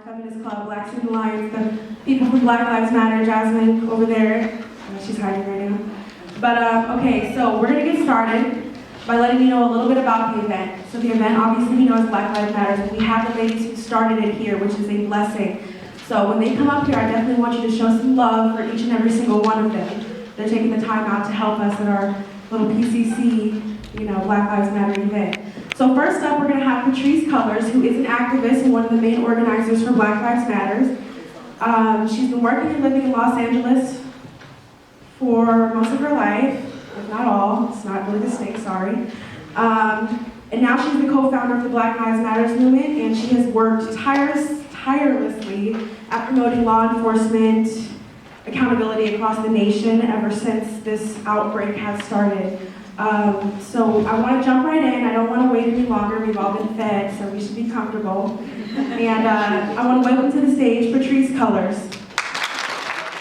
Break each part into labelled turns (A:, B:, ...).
A: Feminist Club, Black Student Alliance, the people from Black Lives Matter, Jasmine over there. She's hiding right now. But okay, so we're gonna get started by letting you know a little bit about the event. So the event, obviously, you know, is Black Lives Matter, but we have the ladies who started it here, which is a blessing. So when they come up here, I definitely want you to show some love for each and every single one of them. They're taking the time out to help us at our little PCC, you know, Black Lives Matter event. So first up, we're going to have Patrice Cullors, who is an activist and one of the main organizers for Black Lives Matter. She's been working and living in Los Angeles for most of her life, if not all. It's not really the snake, sorry. And now she's the co-founder of the Black Lives Matter movement, and she has worked tirelessly at promoting law enforcement accountability across the nation ever since this outbreak has started. So I want to jump right in. I don't want to wait any longer. We've all been fed, so we should be comfortable. And I want to welcome to the stage Patrice Cullors.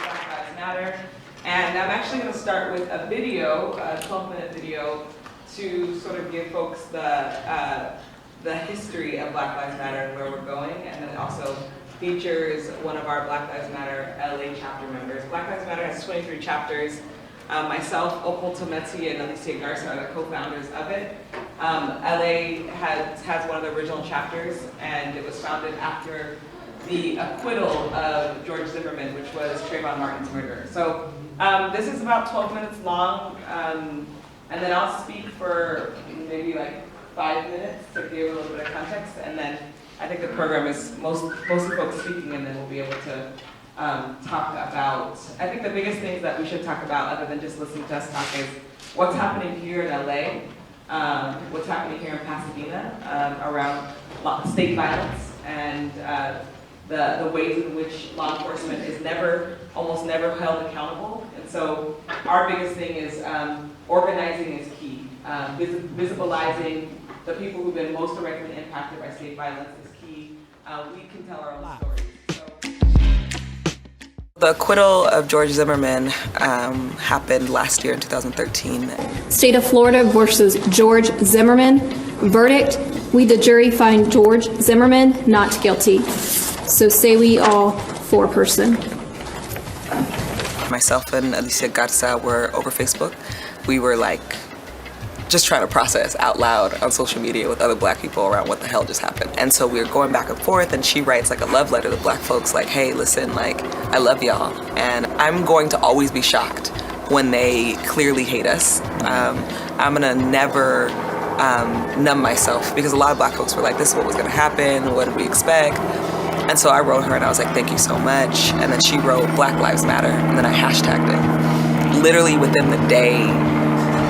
B: Black Lives Matter. And I'm actually going to start with a video, a 12-minute video, to sort of give folks the history of Black Lives Matter and where we're going, and then it also features one of our Black Lives Matter LA chapter members. Black Lives Matter has 23 chapters. Myself, Opal Tometi, and Alicia Garza are the co-founders of it. LA has one of the original chapters, and it was founded after the acquittal of George Zimmerman, which was Trayvon Martin's murder. So this is about 12 minutes long, and then I'll speak for maybe like 5 minutes to give a little bit of context, and then I think the program is mostly folks speaking, and then we'll be able to talk about, I think the biggest things that we should talk about, other than just listening to us talk, is what's happening here in LA, what's happening here in Pasadena around state violence, and the ways in which law enforcement is almost never held accountable. And so our biggest thing is organizing is key. Visibilizing the people who've been most directly impacted by state violence is key. We can tell our own stories. The acquittal of George Zimmerman happened last year in 2013.
C: State of Florida versus George Zimmerman. Verdict: we, the jury, find George Zimmerman not guilty. So say we all, four-person.
B: Myself and Alicia Garza were over Facebook. We were like just trying to process out loud on social media with other Black people around what the hell just happened. And so we were going back and forth, and she writes like a love letter to Black folks like, hey, listen, like, I love y'all. And I'm going to always be shocked when they clearly hate us. I'm gonna never numb myself, because a lot of Black folks were like, this is what was gonna happen, what did we expect? And so I wrote her and I was like, thank you so much. And then she wrote Black Lives Matter, and then I hashtagged it. Literally within the day,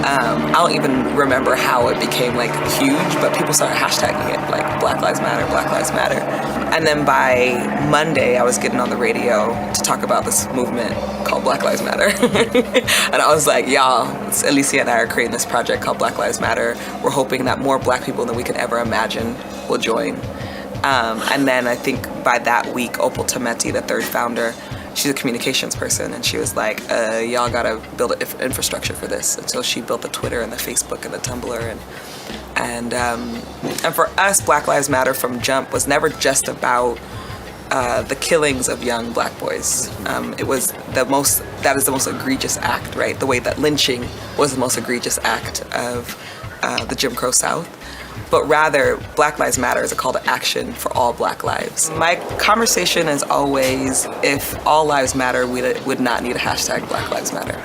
B: I don't even remember how it became like huge, but people started hashtagging it, like Black Lives Matter, Black Lives Matter. And then by Monday, I was getting on the radio to talk about this movement called Black Lives Matter. And I was like, y'all, Alicia and I are creating this project called Black Lives Matter. We're hoping that more Black people than we could ever imagine will join. And then I think by that week, Opal Tometi, the third founder, she's a communications person, and she was like, y'all gotta build an infrastructure for this. And so she built the Twitter and the Facebook and the Tumblr. And for us, Black Lives Matter from jump was never just about the killings of young Black boys. That is the most egregious act, right? The way that lynching was the most egregious act of the Jim Crow South. But rather, Black Lives Matter is a call to action for all Black lives. My conversation is always, if all lives matter, we would not need a hashtag Black Lives Matter.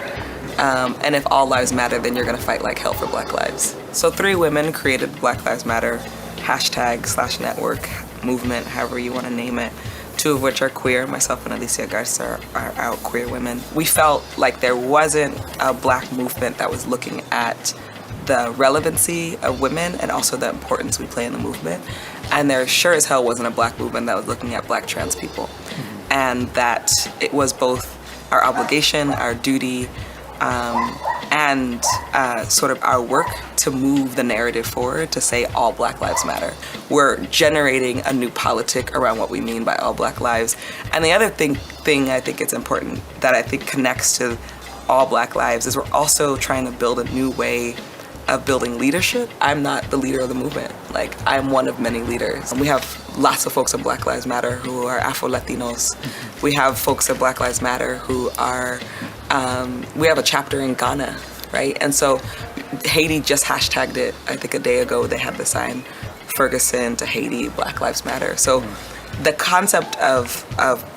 B: And if all lives matter, then you're gonna fight like hell for Black lives. So 3 women created Black Lives Matter hashtag/network movement, however you wanna name it. 2 of which are queer. Myself and Alicia Garza are out queer women. We felt like there wasn't a Black movement that was looking at the relevancy of women and also the importance we play in the movement. And there sure as hell wasn't a Black movement that was looking at Black trans people. And that it was both our obligation, our duty, and sort of our work to move the narrative forward to say all Black lives matter. We're generating a new politic around what we mean by all Black lives. And the other thing I think it's important that I think connects to all Black lives is we're also trying to build a new way of building leadership, I'm not the leader of the movement. Like, I'm one of many leaders. We have lots of folks in Black Lives Matter who are Afro-Latinos. We have folks at Black Lives Matter who are, we have a chapter in Ghana, right? And so Haiti just hashtagged it, I think a day ago, they had the sign, Ferguson to Haiti, Black Lives Matter. So the concept of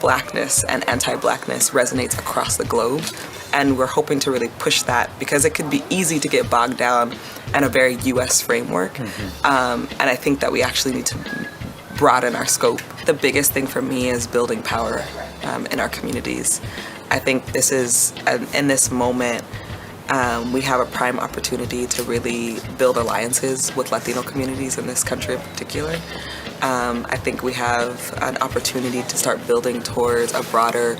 B: blackness and anti-blackness resonates across the globe. And we're hoping to really push that because it could be easy to get bogged down in a very US framework. And I think that we actually need to broaden our scope. The biggest thing for me is building power in our communities. I think this is, in this moment, we have a prime opportunity to really build alliances with Latino communities in this country in particular. I think we have an opportunity to start building towards a broader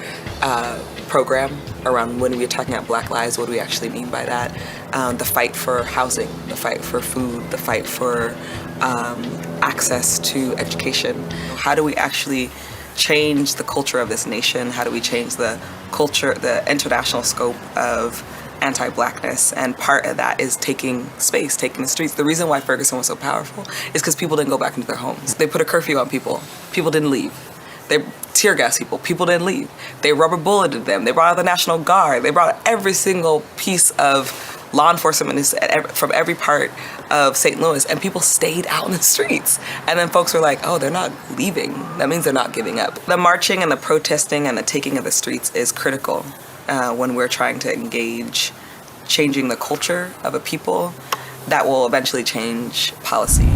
B: program around when we're talking about Black lives, what do we actually mean by that? The fight for housing, the fight for food, the fight for access to education. How do we actually change the culture of this nation? How do we change the culture, the international scope of anti-blackness? And part of that is taking space, taking the streets. The reason why Ferguson was so powerful is because people didn't go back into their homes. They put a curfew on people. People didn't leave. They tear gas people. People didn't leave. They rubber bulleted them. They brought out the National Guard. They brought out every single piece of law enforcement from every part of St. Louis, and people stayed out in the streets. And then folks were like, oh, they're not leaving. That means they're not giving up. The marching and the protesting and the taking of the streets is critical when we're trying to engage changing the culture of a people that will eventually change policy.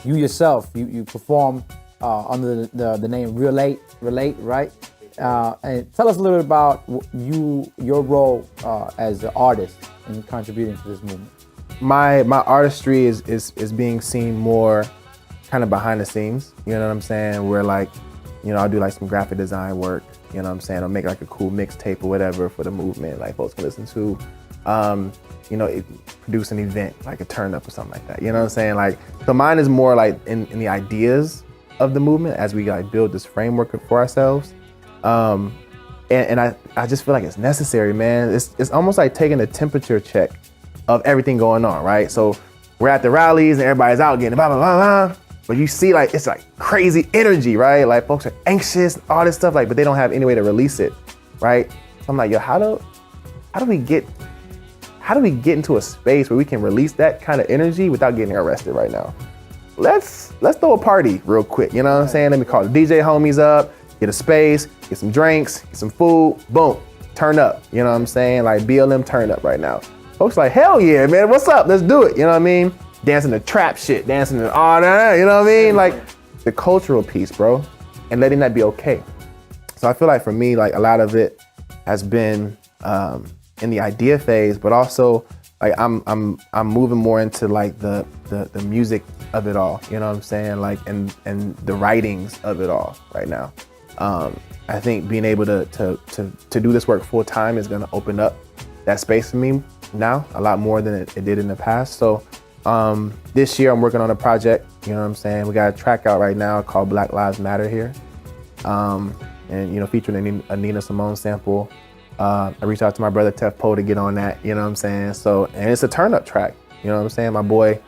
D: You yourself, you perform under the name Relate, right? And tell us a little bit about your role as an artist in contributing to this movement.
E: My artistry is being seen more kind of behind the scenes. You know what I'm saying? Where like, you know, I'll do like some graphic design work. You know what I'm saying? I'll make like a cool mixtape or whatever for the movement, like folks can listen to. You know, produce an event, like a turn up or something like that. You know what I'm saying? Like, so mine is more like in the ideas of the movement as we like build this framework for ourselves. And I just feel like it's necessary, man. It's almost like taking a temperature check of everything going on, right? So we're at the rallies and everybody's out getting blah, blah, blah, blah. But you see like, it's like crazy energy, right? Like folks are anxious, all this stuff, like, but they don't have any way to release it, right? So I'm like, yo, how do we get into a space where we can release that kind of energy without getting arrested right now? Let's throw a party real quick, you know what I'm saying? Let me call the DJ homies up, get a space, get some drinks, get some food, boom, turn up, you know what I'm saying? Like BLM turn up right now. Folks like, hell yeah, man, what's up? Let's do it, you know what I mean? Dancing to trap shit, dancing to all that, you know what I mean? Like the cultural piece, bro, and letting that be okay. So I feel like for me, like a lot of it has been in the idea phase, but also like I'm moving more into like the music of it all, you know what I'm saying? Like and the writings of it all right now. I think being able to do this work full time is gonna open up that space for me now a lot more than it did in the past. So this year I'm working on a project, you know what I'm saying? We got a track out right now called Black Lives Matter here. And you know, featuring a Nina Simone sample. I reached out to my brother Tef Poe to get on that, you know what I'm saying? So, and it's a turn up track, you know what I'm saying? My boy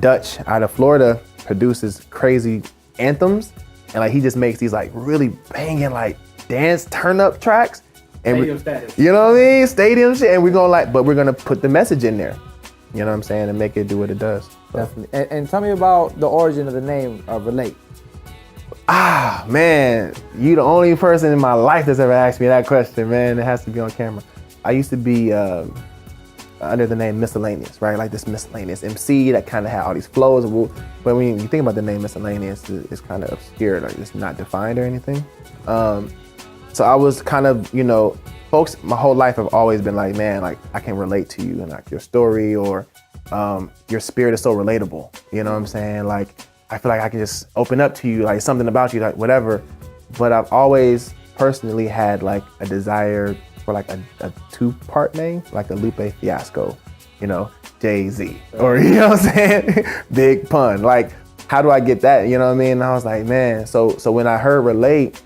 E: Dutch out of Florida produces crazy anthems, and like he just makes these like really banging like dance turn up tracks. And
D: Stadium status.
E: You know what I mean? Stadium shit, and we're gonna put the message in there, you know what I'm saying, and make it do what it does. So.
D: Definitely. And tell me about the origin of the name Relate.
E: Ah, man, you the only person in my life that's ever asked me that question, man. It has to be on camera. I used to be under the name Miscellaneous, right? Like this miscellaneous MC that kind of had all these flows. But when you think about the name Miscellaneous, it's kind of obscure, like it's not defined or anything. So I was kind of, you know, folks my whole life have always been like, man, like I can relate to you and like your story or your spirit is so relatable. You know what I'm saying? Like, I feel like I can just open up to you, like something about you, like whatever. But I've always personally had like a desire for like a two-part name, like a Lupe Fiasco, you know, Jay-Z, or you know what I'm saying? Big Pun. Like, how do I get that? You know what I mean? And I was like, man, so when I heard Relate,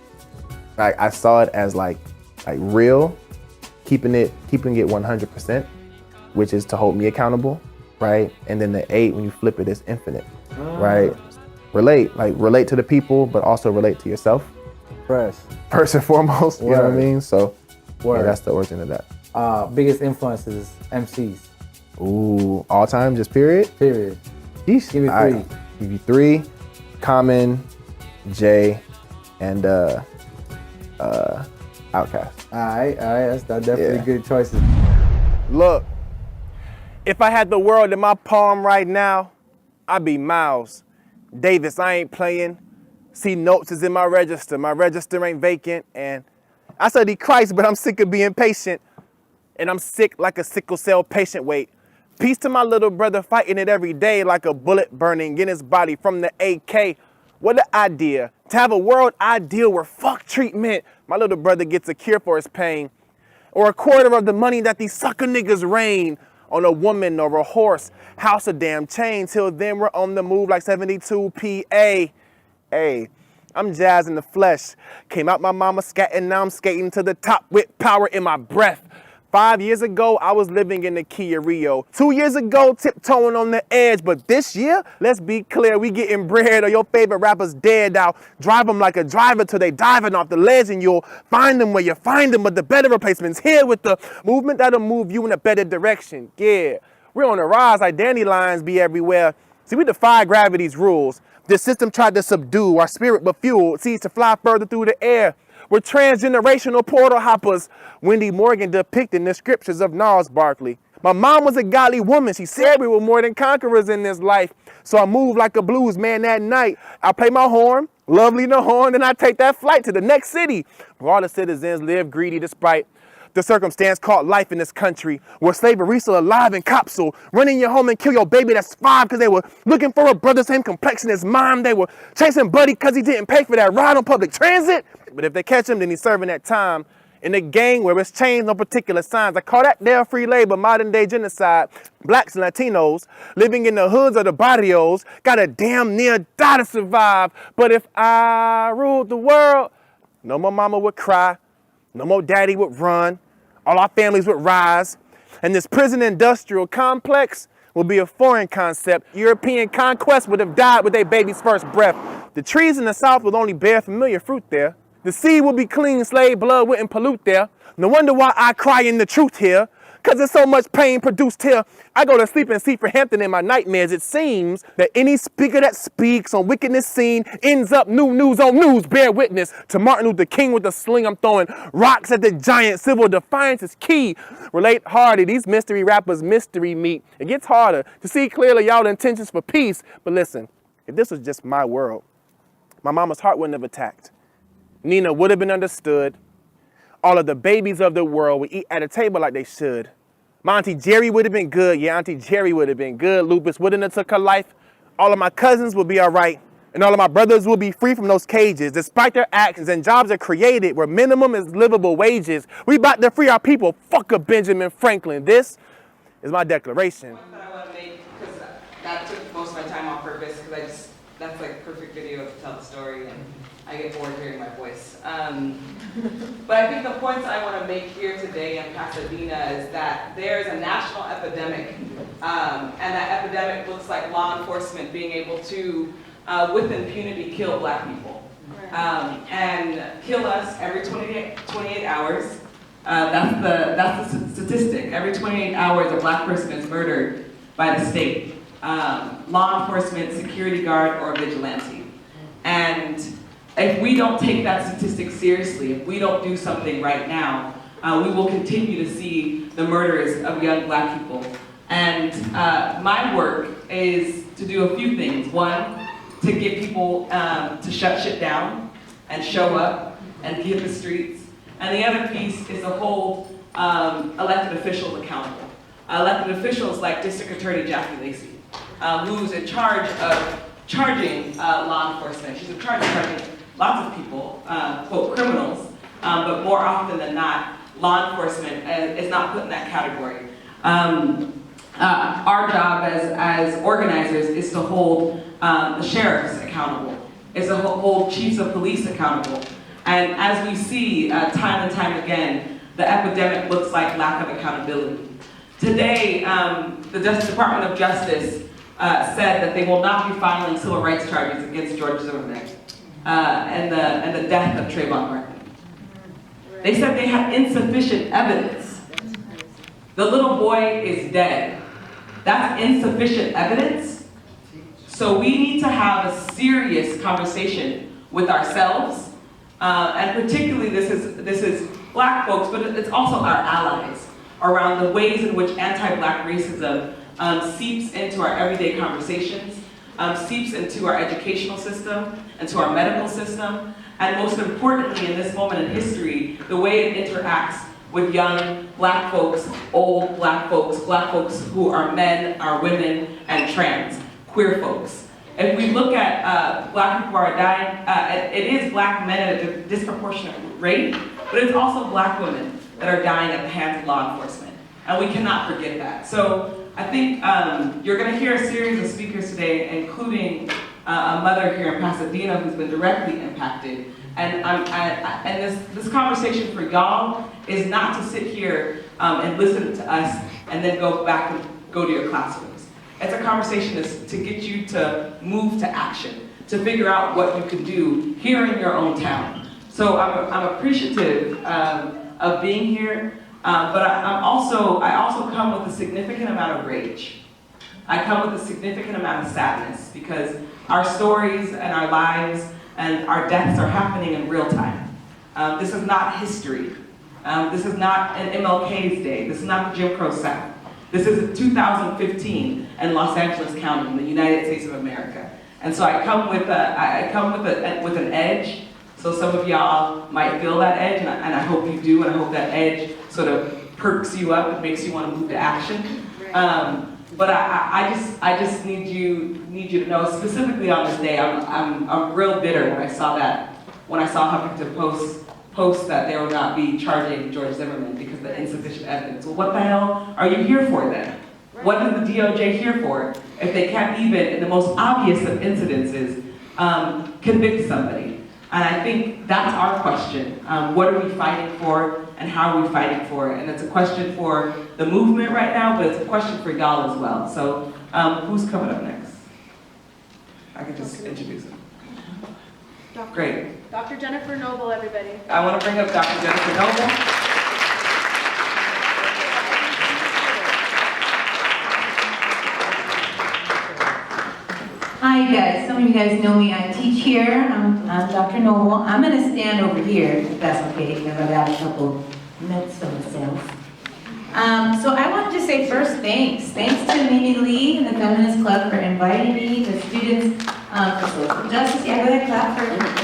E: like I saw it as like real keeping it 100%, which is to hold me accountable, right? And then the 8, when you flip it, is infinite, right? Relate to the people, but also relate to yourself.
D: Fresh.
E: First and foremost, you know what I mean? So yeah, that's the origin of that.
D: Biggest influences, MCs.
E: Ooh, all time, just period?
D: Period.
E: Yeesh.
D: Give me 3.
E: Right. Give you 3, Common, Jay, and Outkast.
D: All right, that's definitely good choices.
F: Look, if I had the world in my palm right now, I'd be Miles Davis. I ain't playing. See, notes is in my register. My register ain't vacant. And I study Christ, but I'm sick of being patient. And I'm sick like a sickle cell patient. Wait, peace to my little brother fighting it every day like a bullet burning in his body from the AK. What an idea, to have a world ideal where fuck treatment, my little brother gets a cure for his pain. Or a quarter of the money that these sucker niggas rain on a woman or a horse, house of damn chain. Till then we're on the move like 72 PA. Hey, I'm Jazz in the flesh. Came out my mama scatting, now I'm skating to the top with power in my breath. 5 years ago, I was living in the Kia Rio. 2 years ago, tiptoeing on the edge. But this year, let's be clear, we getting bread or your favorite rapper's dead. I'll drive them like a driver till they diving off the ledge and you'll find them where you find them. But the better replacement's here with the movement that'll move you in a better direction. Yeah, we're on the rise like dandelions be everywhere. See, we defy gravity's rules. The system tried to subdue our spirit, but fuel sees to fly further through the air. We're transgenerational portal hoppers. Wendy Morgan depicting the scriptures of Gnarls Barkley. My mom was a godly woman. She said we were more than conquerors in this life. So I moved like a blues man that night. I play my horn, lovely the horn, and I take that flight to the next city where all the citizens live greedy despite the circumstance called life in this country, where slavery still alive in capsule, running your home and kill your baby that's 5 because they were looking for a brother same complexion as mine. They were chasing Buddy because he didn't pay for that ride on public transit. But if they catch him, then he's serving that time in a gang where it's chains on particular signs. I call that their free labor, modern day genocide. Blacks and Latinos living in the hoods of the barrios gotta damn near die to survive. But if I ruled the world, no more mama would cry, no more daddy would run, all our families would rise, and this prison industrial complex will be a foreign concept. European conquest would have died with their baby's first breath. The trees in the south will only bear familiar fruit there. The sea will be clean, slave blood wouldn't pollute there. No wonder why I cry in the truth here, cause there's so much pain produced here. I go to sleep and see for Hampton in my nightmares. It seems that any speaker that speaks on wickedness seen ends up new news on news. Bear witness to Martin Luther King with a sling. I'm throwing rocks at the giant. Civil defiance is key. Relate hardy. These mystery rappers mystery meat. It gets harder to see clearly y'all intentions for peace. But listen, if this was just my world, my mama's heart wouldn't have attacked. Nina would have been understood. All of the babies of the world would eat at a table like they should. My Auntie Jerry would have been good. Yeah, Auntie Jerry would have been good. Lupus wouldn't have took her life. All of my cousins would be all right. And all of my brothers will be free from those cages. Despite their actions, and jobs are created where minimum is livable wages. We about to free our people. Fuck a Benjamin Franklin. This is my declaration.
B: That I want to make, because that took most of my time on purpose, because that's like a perfect video to tell the story, and I get bored hearing my voice. But I think the points I want to make here today in Pasadena is that there's a national epidemic, and that epidemic looks like law enforcement being able to, with impunity, kill Black people. And kill us every 28 hours. That's the statistic. Every 28 hours, a Black person is murdered by the state. Law enforcement, security guard, or vigilante. And if we don't take that statistic seriously, if we don't do something right now, we will continue to see the murders of young Black people. And my work is to do a few things. One, to get people to shut shit down and show up and hit the streets. And the other piece is to hold elected officials accountable. Elected officials like District Attorney Jackie Lacey, who's in charge of charging law enforcement. She's in charge of charging lots of people, quote, criminals, but more often than not, law enforcement is not put in that category. Our job as organizers is to hold the sheriffs accountable, is to hold chiefs of police accountable. And as we see time and time again, the epidemic looks like lack of accountability. Today, the Department of Justice said that they will not be filing civil rights charges against George Zimmerman and the death of Trayvon Martin. They said they had insufficient evidence. The little boy is dead. That's insufficient evidence. So we need to have a serious conversation with ourselves, and particularly this is Black folks, but it's also our allies, around the ways in which anti-Black racism seeps into our everyday conversations, seeps into our educational system, into our medical system, and most importantly in this moment in history, the way it interacts with young Black folks, old Black folks who are men, are women, and trans, queer folks. If we look at Black people who are dying, it is Black men at a disproportionate rate, but it's also Black women that are dying at the hands of law enforcement. And we cannot forget that. So I think you're gonna hear a series of speakers today, including a mother here in Pasadena who's been directly impacted. And this conversation for y'all is not to sit here and listen to us and then go back and go to your classrooms. It's a conversation to get you to move to action, to figure out what you can do here in your own town. So I'm appreciative of being here, but I also come with a significant amount of rage. I come with a significant amount of sadness because our stories and our lives and our deaths are happening in real time. This is not history. This is not an MLK's day. This is not the Jim Crow South. This is 2015 in Los Angeles County in the United States of America. And so I come with an edge. So some of y'all might feel that edge, and I hope you do, and I hope that edge sort of perks you up and makes you want to move to action. But I just need you to know, specifically on this day, I'm real bitter when I saw Huffington Post that they will not be charging George Zimmerman because of the insufficient evidence. Well, what the hell are you here for then? What is the DOJ here for if they can't even, in the most obvious of incidences, convict somebody? And I think that's our question. What are we fighting for, and how are we fighting for it? And it's a question for the movement right now, but it's a question for y'all as well. So who's coming up next? I can just introduce him. Great.
G: Dr. Jennifer Noble, everybody.
B: I want to bring up Dr. Jennifer Noble.
H: Hi guys, some of you guys know me, I teach here, I'm Dr. Noble. I'm going to stand over here, if that's okay, because I've got a couple minutes for myself. So I wanted to say first thanks. Thanks to Mimi Lee and the Feminist Club for inviting me, the students for social justice. Yeah, go ahead, clap for everything.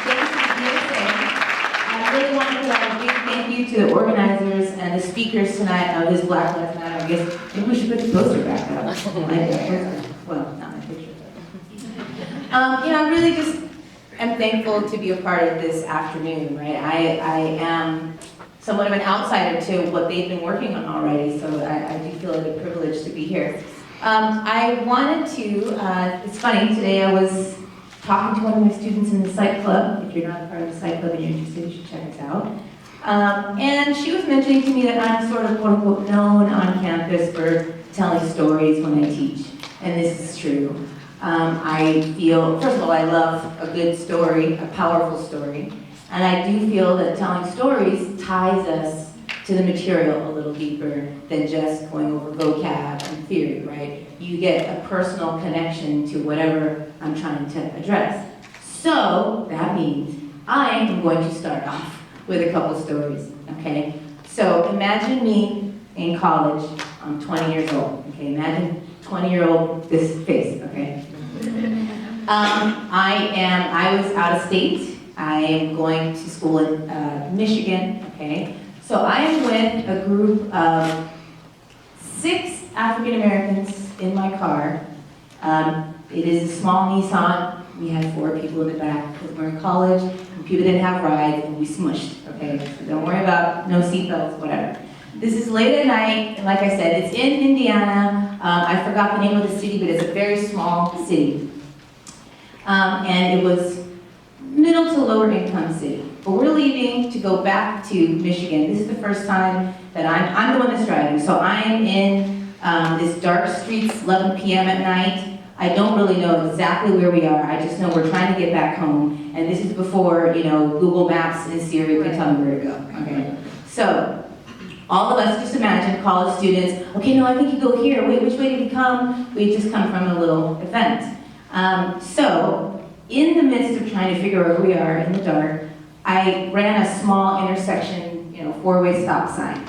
H: Thanks to the DSA. I really want to put out a big thank you to the organizers and the speakers tonight of this Black Lives Matter. I guess maybe we should put the poster back up. Well, not my picture. I really just am thankful to be a part of this afternoon, right? I am somewhat of an outsider to what they've been working on already, so I do feel it a privilege to be here. I wanted to, it's funny, today I was talking to one of my students in the Psych Club. If you're not a part of the Psych Club and you're interested, you should check us out. And she was mentioning to me that I'm sort of quote unquote known on campus for telling stories when I teach, and this is true. I feel, first of all, I love a good story, a powerful story, and I do feel that telling stories ties us to the material a little deeper than just going over vocab and theory, right? You get a personal connection to whatever I'm trying to address. So that means I am going to start off with a couple stories, okay? So imagine me in college, I'm 20 years old, okay? Imagine 20-year-old, this face, okay? I was out of state. I am going to school in Michigan, okay? So I am with a group of 6 African Americans in my car. It is a small Nissan. We had 4 people in the back because we're in college, and people didn't have rides, and we smushed, okay? So don't worry about no seatbelts, whatever. This is late at night, and like I said, it's in Indiana. I forgot the name of the city, but it's a very small city. And it was middle to lower income city. But we're leaving to go back to Michigan. This is the first time that I'm the one that's driving. So I'm in this dark streets, 11 p.m. at night. I don't really know exactly where we are. I just know we're trying to get back home. And this is before, Google Maps and Siri can tell me where to go, okay? So, all of us, just imagine college students, okay, no, I think you go here. Wait, which way did you come? We just come from a little event. So, in the midst of trying to figure out where we are in the dark, I ran a small intersection, four-way stop sign.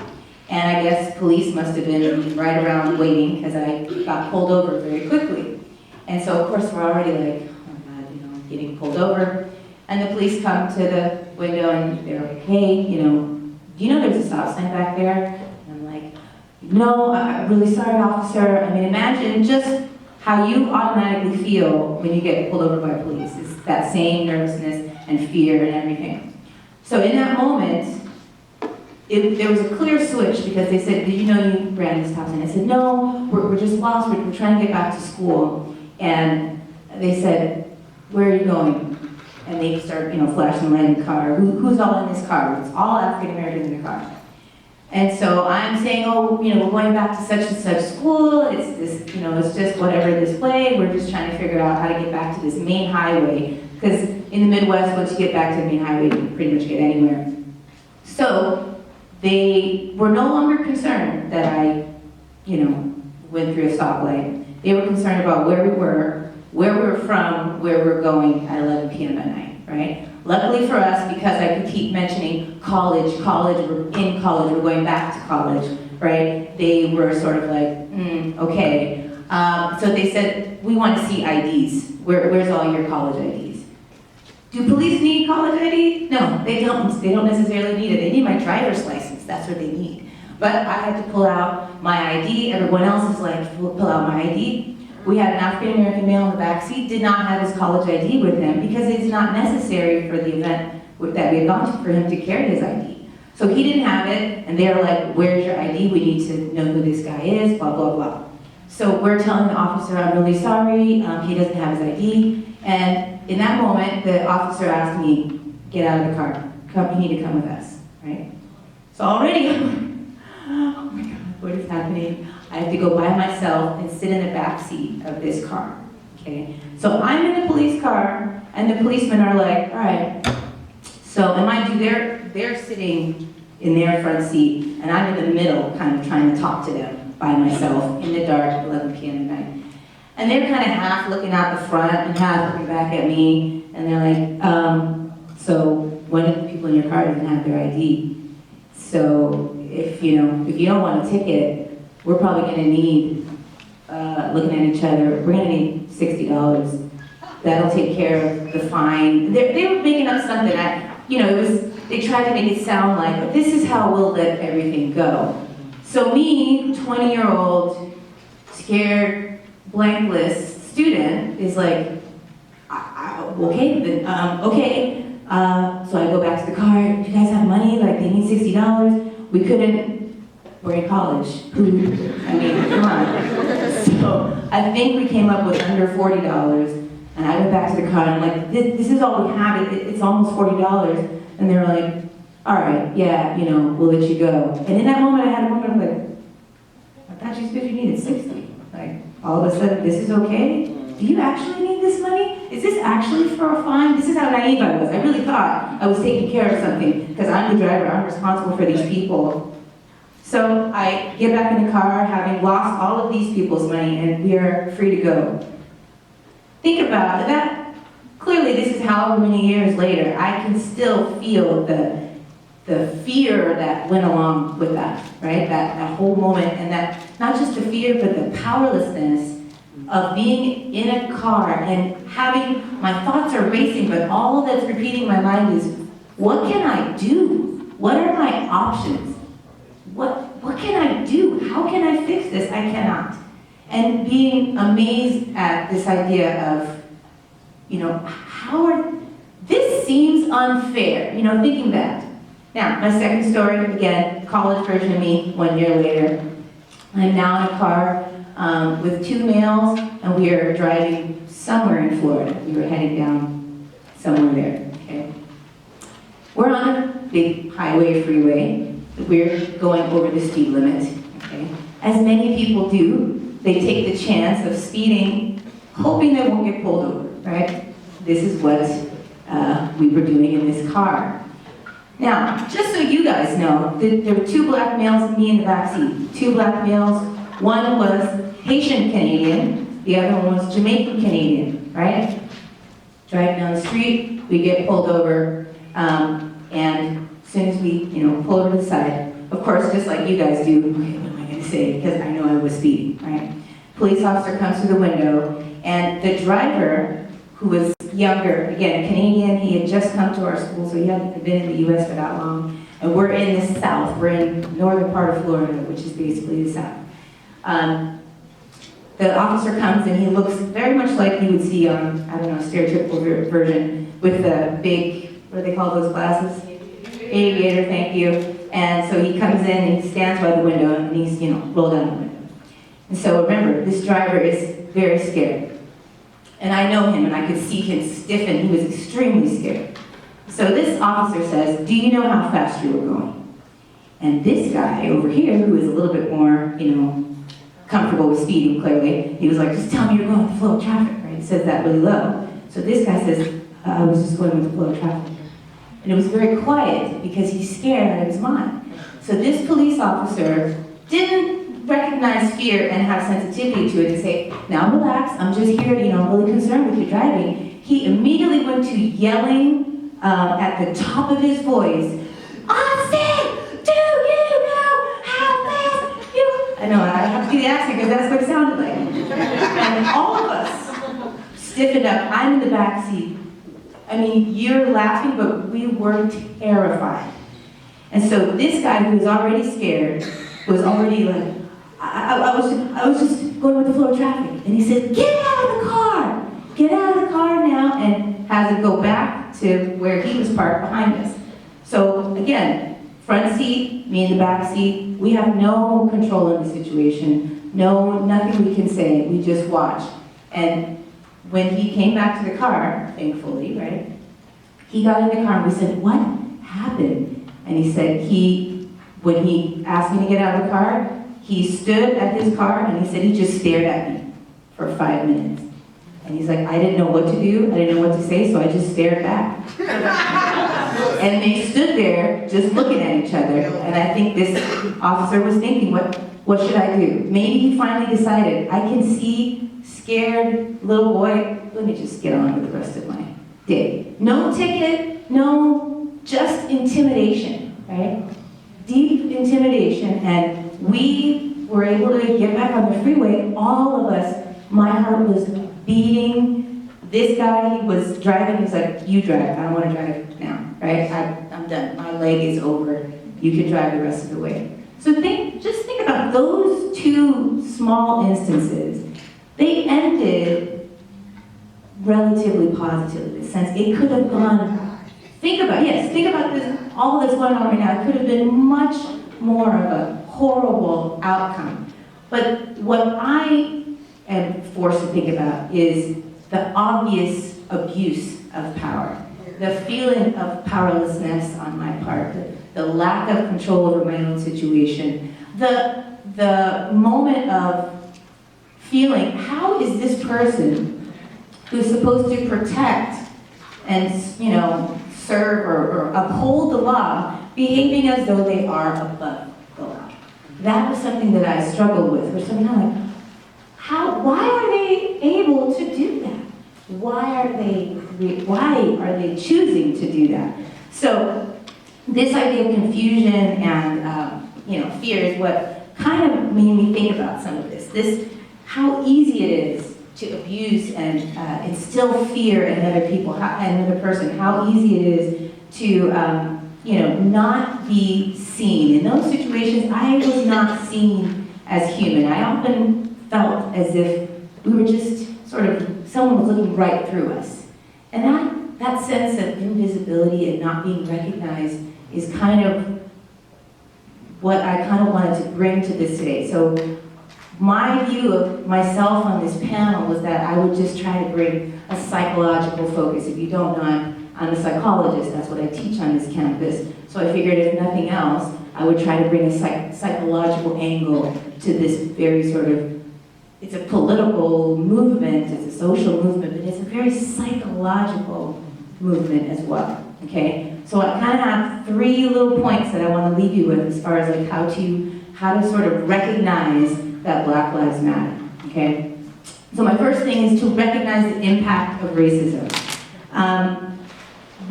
H: And I guess police must have been right around waiting because I got pulled over very quickly. And so, of course, we're already like, oh my God, getting pulled over. And the police come to the window and they're like, hey, do you know there's a stop sign back there? And I'm like, no, I'm really sorry, officer. I mean, imagine just how you automatically feel when you get pulled over by police. It's that same nervousness and fear and everything. So in that moment, there was a clear switch because they said, did you know you ran this stop sign? I said, no, we're just lost. We're trying to get back to school. And they said, where are you going? And they start, flashing the light in the car. Who's all in this car? It's all African Americans in the car. And so I'm saying, oh, we're going back to such and such school. It's this, it's just whatever this way. We're just trying to figure out how to get back to this main highway. Because in the Midwest, once you get back to the main highway, you can pretty much get anywhere. So they were no longer concerned that I, went through a stoplight. They were concerned about where we were from, where we were going at 11 p.m. at night, right? Luckily for us, because I could keep mentioning college, we're in college, we're going back to college, right? They were sort of like, okay. So they said, we want to see IDs. Where's all your college IDs? Do police need college ID? No, they don't. They don't necessarily need it. They need my driver's license. That's what they need. But I had to pull out my ID. Everyone else is like, pull out my ID. We had an African-American male in the back seat, did not have his college ID with him because it's not necessary for the event that we had gone to for him to carry his ID. So he didn't have it, and they were like, where's your ID? We need to know who this guy is, blah, blah, blah. So we're telling the officer, I'm really sorry, he doesn't have his ID. And in that moment, the officer asked me, get out of the car. You need to come with us, right? So already, oh my God, what is happening? I have to go by myself and sit in the back seat of this car, okay? So I'm in the police car, and the policemen are like, all right. So, and mind you, they're sitting in their front seat, and I'm in the middle, kind of trying to talk to them by myself in the dark at 11 p.m. at night. And they're kind of half looking out the front and half looking back at me, and they're like, so one of the people in your car doesn't have their ID. So if you don't want a ticket, we're probably going to need, looking at each other, we're going to need $60. That'll take care of the fine. They were making up something. They tried to make it sound like, this is how we'll let everything go. So me, 20-year-old, scared, blankless student is like, okay, then, okay. So I go back to the car, do you guys have money? Like, they need $60. We couldn't. We're in college. I mean, come on. So I think we came up with under $40, and I went back to the car and I'm like, this is all we have. It's almost $40, and they were like, all right, yeah, we'll let you go. And in that moment, I had a moment of like, I thought you said you needed 60. Like, all of a sudden, this is okay? Do you actually need this money? Is this actually for a fine? This is how naive I was. I really thought I was taking care of something because I'm the driver. I'm responsible for these people. So I get back in the car, having lost all of these people's money, and we are free to go. Think about that. Clearly, this is however many years later. I can still feel the fear that went along with that, right? That whole moment, and that not just the fear, but the powerlessness of being in a car and having my thoughts are racing, but all that's repeating in my mind is, what can I do? What are my options? What can I do? How can I fix this? I cannot. And being amazed at this idea of, this seems unfair, thinking that. Now, my second story, again, college version of me, 1 year later. I'm now in a car with two males, and we are driving somewhere in Florida. We were heading down somewhere there, okay? We're on a big highway, freeway. We're going over the speed limit, okay? As many people do, they take the chance of speeding, hoping they won't get pulled over, right? This is what we were doing in this car. Now, just so you guys know, there were 2 black males and me in the backseat. 2 black males, one was Haitian Canadian, the other one was Jamaican Canadian, right? Driving down the street, we get pulled over, and as soon as we, pull over to the side, of course, just like you guys do, okay, what am I gonna say? Because I know I was speeding, right? Police officer comes through the window, and the driver, who was younger, again, Canadian, he had just come to our school, so he hadn't been in the U.S. for that long, and we're in the South, we're in the northern part of Florida, which is basically the South. The officer comes and he looks very much like you would see on, I don't know, stereotypical version, with the big, what do they call those glasses? Aviator, thank you. And so he comes in and he stands by the window and he's, rolled down the window. And so remember, this driver is very scared. And I know him and I could see him stiffen. He was extremely scared. So this officer says, do you know how fast you were going? And this guy over here, who is a little bit more, comfortable with speeding, clearly, he was like, just tell me you're going with the flow of traffic, right? He says that really low. So this guy says, I was just going with the flow of traffic. And it was very quiet because he's scared out of his mind. So this police officer didn't recognize fear and have sensitivity to it and say, now relax, I'm just here, I'm really concerned with your driving. He immediately went to yelling at the top of his voice, Austin, do you know how fast you... I know, I have to do the accent because that's what it sounded like. And all of us stiffened up. I'm in the back seat. I mean, you're laughing, but we were terrified. And so this guy who was already scared was already like, I was just going with the flow of traffic. And he said, get out of the car! Get out of the car now, and has it go back to where he was parked behind us. So again, front seat, me in the back seat, we have no control of the situation, nothing we can say, we just watch. And when he came back to the car, thankfully, right, he got in the car and we said, what happened? And he said when he asked me to get out of the car, he stood at his car and he said he just stared at me for 5 minutes. And he's like, I didn't know what to do, I didn't know what to say, so I just stared back. And they stood there just looking at each other. And I think this officer was thinking, what should I do? Maybe he finally decided, I can see scared little boy, let me just get on with the rest of my day. No ticket, no, just intimidation, right? Deep intimidation, and we were able to get back on the freeway, all of us. My heart was beating. This guy, he was driving, he's like, you drive, I don't want to drive now, right? I'm done, my leg is over, you can drive the rest of the way. So just think about those 2 small instances. They ended relatively positively, in the sense it could have gone, think about this, all that's going on right now, it could have been much more of a horrible outcome. But what I am forced to think about is the obvious abuse of power, the feeling of powerlessness on my part, the lack of control over my own situation, the moment of feeling, how is this person who's supposed to protect and, serve or uphold the law, behaving as though they are above the law? That was something that I struggled with, where sometimes like, why are they able to do that? Why are they choosing to do that? So this idea of confusion and fear is what kind of made me think about some of this. How easy it is to abuse and instill fear in other people, another person. How easy it is to not be seen. In those situations, I was not seen as human. I often felt as if we were just someone was looking right through us. And that sense of invisibility and not being recognized is kind of what I kind of wanted to bring to this today. So my view of myself on this panel was that I would just try to bring a psychological focus. If you don't know, I'm I'm a psychologist, that's what I teach on this campus. So I figured if nothing else, I would try to bring a psychological angle to this very sort of, it's a political movement, it's a social movement, but it's a very psychological movement as well, okay? So I kind of have 3 little points that I want to leave you with as far as like how to sort of recognize that Black Lives Matter, okay? So my first thing is to recognize the impact of racism.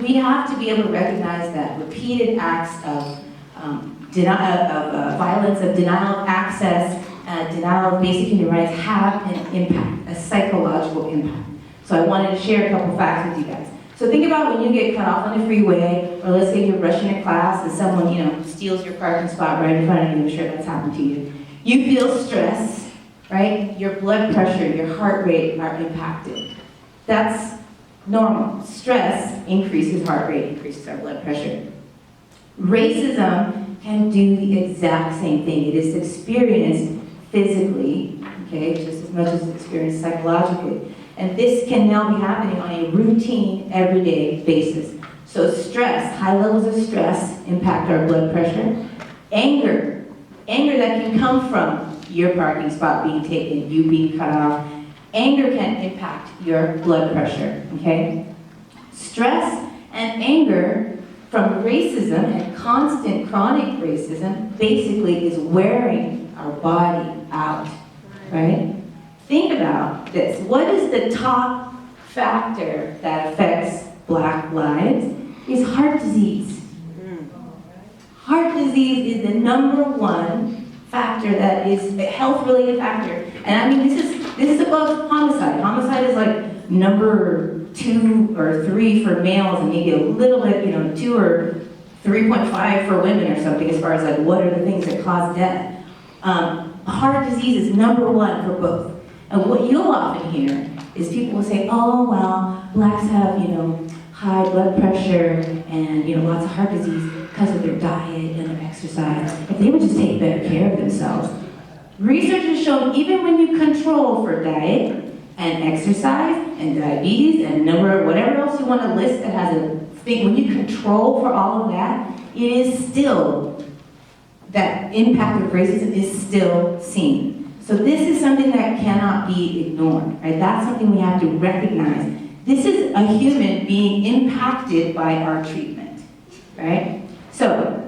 H: We have to be able to recognize that repeated acts of violence, of denial of access, denial of basic human rights have an impact, a psychological impact. So I wanted to share a couple facts with you guys. So think about when you get cut off on the freeway, or let's say you're rushing to class and someone, steals your parking spot right in front of you. I'm sure that's happened to you. You feel stress, right? Your blood pressure, your heart rate are impacted. That's normal. Stress increases heart rate, increases our blood pressure. Racism can do the exact same thing. It is experienced physically, okay, just as much as it's experienced psychologically. And this can now be happening on a routine, everyday basis. So stress, high levels of stress impact our blood pressure. Anger that can come from your parking spot being taken, you being cut off. Anger can impact your blood pressure, okay? Stress and anger from racism and constant chronic racism basically is wearing our body out, right? Think about this. What is the top factor that affects Black lives? Is heart disease. Heart disease is the #1 factor that is a health-related factor. And I mean, this is above homicide. Homicide is like #2 or 3 for males, and maybe a little bit, 2 or 3.5 for women or something, as far as like what are the things that cause death. Heart disease is #1 for both. And what you'll often hear is people will say, oh, well, Blacks have, high blood pressure and, lots of heart disease because of their diet and their exercise. If they would just take better care of themselves. Research has shown even when you control for diet and exercise and diabetes and whatever else you want to list that has a thing, when you control for all of that, it is still, that impact of racism is still seen. So this is something that cannot be ignored, right? That's something we have to recognize. This is a human being impacted by our treatment, right? So,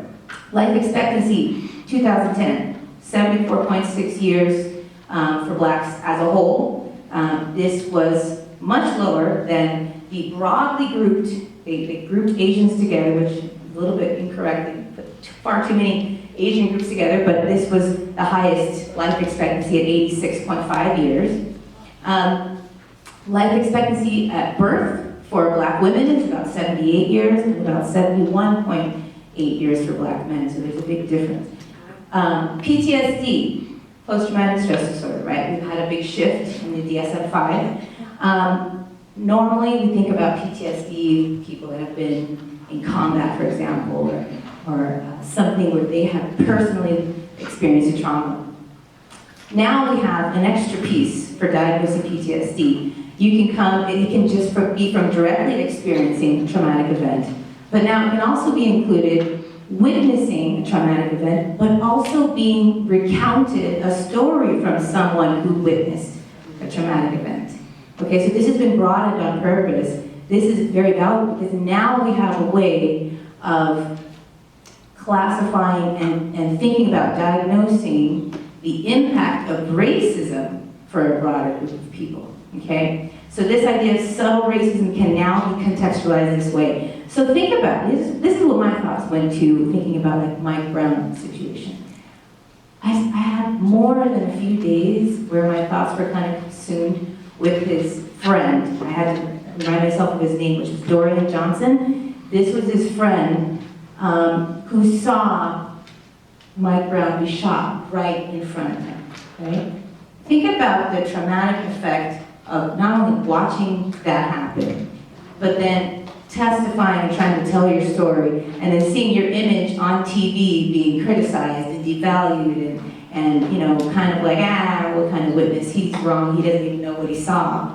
H: life expectancy, 2010, 74.6 years for Blacks as a whole. This was much lower than the broadly grouped, they grouped Asians together, which a little bit incorrectly, put far too many Asian groups together, but this was the highest life expectancy at 86.5 years. Life expectancy at birth for Black women is about 78 years and about 71.8 years for Black men, so there's a big difference. PTSD, post-traumatic stress disorder, right? We've had a big shift in the DSM-5. Normally, we think about PTSD, people that have been in combat, for example, or something where they have personally experienced a trauma. Now we have an extra piece for diagnosing PTSD. You can come, it can just be from directly experiencing a traumatic event, but now it can also be included witnessing a traumatic event, but also being recounted a story from someone who witnessed a traumatic event. Okay, so this has been broadened on purpose. This is very valuable because now we have a way of classifying and thinking about diagnosing the impact of racism for a broader group of people, okay? So this idea of subtle racism can now be contextualized this way. So think about it. This is what my thoughts went to thinking about like Mike Brown's situation. I had more than a few days where my thoughts were kind of consumed with his friend. I had to remind myself of his name, which was Dorian Johnson. This was his friend who saw Mike Brown be shot right in front of him, right? Think about the traumatic effect of not only watching that happen, but then testifying and trying to tell your story, and then seeing your image on TV being criticized and devalued and kind of like, what kind of witness, he's wrong, he doesn't even know what he saw.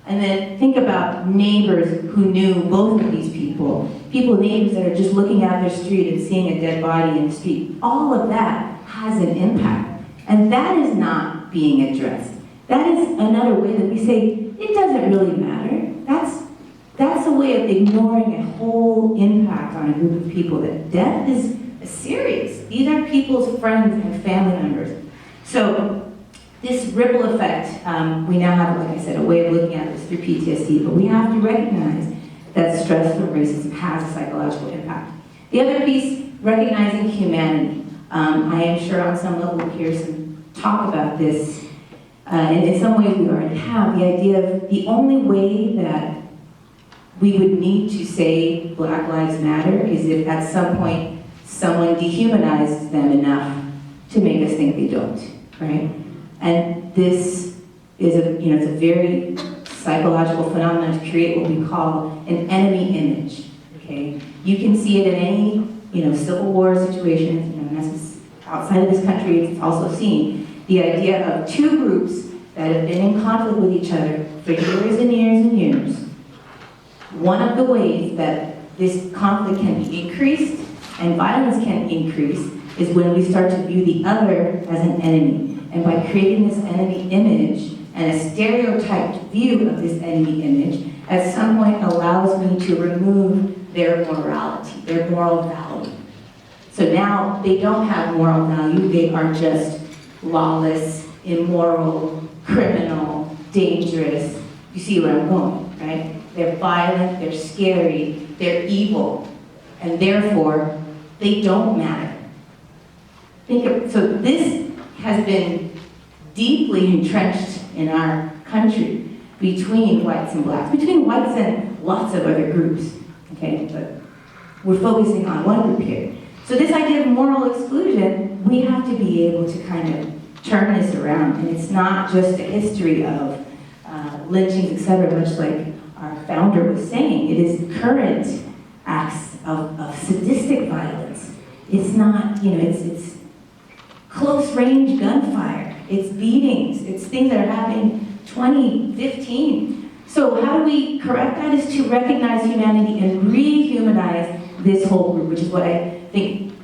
H: And then think about neighbors who knew both of these people. Neighbors that are just looking out their street and seeing a dead body in the street. All of that has an impact. And that is not being addressed. That is another way that we say, it doesn't really matter. That's a way of ignoring a whole impact on a group of people, that death is serious. These are people's friends and family members. So this ripple effect, we now have, like I said, a way of looking at this through PTSD, but we have to recognize that stress from racism has a psychological impact. The other piece, recognizing humanity. I am sure on some level we'll hear some talk about this, and in some ways we already have, the idea of the only way that we would need to say Black Lives Matter is if at some point someone dehumanizes them enough to make us think they don't, right? And this is it's a very psychological phenomenon to create what we call an enemy image, okay? You can see it in any, Civil War situations, and this is outside of this country, it's also seen. The idea of two groups that have been in conflict with each other for years and years and years. One of the ways that this conflict can be increased and violence can increase is when we start to view the other as an enemy. And by creating this enemy image and a stereotyped view of this enemy image, at some point allows me to remove their morality, their moral value. So now they don't have moral value, they are just lawless, immoral, criminal, dangerous. You see where I'm going, right? They're violent, they're scary, they're evil, and therefore, they don't matter. So this has been deeply entrenched in our country between whites and blacks, between whites and lots of other groups, okay? But we're focusing on one group here. So this idea of moral exclusion, we have to be able to kind of turn this around, and it's not just a history of lynchings, etc., much like our founder was saying. It is current acts of sadistic violence. It's not, it's close range gunfire. It's beatings. It's things that are happening 2015. So how do we correct that? Is to recognize humanity and rehumanize this whole group, which is what I think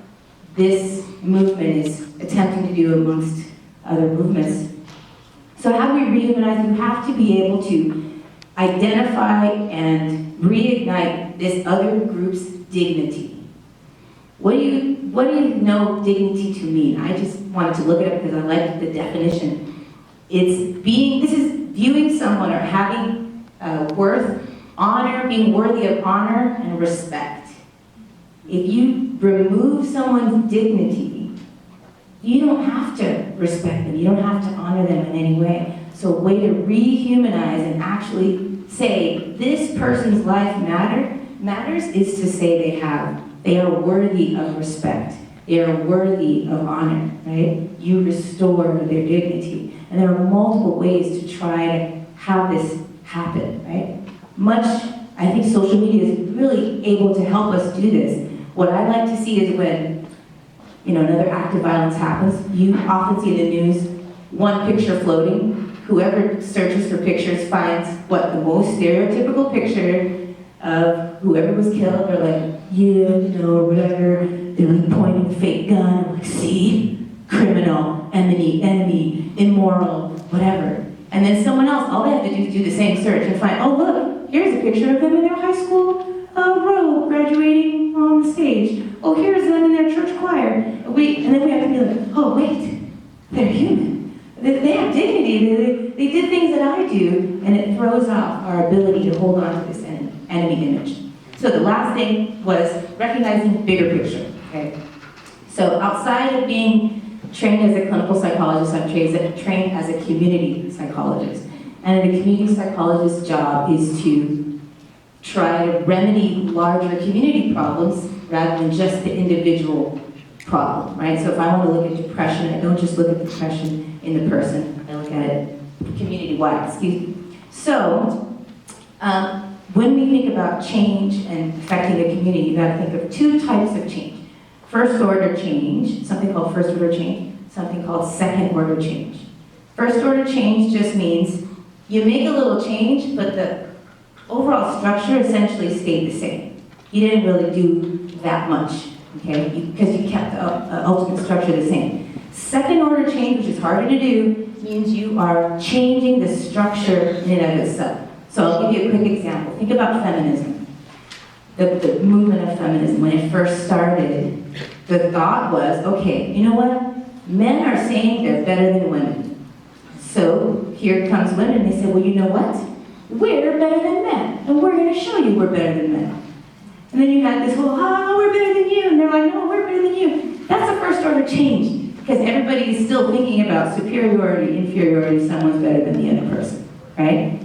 H: this movement is attempting to do amongst other movements. So how do we rehumanize? You have to be able to identify and reignite this other group's dignity. What do you know dignity to mean? I just wanted to look it up because I liked the definition. This is viewing someone or having worth, honor, being worthy of honor and respect. If you remove someone's dignity, you don't have to respect them. You don't have to honor them in any way. So a way to rehumanize and actually say this person's life matters is to say they are worthy of respect. They are worthy of honor, right? You restore their dignity. And there are multiple ways to try to have this happen, right? I think social media is really able to help us do this. What I like to see is when another act of violence happens, you often see in the news one picture floating. Whoever searches for pictures finds what the most stereotypical picture of whoever was killed. They're like, or whatever. They're like pointing a fake gun, like, see, criminal, enemy, immoral, whatever. And then someone else, all they have to do is do the same search and find, oh look, here's a picture of them in their high school robe graduating on the stage. Oh, here's them in their church choir. And then we have to be like, oh wait, they're human. They have dignity. They did things that I do, and it throws off our ability to hold on to this enemy image. So the last thing was recognizing bigger picture. Okay. So outside of being trained as a clinical psychologist, I'm trained as a community psychologist. And the community psychologist's job is to try to remedy larger community problems rather than just the individual problem, right? So if I want to look at depression, I don't just look at depression in the person, I look at it community-wide, excuse me. So, when we think about change and affecting the community, you gotta think of two types of change. First order change, something called first order change, something called second order change. First order change just means You make a little change, but the overall structure essentially stayed the same. You didn't really do that much, okay? Because you kept the ultimate structure the same. Second order change, which is harder to do, means you are changing the structure in and of itself. So I'll give you a quick example. Think about feminism. The movement of feminism, when it first started, the thought was, okay, you know what? Men are saying they're better than women. So here comes women, they say, well, you know what? We're better than men, and we're going to show you we're better than men. And then you had this whole, we're better than you, and they're like, no, we're better than you. That's a first order change, because everybody is still thinking about superiority, inferiority, someone's better than the other person, right?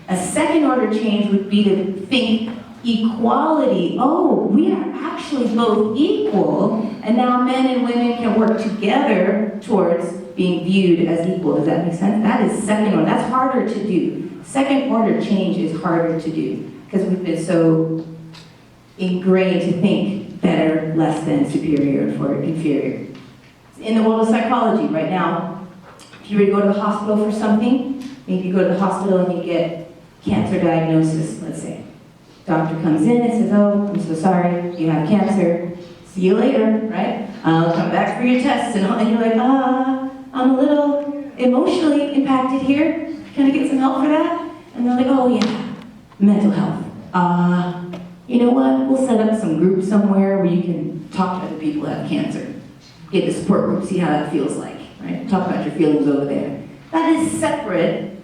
H: A second order change would be to think equality. Oh, we are actually both equal, and now men and women can work together towards being viewed as equal. Does that make sense? That is second order. That's harder to do. Second order change is harder to do because we've been so ingrained to think better, less than, superior, for inferior. In the world of psychology right now, if you were to go to the hospital for something, maybe you go to the hospital and you get cancer diagnosis, let's say. Doctor comes in and says, oh, I'm so sorry, you have cancer. See you later, right? I'll come back for your tests, and you're like, I'm a little emotionally impacted here. Can I get some help for that? And they're like, oh yeah, mental health. You know what? We'll set up some group somewhere where you can talk to other people who have cancer. Get the support group, see how that feels like, right? Talk about your feelings over there. That is separate.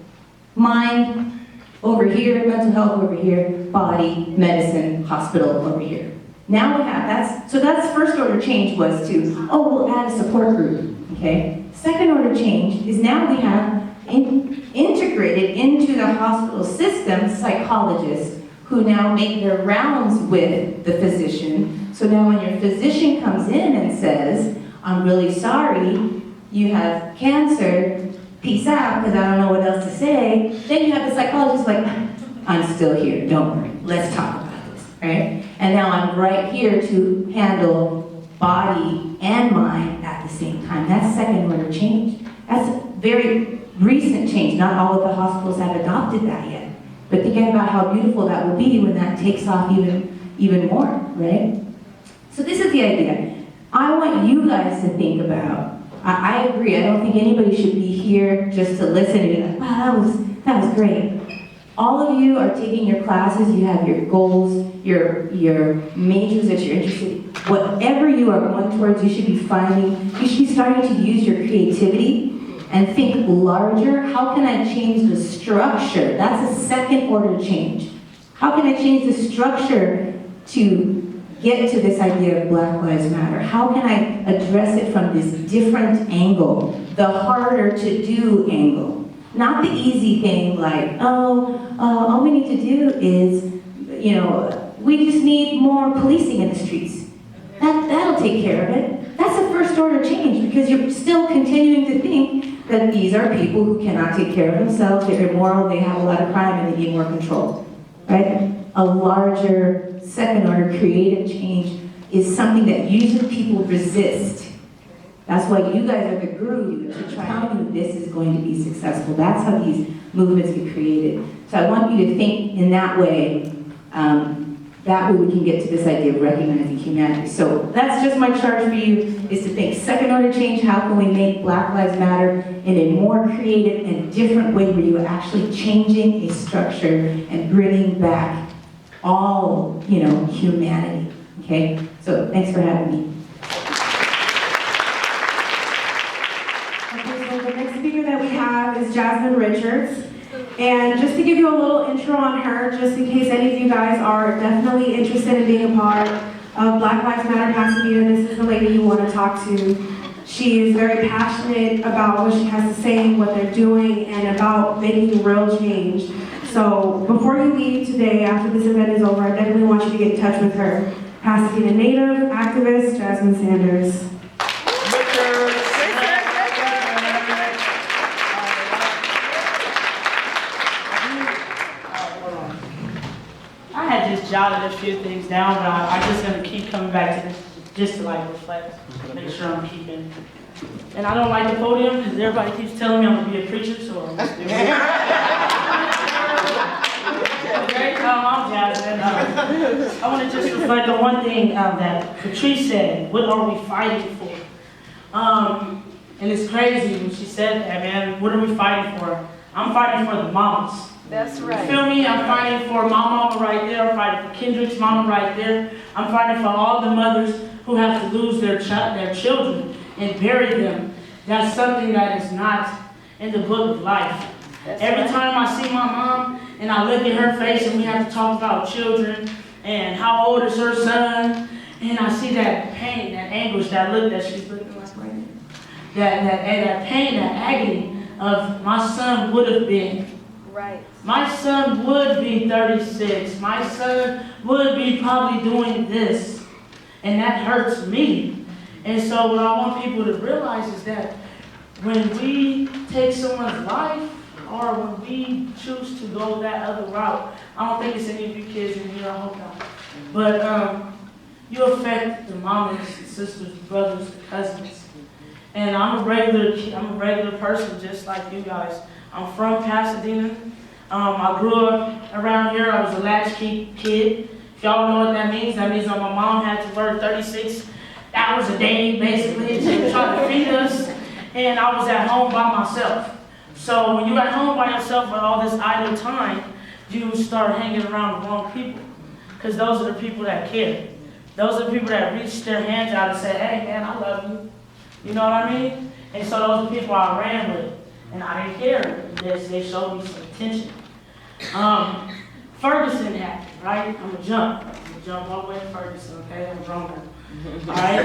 H: Mind over here, mental health over here, body, medicine, hospital over here. Now we have, that's first order change was to, we'll add a support group, okay? Second order change is now we have integrated into the hospital system psychologists who now make their rounds with the physician. So now when your physician comes in and says, I'm really sorry, you have cancer, peace out, because I don't know what else to say, then you have the psychologist like, I'm still here, don't worry, let's talk about this, right? And now I'm right here to handle body and mind at the same time. That's second order change. That's a very recent change. Not all of the hospitals have adopted that yet. But think about how beautiful that will be when that takes off even more, right? So this is the idea. I want you guys to think about, I agree, I don't think anybody should be here just to listen and be like, wow, that was great. All of you are taking your classes, you have your goals, your majors that you're interested in. Whatever you are going towards, you should be starting to use your creativity and think larger. How can I change the structure? That's a second order change. How can I change the structure to get to this idea of Black Lives Matter? How can I address it from this different angle, the harder to do angle? Not the easy thing like, all we need to do is, we just need more policing in the streets. That'll take care of it. That's a first order change because you're still continuing to think that these are people who cannot take care of themselves, they're immoral, they have a lot of crime, and they need more control, right? A larger second order creative change is something that usually people resist. That's why you guys are the guru to tell you this is going to be successful. That's how these movements get created. So I want you to think in that way. That way we can get to this idea of recognizing humanity. So that's just my charge for you, is to think second order change, how can we make Black Lives Matter in a more creative and different way where you're actually changing a structure and bringing back all, humanity, okay? So thanks for having me.
A: Okay, so the next speaker that we have is Jasmine Richards. And just to give you a little intro on her, just in case any of you guys are definitely interested in being a part of Black Lives Matter Pasadena, this is the lady you want to talk to. She is very passionate about what she has to say, what they're doing, and about making real change. So before you leave today, after this event is over, I definitely want you to get in touch with her. Pasadena native activist, Jasmine Sanders.
G: I had just jotted a few things down, but I'm just gonna keep coming back to this just to like reflect, make sure I'm keeping. And I don't like the podium because everybody keeps telling me I'm gonna be a preacher, so I'm just doing it. I'm Jasmine. I want to just reflect on one thing that Patrice said. What are we fighting for? And it's crazy when she said that, man. What are we fighting for? I'm fighting for the mamas.
B: That's
G: You feel me? I'm fighting for my mama right there. I'm fighting for Kendrick's mama right there. I'm fighting for all the mothers who have to lose their children and bury them. That's something that is not in the book of life. Every time I see my mom and I look at her face and we have to talk about children and how old is her son, and I see that pain, that anguish, that look that she's looking like right now. That pain, that agony of my son would have been.
I: Right.
G: My son would be 36. My son would be probably doing this. And that hurts me. And so what I want people to realize is that when we take someone's life or when we choose to go that other route, I don't think it's any of you kids in here, I hope not. But you affect the mamas, sisters, brothers, cousins. And I'm a regular person just like you guys. I'm from Pasadena. I grew up around here. I was a latchkey kid. If y'all know what that means that my mom had to work 36 hours a day, basically, to try to feed us. And I was at home by myself. So when you're at home by yourself with all this idle time, you start hanging around the wrong people. Because those are the people that care. Those are the people that reach their hands out and say, hey, man, I love you. You know what I mean? And so those are the people I ran with. And I didn't care. They showed me some attention. Ferguson happened, right? I'm gonna jump all the way to Ferguson, okay? I'm drunk. All right?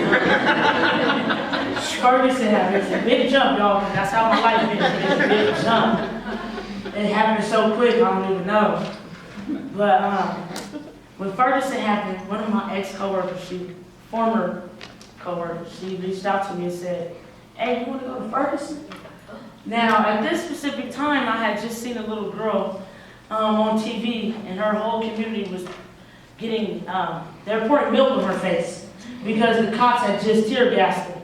G: Ferguson happened. It's a big jump, y'all. That's how my life is. It's a big jump. It happened so quick, I don't even know. But when Ferguson happened, one of my ex-coworkers, former coworker, she reached out to me and said, hey, you want to go to Ferguson? Now, at this specific time, I had just seen a little girl on TV, and her whole community was getting, they were pouring milk on her face because the cops had just tear gassed her.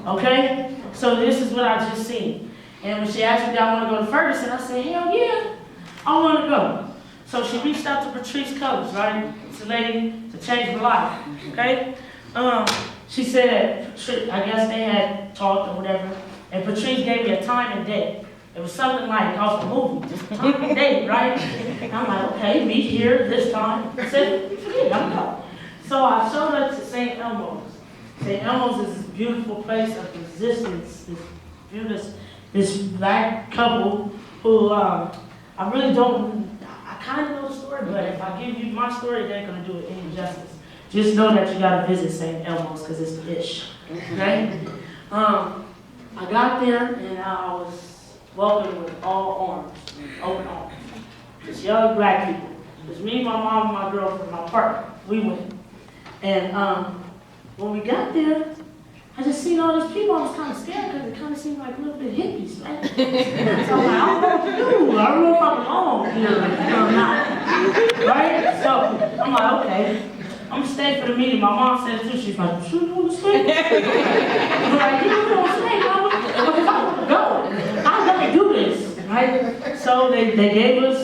G: Okay? So this is what I just seen. And when she asked me, do I want to go to Ferguson? I said, hell yeah, I want to go. So she reached out to Patrice Colors, right? It's a lady to change her life, okay? She said, I guess they had talked or whatever, and Patrice gave me a time and date. It was something like off a movie, just a time and date, right? And I'm like, okay, meet here this time. I said, forget it, I'm going. So I showed up to St. Elmo's. St. Elmo's is this beautiful place of resistance, this black couple who I really don't, I kind of know the story, but if I give you my story, they're going to do it any justice. Just know that you got to visit St. Elmo's because it's the ish, okay? I got there and I was welcomed with all arms, open arms. Just young black people. It was me, my mom, and my girlfriend, my partner. We went. And when we got there, I just seen all these people. I was kind of scared because it kind of seemed like a little bit hippies, right? So I'm like, I don't know what to do. I don't know if I belong here or not, right? So I'm like, okay. I'm gonna stay for the meeting. My mom said too. She's like, "You want to stay?" I'm like, "You want to stay, Mama?" Because I want to go. I'm gonna do this, right? So they gave us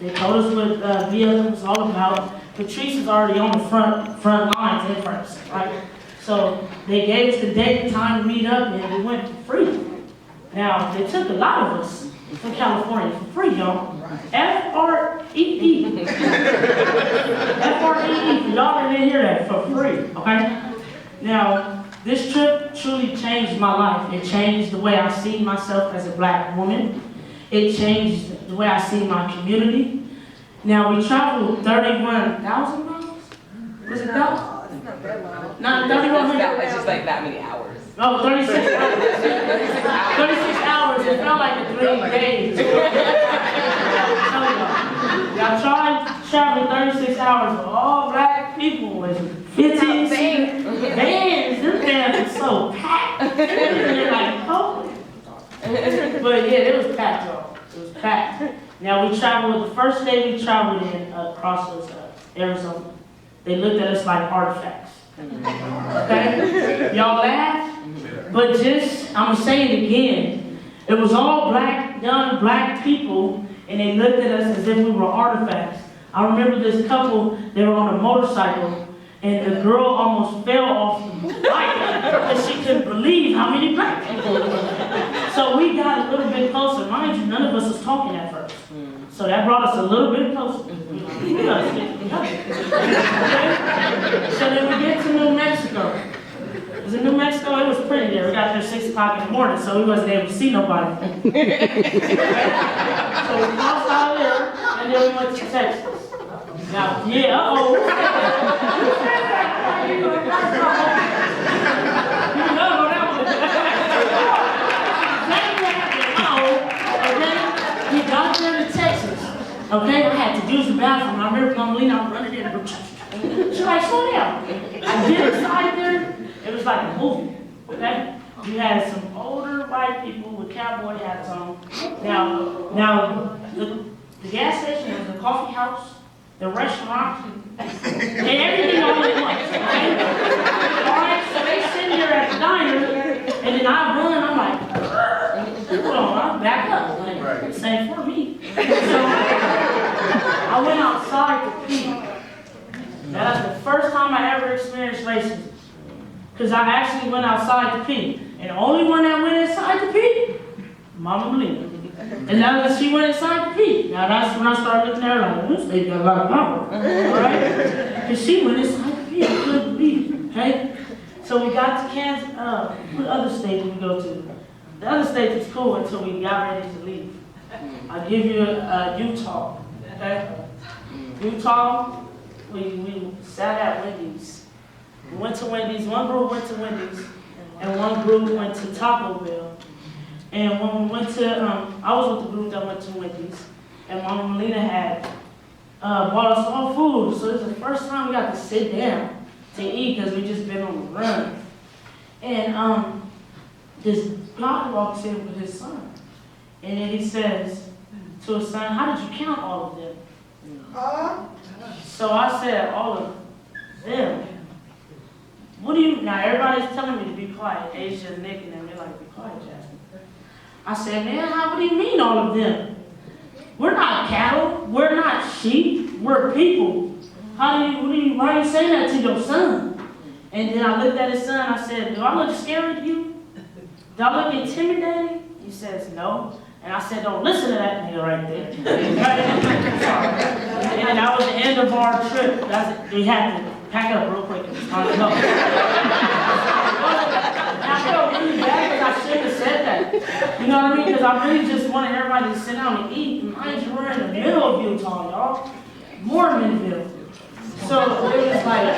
G: they told us what VLM was all about. Patrice is already on the front lines in first, right? So they gave us the date and time to meet up, and we went for free. Now they took a lot of us from California for free, y'all. F-R-E-E. F-R-E-E. Y'all didn't hear that, for free, okay? Now, this trip truly changed my life. It changed the way I see myself as a black woman. It changed the way I see my community. Now, we traveled 31,000 miles? Was it that?
I: Not that long.
G: Not 3,100?
B: It's just like that many hours.
G: Oh, 36 hours. 36 hours. It felt like 3 days. I tried traveling 36 hours with all black people with 15 vans. Them vans are so packed. They're like, holy. But yeah, it was packed, y'all. It was packed. Now we traveled, the first day we traveled in across Arizona. They looked at us like artifacts. Okay? Y'all laugh? But just, I'm gonna say it again. It was all black, young black people, and they looked at us as if we were artifacts. I remember this couple, they were on a motorcycle, and the girl almost fell off the bike because she couldn't believe how many black people there were. So we got a little bit closer. Mind you, none of us was talking at first. So that brought us a little bit closer. We gotta stick together. Okay? So then we get to New Mexico. It was in New Mexico, it was pretty there. We got there 6 o'clock in the morning, so we wasn't able to see nobody. So we crossed out there, and then we went to Texas. Now, yeah, uh-oh. You know that one. Okay, we got there to Texas. Okay, I had to use the bathroom. I remember Mom Lena, I was running in. She's like, slow down. I get inside there. It was like a movie, okay? You had some older white people with cowboy hats on. Now the gas station was the coffee house, the restaurant, and everything all at once, okay? All right, so they sitting there at the diner, and then I run, I'm like, hold on, I'm back up. Like, same for me. So I went outside to pee. Now that's the first time I ever experienced racism. Because I actually went outside to pee. And the only one that went inside to pee, Mama Melina. And now that she went inside to pee, now that's when I started looking at her like, this lady got a lot of power. Right? Because she went inside to pee. I couldn't believe it. Okay? So we got to Kansas. What other state did we go to? The other state was cool until we got ready to leave. I'll give you Utah. Okay? Utah, we sat at Wendy's. We went to Wendy's, one group went to Wendy's, and one group went to Taco Bell. And when we went to, I was with the group that went to Wendy's, and Mama Melina had bought us all food. So it was the first time we got to sit down to eat because we just been on the run. And this guy walks in with his son. And then he says to his son, how did you count all of them? So I said, all of them. What do you, now everybody's telling me to be quiet. Asia, Nick, and them, they're like, be quiet, Jasmine. I said, man, what do you mean all of them? We're not cattle, we're not sheep, we're people. Why are you saying that to your son? And then I looked at his son, I said, do I look scary to you? Do I look intimidating? He says, no. And I said, don't listen to that nigga right there. And that was the end of our trip. We had to pack it up real quick. It was time to go. I felt really bad because I shouldn't have said that. You know what I mean? Because I really just wanted everybody to sit down and eat. And mind you, we're in the middle of Utah, y'all. Mormonville. So it was like,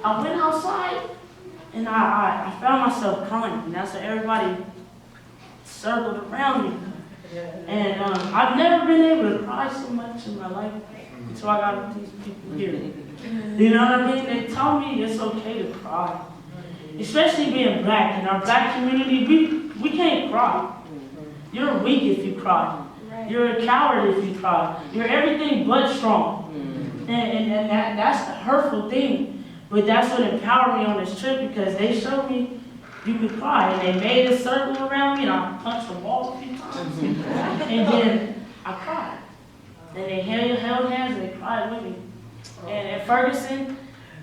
G: I went outside and I found myself crying. And that's when everybody circled around me. And I've never been able to cry so much in my life until I got with these people here. You know what I mean? They taught me it's okay to cry. Especially being black. In our black community, we can't cry. You're weak if you cry. You're a coward if you cry. You're everything but strong. And that's the hurtful thing. But that's what empowered me on this trip because they showed me you could cry. And they made a circle around me and I punched the wall a few times. And then I cried. And they held hands and they cried with me. And at Ferguson,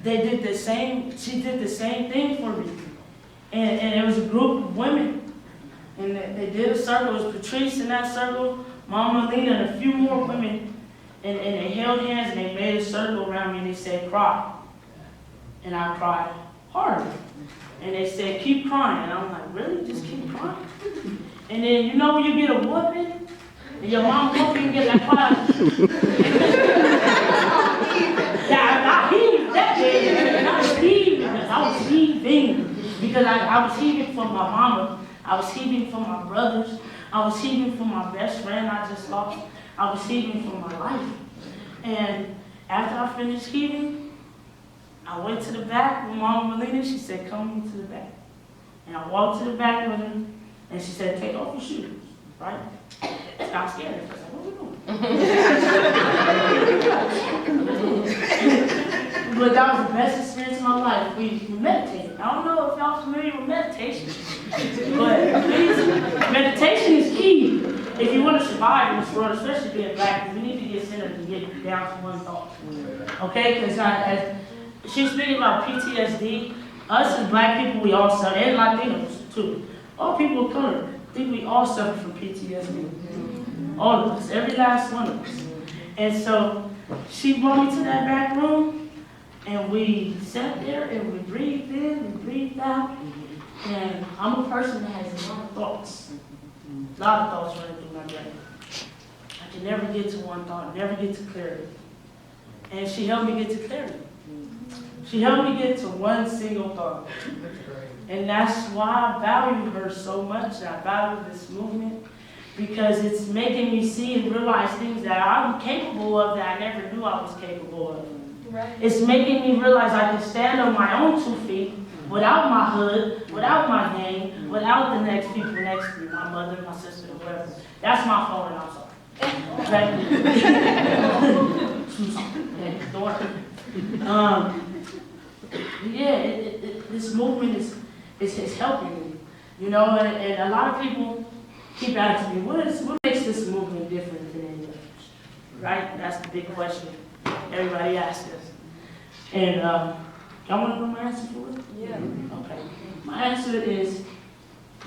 G: she did the same thing for me. And it was a group of women. And they did a circle. It was Patrice in that circle, Mama Lena, and a few more women. And they held hands and they made a circle around me and they said, cry. And I cried harder. And they said, keep crying. And I'm like, really? Just keep crying? And then, you know when you get a whooping? And your mom whoop you and get that cry. I heaved that day. And I was heaving. Because I was heaving for my mama. I was heaving for my brothers. I was heaving for my best friend I just lost. I was heaving for my life. And after I finished heaving, I went to the back with Mama Melina. She said, come to the back. And I walked to the back with her, and she said, take off your shoes, right? And I was scared. I was like, what are we doing? But that was the best experience of my life. We meditated. I don't know if y'all familiar with meditation, but meditation is key. If you want to survive in this world, especially being black, we need to get centered and get down to one thought. Okay? Because as she's speaking about PTSD, us as black people, we all suffer, and Latinos too. All people of color, I think we all suffer from PTSD. All of us, every last one of us. And so she brought me to that back room, and we sat there and we breathed in and breathed out. And I'm a person that has a lot of thoughts. A lot of thoughts running through my brain. I can never get to one thought, never get to clarity. And she helped me get to clarity. She helped me get to one single thought. And that's why I value her so much. I value this movement because it's making me see and realize things that I'm capable of that I never knew I was capable of. Right. It's making me realize I can stand on my own 2 feet without my hood, without my gang, without the next people next to me, my mother, my sister, whoever. That's my phone, and I'm sorry. This movement is helping me, you know, and a lot of people keep asking me, what makes this movement different than any others? Right? That's the big question everybody asks us. And y'all want to know my answer for it? Yeah. Okay. My answer is,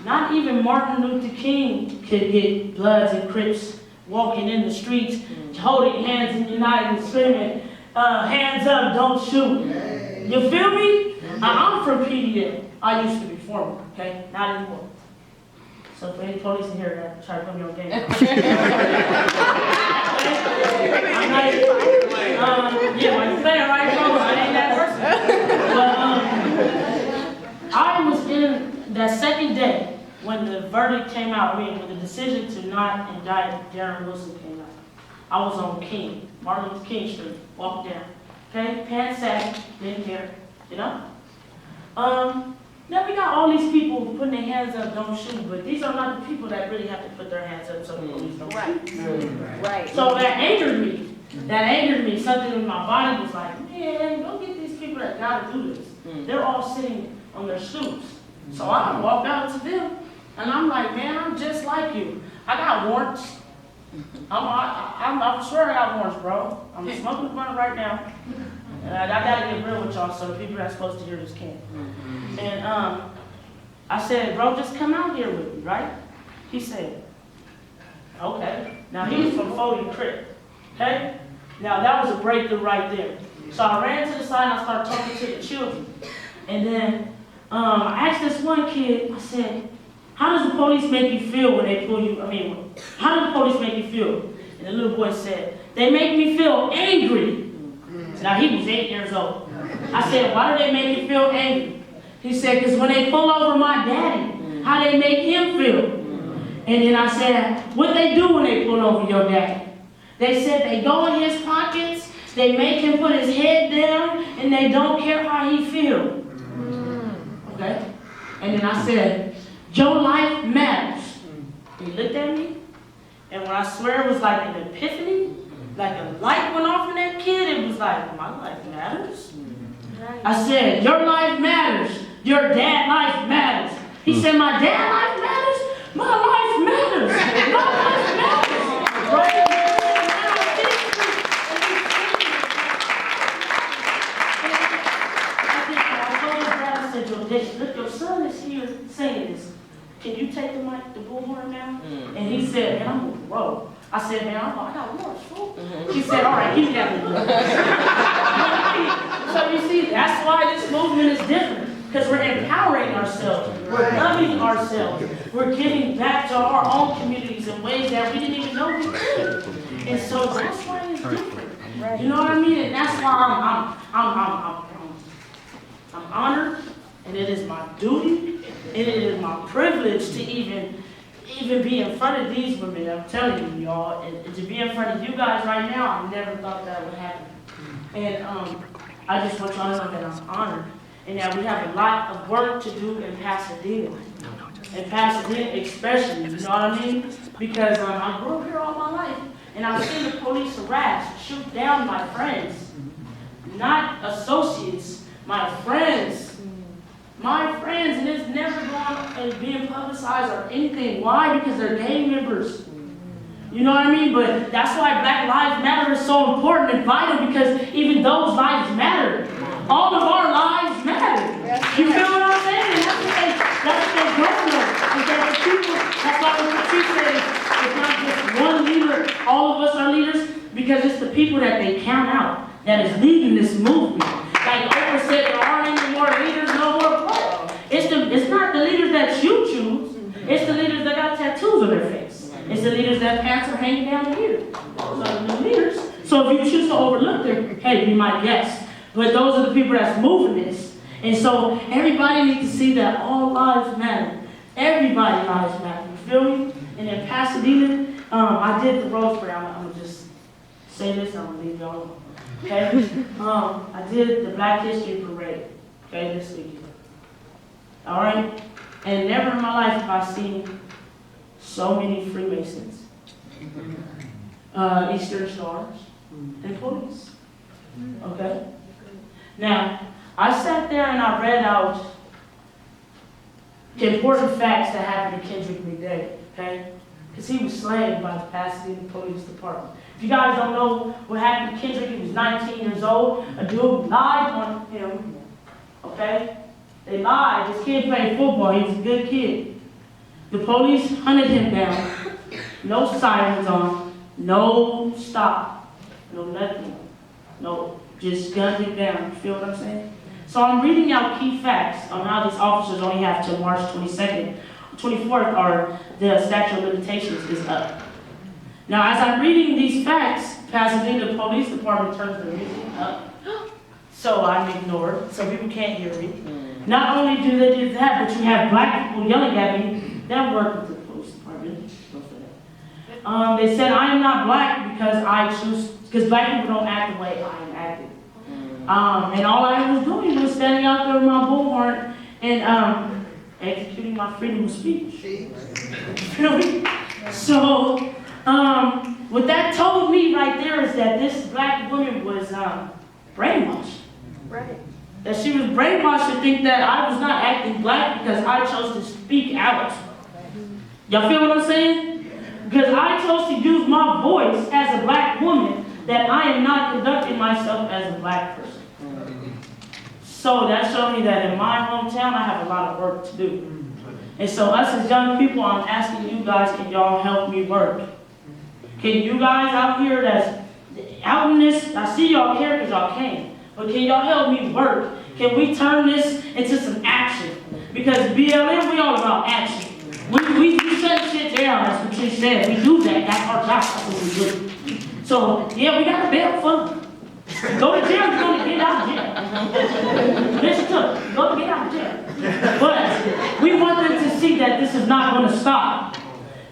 G: not even Martin Luther King could get Bloods and Crips walking in the streets, holding hands and united and screaming, hands up, don't shoot. You feel me? I'm from PDA. I used to be former, okay? Not anymore. So for any police in here that try to put me on game. I'm not, yeah, when you playing right, bro, I ain't that person. But I was in that second day when the verdict came out, when the decision to not indict Darren Wilson came out. I was on King, Martin Luther King Street, walking down. Okay, pants sagging, didn't care, you know? Now we got all these people putting their hands up, don't shoot, but these are not the people that really have to put their hands up so the police don't shoot. Right. So that angered me. Something in my body was like, man, don't get these people that gotta do this. They're all sitting on their stoops. So I walked out to them, and I'm like, man, I'm just like you. I got warrants. I'm sure I got warrants, bro. I'm smoking the blunt right now. And I gotta get real with y'all so the people that's supposed to hear this can. And I said, bro, just come out here with me, right? He said, okay. Now he was from Foley Crip, okay? Now that was a breakthrough right there. So I ran to the side and I started talking to the children. And then I asked this one kid, I said, how does the police make you feel when they pull you? How do the police make you feel? And the little boy said, they make me feel angry. Now he was 8 years old. I said, why do they make you feel angry? He said, because when they pull over my daddy, how they make him feel? And then I said, what they do when they pull over your daddy? They said they go in his pockets, they make him put his head down, and they don't care how he feels. Okay? And then I said, your life matters. He looked at me, and when I swear it was like an epiphany, like a light went off in that kid, it was like, my life matters. I said, your life matters. Your dad life matters. He said, my dad life matters? My life matters. My life matters. Right? I told his dad, I said, look, your son is here saying this. Can you take the mic, the bullhorn now? And he said, man, I'm gonna roll. I said, man, I got warrants, fool. He said, all right, give me that bullhorn. So you see, that's why this movement is different. Because we're empowering ourselves. We're loving ourselves. We're giving back to our own communities in ways that we didn't even know we could. And so that's why it's different. You know what I mean? And that's why I'm honored, and it is my duty, and it is my privilege to even be in front of these women. I'm telling you, y'all, and to be in front of you guys right now, I never thought that would happen. And I just want y'all to know that I'm honored, and that we have a lot of work to do in Pasadena. In Pasadena especially, you know what I mean? Because I grew up here all my life, and I've seen the police harass, shoot down my friends, not associates, my friends. My friends, and it's never gone and being publicized or anything. Why? Because they're gang members. You know what I mean? But that's why Black Lives Matter is so important and vital, because even those lives matter. All of our lives matter. You feel what I'm saying? And that's what they don't know. Is that the people, that's why what Patrice said, it's not just one leader, all of us are leaders, because it's the people that they count out that is leading this movement. Like Oprah said, there aren't any more leaders, no more what? It's not the leaders that you choose, it's the leaders that got tattoos on their face. It's the leaders that pants are hanging down here. Those are the leaders. So if you choose to overlook them, hey, be my guest. But those are the people that's moving this. And so everybody needs to see that all lives matter. Everybody lives matter. You feel me? And in Pasadena, I did the Rose Parade. I'm gonna just say this, I'm gonna leave y'all alone. Okay? I did the Black History Parade, okay, this weekend. All right? And never in my life have I seen so many Freemasons, Eastern Stars, and police. Okay? Now, I sat there and I read out the important facts that happened to Kendrick McDade, okay? Because he was slain by the Pasadena Police Department. If you guys don't know what happened to Kendrick, he was 19 years old. A dude lied on him, okay? They lied. This kid played football. He was a good kid. The police hunted him down. No sirens on. No stop. No nothing. No, just gunned him down. You feel what I'm saying? So I'm reading out key facts on how these officers only have till March 22nd. 24th, or the statute of limitations is up. Now, as I'm reading these facts, Pasadena Police Department turns their music up. So I'm ignored, so people can't hear me. Not only do they do that, but you have black people yelling at me that work with the police department. They said I am not black because black people don't act the way I am acting. And all I was doing was standing out there with my bullhorn and executing my freedom of speech. Really? So, what that told me right there is that this black woman was brainwashed. Right. That she was brainwashed to think that I was not acting black because I chose to speak out. Y'all feel what I'm saying? Because I chose to use my voice as a black woman, that I am not conducting myself as a black person. So that showed me that in my hometown, I have a lot of work to do. And so us as young people, I'm asking you guys, can y'all help me work? Can you guys out here that's out in this, I see y'all care because y'all came, but can y'all help me work? Can we turn this into some action? Because BLM, we all about action. We shut shit down, that's what she said. We do that, that's our job, that's what we do. So, yeah, we got to bail fun. Go to jail, you're going to get out of jail. Listen to it, you're going to get out of jail. But we want them to see that this is not going to stop.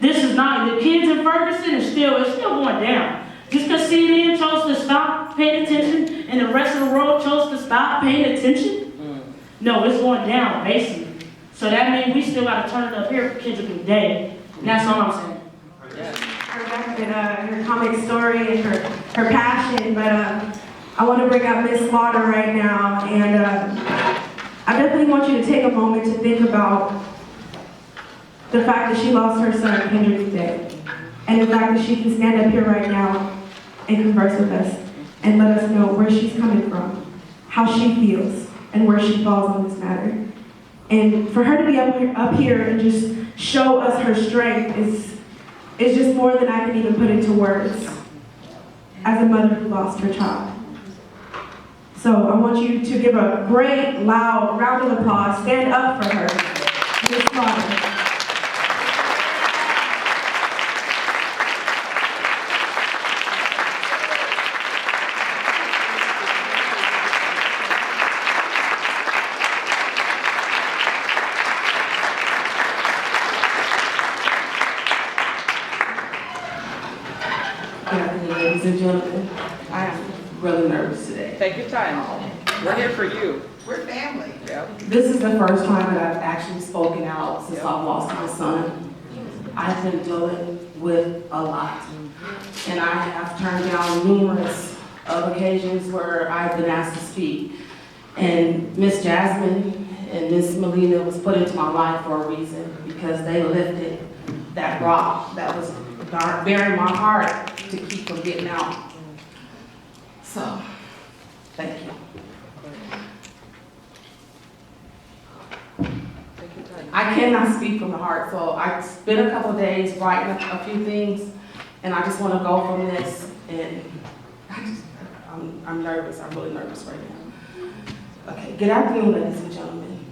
G: This is not, the kids in Ferguson it's still going down. Just because CNN chose to stop paying attention and the rest of the world chose to stop paying attention, no, it's going down, basically. So that means we still got to turn it up here for Kendrick McDade. And that's all I'm saying.
A: Her comic story and her passion, but I want to bring up Miss Slaughter right now, and I definitely want you to take a moment to think about the fact that she lost her son, Kendrick McDade, and the fact that she can stand up here right now and converse with us and let us know where she's coming from, how she feels, and where she falls on this matter. And for her to be up here and just show us her strength is just more than I can even put into words as a mother who lost her child. So I want you to give a great, loud round of applause. Stand up for her, Miss Slaughter.
I: Ladies and gentlemen, I am really nervous today.
B: Take your time. We're here for you. We're family. Yeah.
I: This is the first time that I've actually spoken out since I've lost my son. I've been dealing with a lot. And I have turned down numerous of occasions where I've been asked to speak. And Miss Jasmine and Miss Melina was put into my life for a reason, because they lifted that rock that was bearing my heart to keep from getting out. So, thank you. I cannot speak from the heart, so I spent a couple of days writing a few things, and I just want to go from this, and I'm nervous. I'm really nervous right now. Okay, good afternoon, ladies and gentlemen.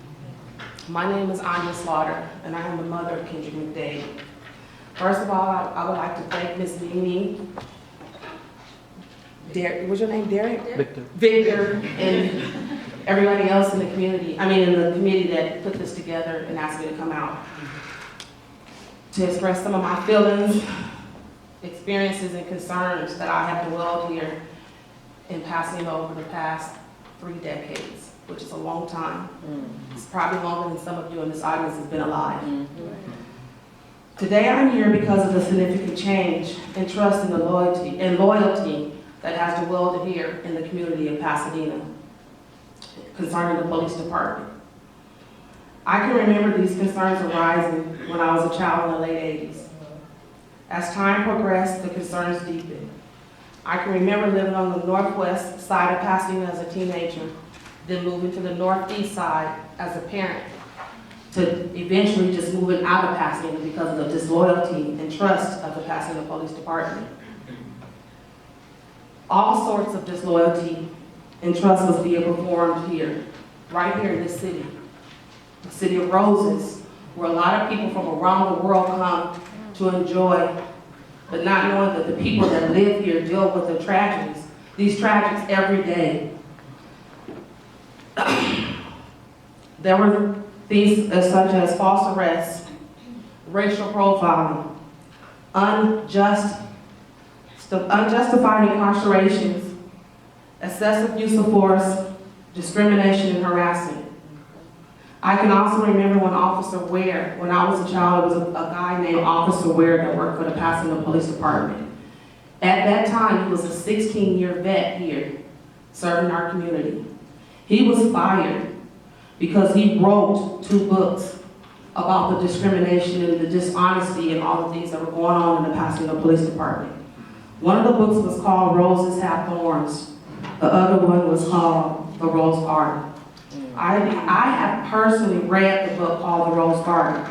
I: My name is Anya Slaughter, and I am the mother of Kendrick McDade. First of all, I would like to thank Miss Mimi, what's your name, Derek? Victor, and everybody else in the community, in the committee that put this together and asked me to come out to express some of my feelings, experiences, and concerns that I have dwelled here in Pasadena over the past 3 decades, which is a long time. It's probably longer than some of you in this audience has been alive. Today I'm here because of the significant change and trust and the loyalty that has dwelled here in the community of Pasadena concerning the police department. I can remember these concerns arising when I was a child in the late 80s. As time progressed, the concerns deepened. I can remember living on the northwest side of Pasadena as a teenager, then moving to the northeast side as a parent, to eventually just moving out of Pasadena because of the disloyalty and trust of the Pasadena Police Department. All sorts of disloyalty and trust was being performed here, right here in this city, the city of roses, where a lot of people from around the world come to enjoy, but not knowing that the people that live here deal with the tragedies, these tragedies every day. There were things such as false arrests, racial profiling, unjustified incarcerations, excessive use of force, discrimination, and harassment. I can also remember when Officer Ware, when I was a child, there was a guy named Officer Ware that worked for the Pasadena Police Department. At that time, he was a 16-year vet here, serving our community. He was fired because he wrote 2 books about the discrimination and the dishonesty and all the things that were going on in the Pasadena Police Department. One of the books was called Roses Have Thorns. The other one was called The Rose Garden. I have personally read the book called The Rose Garden.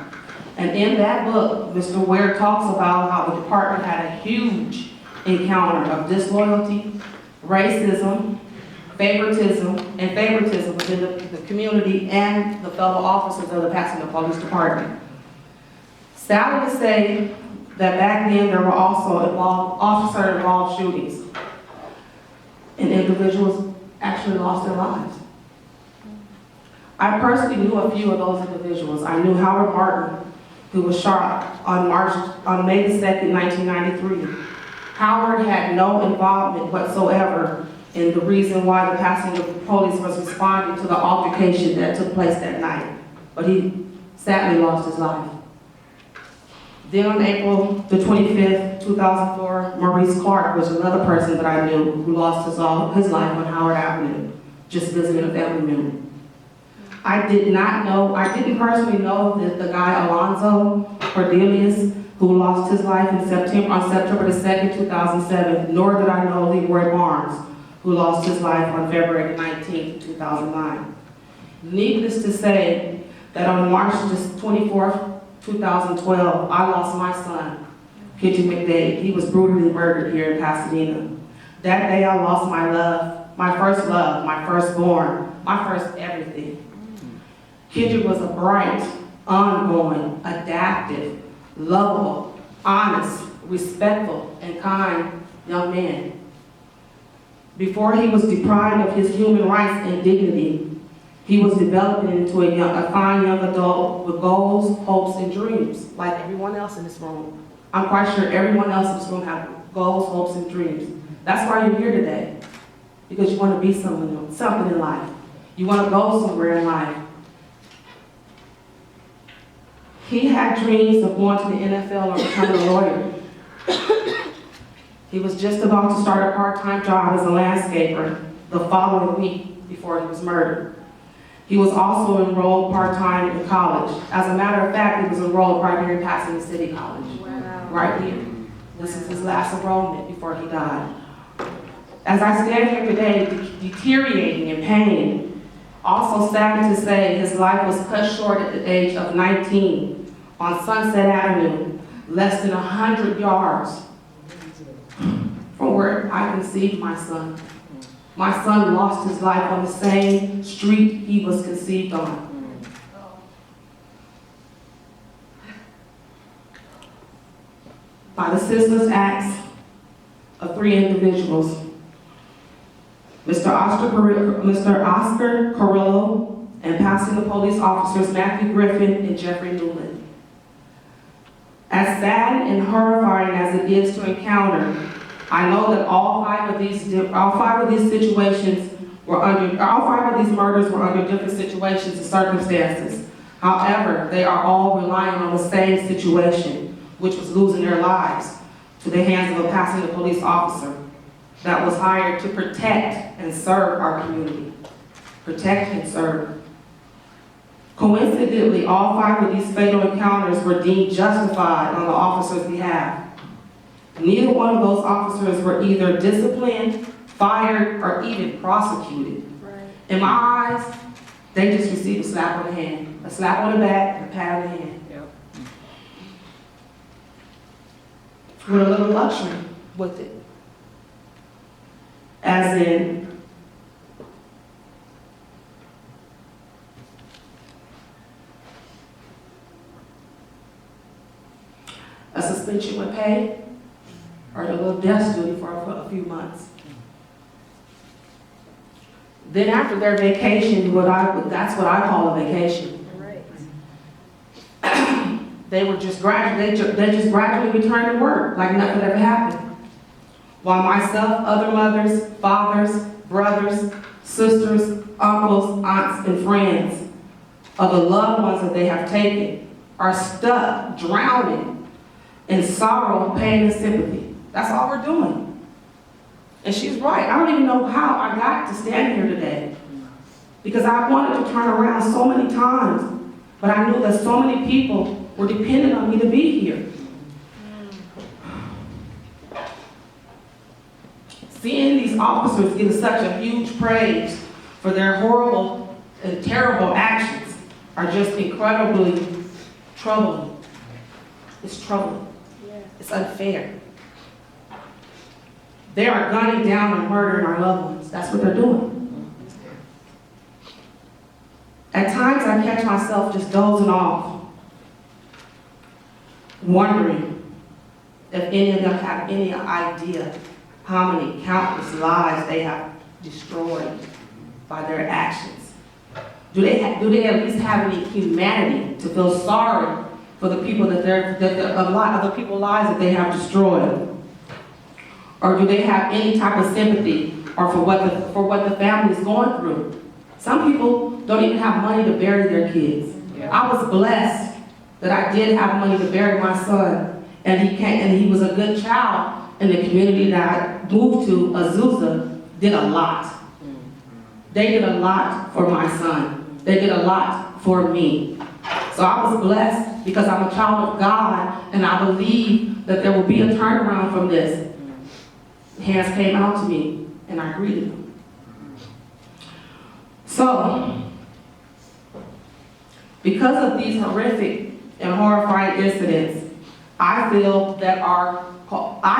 I: And in that book, Mr. Ware talks about how the department had a huge encounter of disloyalty, racism, favoritism within the community and the fellow officers of the Pasadena Police Department. Sadly to say that back then there were also officer-involved shootings, and individuals actually lost their lives. I personally knew a few of those individuals. I knew Howard Martin, who was shot on May the 2nd, 1993. Howard had no involvement whatsoever in the reason why the Pasadena police was responding to the altercation that took place that night. But he sadly lost his life. Then on April the 25th, 2004, Maurice Clark was another person that I knew who lost his life on Howard Avenue, just visiting a family member. I didn't personally know the guy Alonzo Cordelius, who lost his life on September the 2nd, 2007, nor did I know Leroy Barnes, who lost his life on February 19th, 2009. Needless to say that on March 24th, 2012, I lost my son, Kendrick McDade. He was brutally murdered here in Pasadena. That day I lost my love, my firstborn, my first everything. Kendrick was a bright, ongoing, adaptive, lovable, honest, respectful, and kind young man. Before he was deprived of his human rights and dignity, he was developing into a fine young adult with goals, hopes, and dreams, like everyone else in this room. I'm quite sure everyone else in this room has goals, hopes, and dreams. That's why you're here today, because you want to be something in life. You want to go somewhere in life. He had dreams of going to the NFL or becoming a lawyer. He was just about to start a part-time job as a landscaper the following week before he was murdered. He was also enrolled part-time in college. As a matter of fact, he was enrolled right here in Pasadena City College, right here. This is his last enrollment before he died. As I stand here today, deteriorating in pain, also saddened to say his life was cut short at the age of 19 on Sunset Avenue, less than 100 yards from where I conceived my son. My son lost his life on the same street he was conceived on. By the senseless acts of 3 individuals, Mr. Oscar Carrillo and Pasadena police officers Matthew Griffin and Jeffrey Newland. As sad and horrifying as it is to encounter, I know that all five of these murders were under different situations and circumstances. However, they are all relying on the same situation, which was losing their lives to the hands of a Pasadena police officer that was hired to protect and serve our community. Protect and serve. Coincidentally, all 5 of these fatal encounters were deemed justified on the officer's behalf. Neither one of those officers were either disciplined, fired, or even prosecuted. Right. In my eyes, they just received a slap on the hand, a slap on the back, and a pat on the hand. Yep. With a little luxury with it. As in, a suspension with pay, or a little desk duty for a few months. Then after their vacation, that's what I call a vacation. Right. They just gradually returned to work like nothing ever happened. While myself, other mothers, fathers, brothers, sisters, uncles, aunts, and friends of the loved ones that they have taken are stuck, drowning in sorrow, pain, and sympathy. That's all we're doing. And she's right. I don't even know how I got to stand here today. Because I wanted to turn around so many times, but I knew that so many people were dependent on me to be here. Seeing these officers get such a huge praise for their horrible and terrible actions are just incredibly troubling. It's troubling. It's unfair. They are gunning down and murdering our loved ones. That's what they're doing. At times I catch myself just dozing off, wondering if any of them have any idea how many countless lives they have destroyed by their actions. Do they at least have any humanity to feel sorry for the people of the people's lives that they have destroyed? Or do they have any type of sympathy or for what the family is going through? Some people don't even have money to bury their kids. Yeah. I was blessed that I did have money to bury my son, and he was a good child in the community that I moved to. Azusa did a lot. They did a lot for my son. They did a lot for me. So I was blessed because I'm a child of God, and I believe that there will be a turnaround from this. Hands came out to me, and I greeted them. So, because of these horrific and horrifying incidents, I feel that I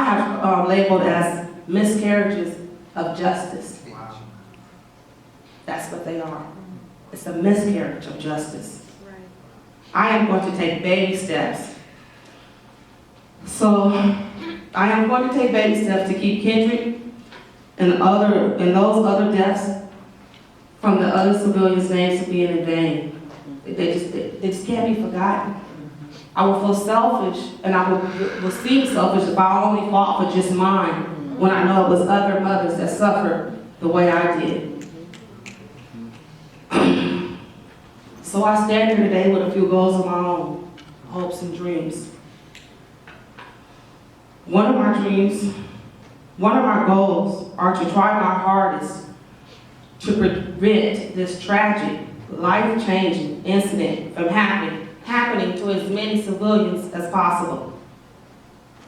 I: have labeled as miscarriages of justice. Wow. That's what they are. It's a miscarriage of justice. Right. I am going to take baby steps. So, I am going to take baby steps to keep Kendrick and those other deaths from the other civilians' names from being in vain. They just can't be forgotten. I will feel selfish, and I will seem selfish if I only fought for just mine, when I know it was other mothers that suffered the way I did. So I stand here today with a few goals of my own, hopes and dreams. One of my goals are to try my hardest to prevent this tragic, life-changing incident from happening to as many civilians as possible.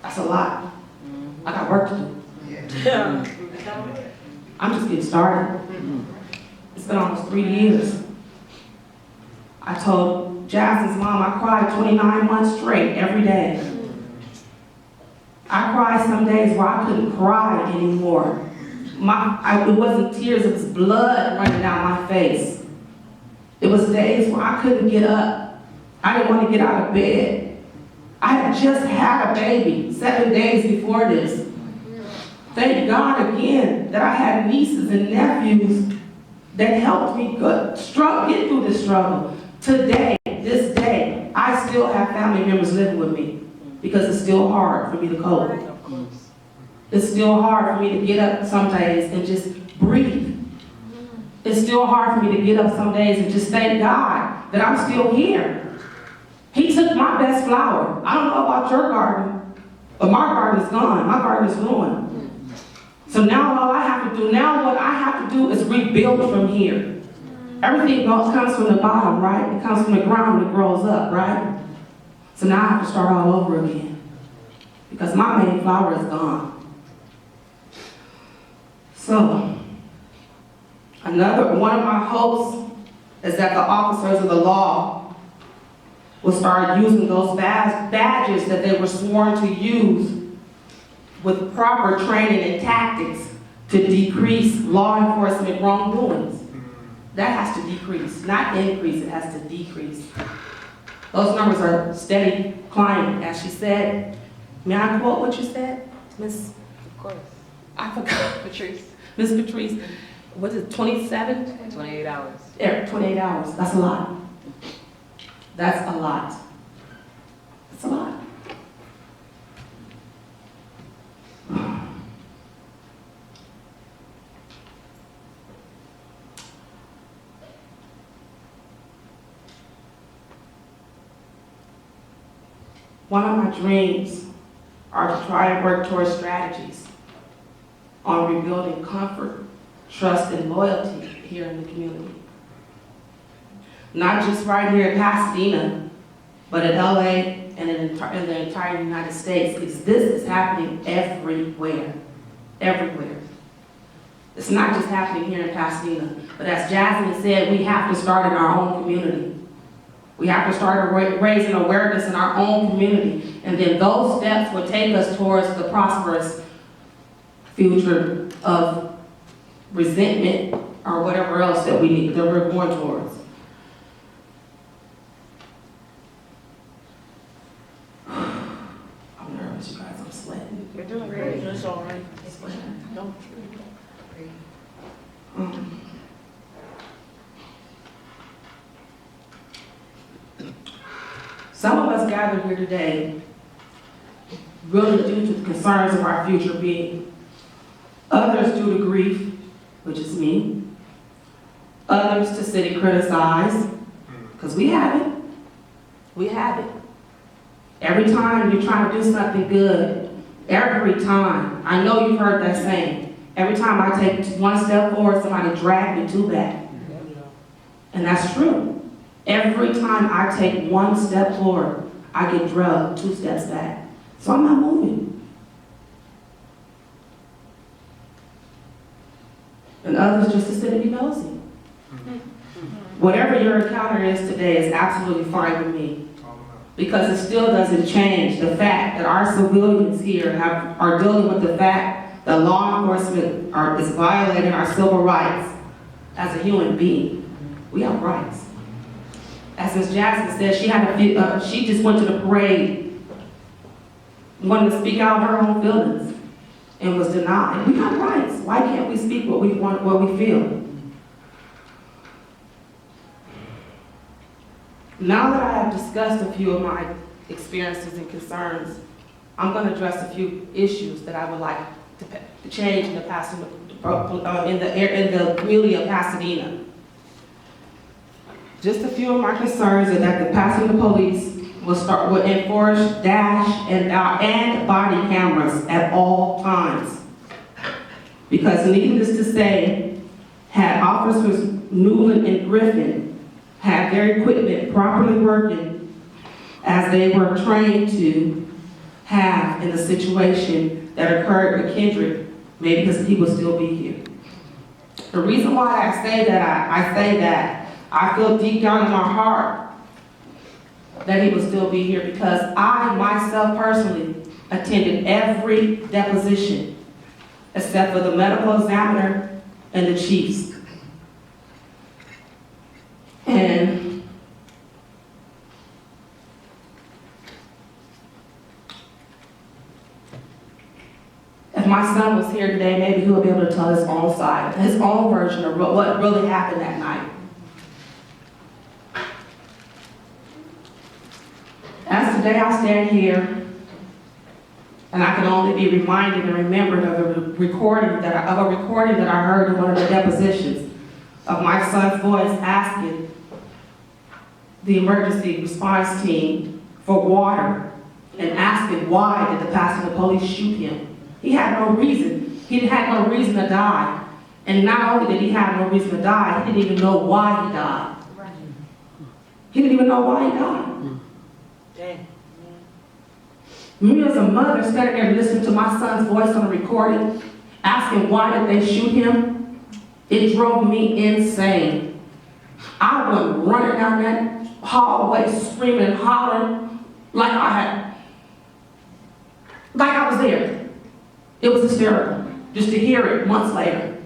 I: That's a lot. I got work to do. I'm just getting started. It's been almost 3 years. I told Jasmine's mom I cried 29 months straight every day. I cried some days where I couldn't cry anymore. It wasn't tears, it was blood running down my face. It was days where I couldn't get up. I didn't want to get out of bed. I had just had a baby 7 days before this. Thank God again that I had nieces and nephews that helped me get through this struggle. Today, this day, I still have family members living with me because it's still hard for me to cope. It's still hard for me to get up some days and just breathe. It's still hard for me to get up some days and just thank God that I'm still here. He took my best flower. I don't know about your garden, but my garden is gone. My garden is ruined. So now all I have to do, now what I have to do is rebuild from here. Everything comes from the bottom, right? It comes from the ground, it grows up, right? So now I have to start all over again because my main flower is gone. So, one of my hopes is that the officers of the law will start using those badges that they were sworn to use with proper training and tactics to decrease law enforcement wrongdoings. That has to decrease, not increase, it has to decrease. Those numbers are steady climbing, as she said. May I quote what you said, Miss?
B: Of course.
I: I forgot.
B: Patrice.
I: Miss Patrice, what is it, 27?
B: 28 hours.
I: Yeah, 28 hours, that's a lot. That's a lot. That's a lot. One of my dreams are to try and work towards strategies on rebuilding comfort, trust, and loyalty here in the community. Not just right here in Pasadena, but in LA and in the entire United States, because this is happening everywhere, everywhere. It's not just happening here in Pasadena, but as Jasmine said, we have to start in our own community. We have to start raising awareness in our own community, and then those steps will take us towards the prosperous future of resentment or whatever else that we're going towards. I'm nervous, you guys. I'm sweating.
B: You're doing great.
G: It's all right. Don't.
I: Some of us gathered here today really due to the concerns of our future being. Others due to grief, which is me. Others to sit and criticize, because we have it. We have it. Every time you're trying to do something good, every time, I know you've heard that saying, every time I take one step forward, somebody drags me two back. And that's true. Every time I take one step forward, I get drugged 2 steps back. So I'm not moving. And others just to sit and be nosy. Whatever your encounter is today is absolutely fine with me. Because it still doesn't change the fact that our civilians here are dealing with the fact that law enforcement is violating our civil rights as a human being. We have rights. As Ms. Jackson said, she just went to the parade, wanted to speak out her own feelings, and was denied. We have rights. Why can't we speak what we want, what we feel? Now that I have discussed a few of my experiences and concerns, I'm going to address a few issues that I would like to change in the community of Pasadena. Just a few of my concerns are that the Pasadena police will enforce dash and body cameras at all times. Because needless to say, had Officers Newland and Griffin had their equipment properly working as they were trained to, have in the situation that occurred with Kendrick, maybe because he would still be here. The reason why I say that, I feel deep down in my heart that he would still be here because I myself personally attended every deposition except for the medical examiner and the chiefs. And if my son was here today, maybe he would be able to tell his own side, his own version of what really happened that night. As today I stand here, and I can only be reminded and remembered of a recording that I heard in one of the depositions of my son's voice asking the emergency response team for water and asking why did the Pasadena police shoot him. He had no reason. He had no reason to die. And not only did he have no reason to die, he didn't even know why he died. He didn't even know why he died.
B: Dang.
I: Me as a mother standing there listening to my son's voice on a recording, asking why did they shoot him, it drove me insane. I went running down that hallway screaming and hollering like I was there. It was hysterical just to hear it months later.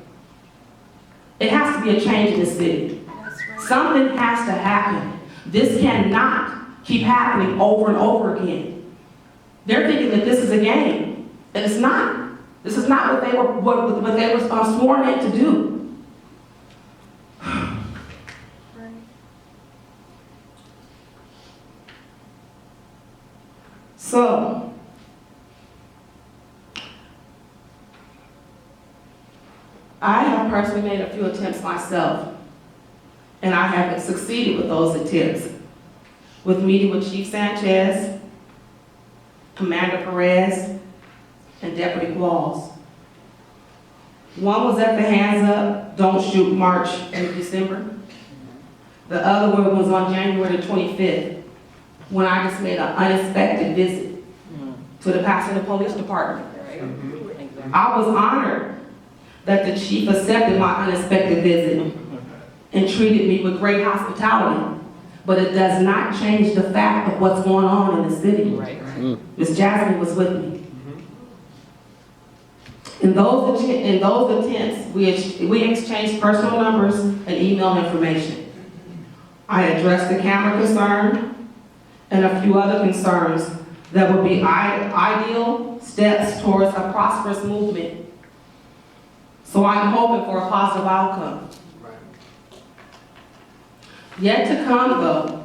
I: It has to be a change in the city. Something has to happen. This cannot keep happening over and over again. They're thinking that this is a game, and it's not. This is not what they were sworn in to do. So, I have personally made a few attempts myself, and I have succeeded with those attempts. With meeting with Chief Sanchez, Commander Perez, and Deputy Qualls. One was at the Hands Up, Don't Shoot March in December. The other one was on January the 25th, when I just made an unexpected visit to the Pasadena Police Department. I was honored that the chief accepted my unexpected visit and treated me with great hospitality, but it does not change the fact of what's going on in the city. Ms. Jasmine was with me. In those attempts, we exchanged personal numbers and email information. I addressed the camera concern and a few other concerns that would be ideal steps towards a prosperous movement. So I'm hoping for a positive outcome. Yet to come, though,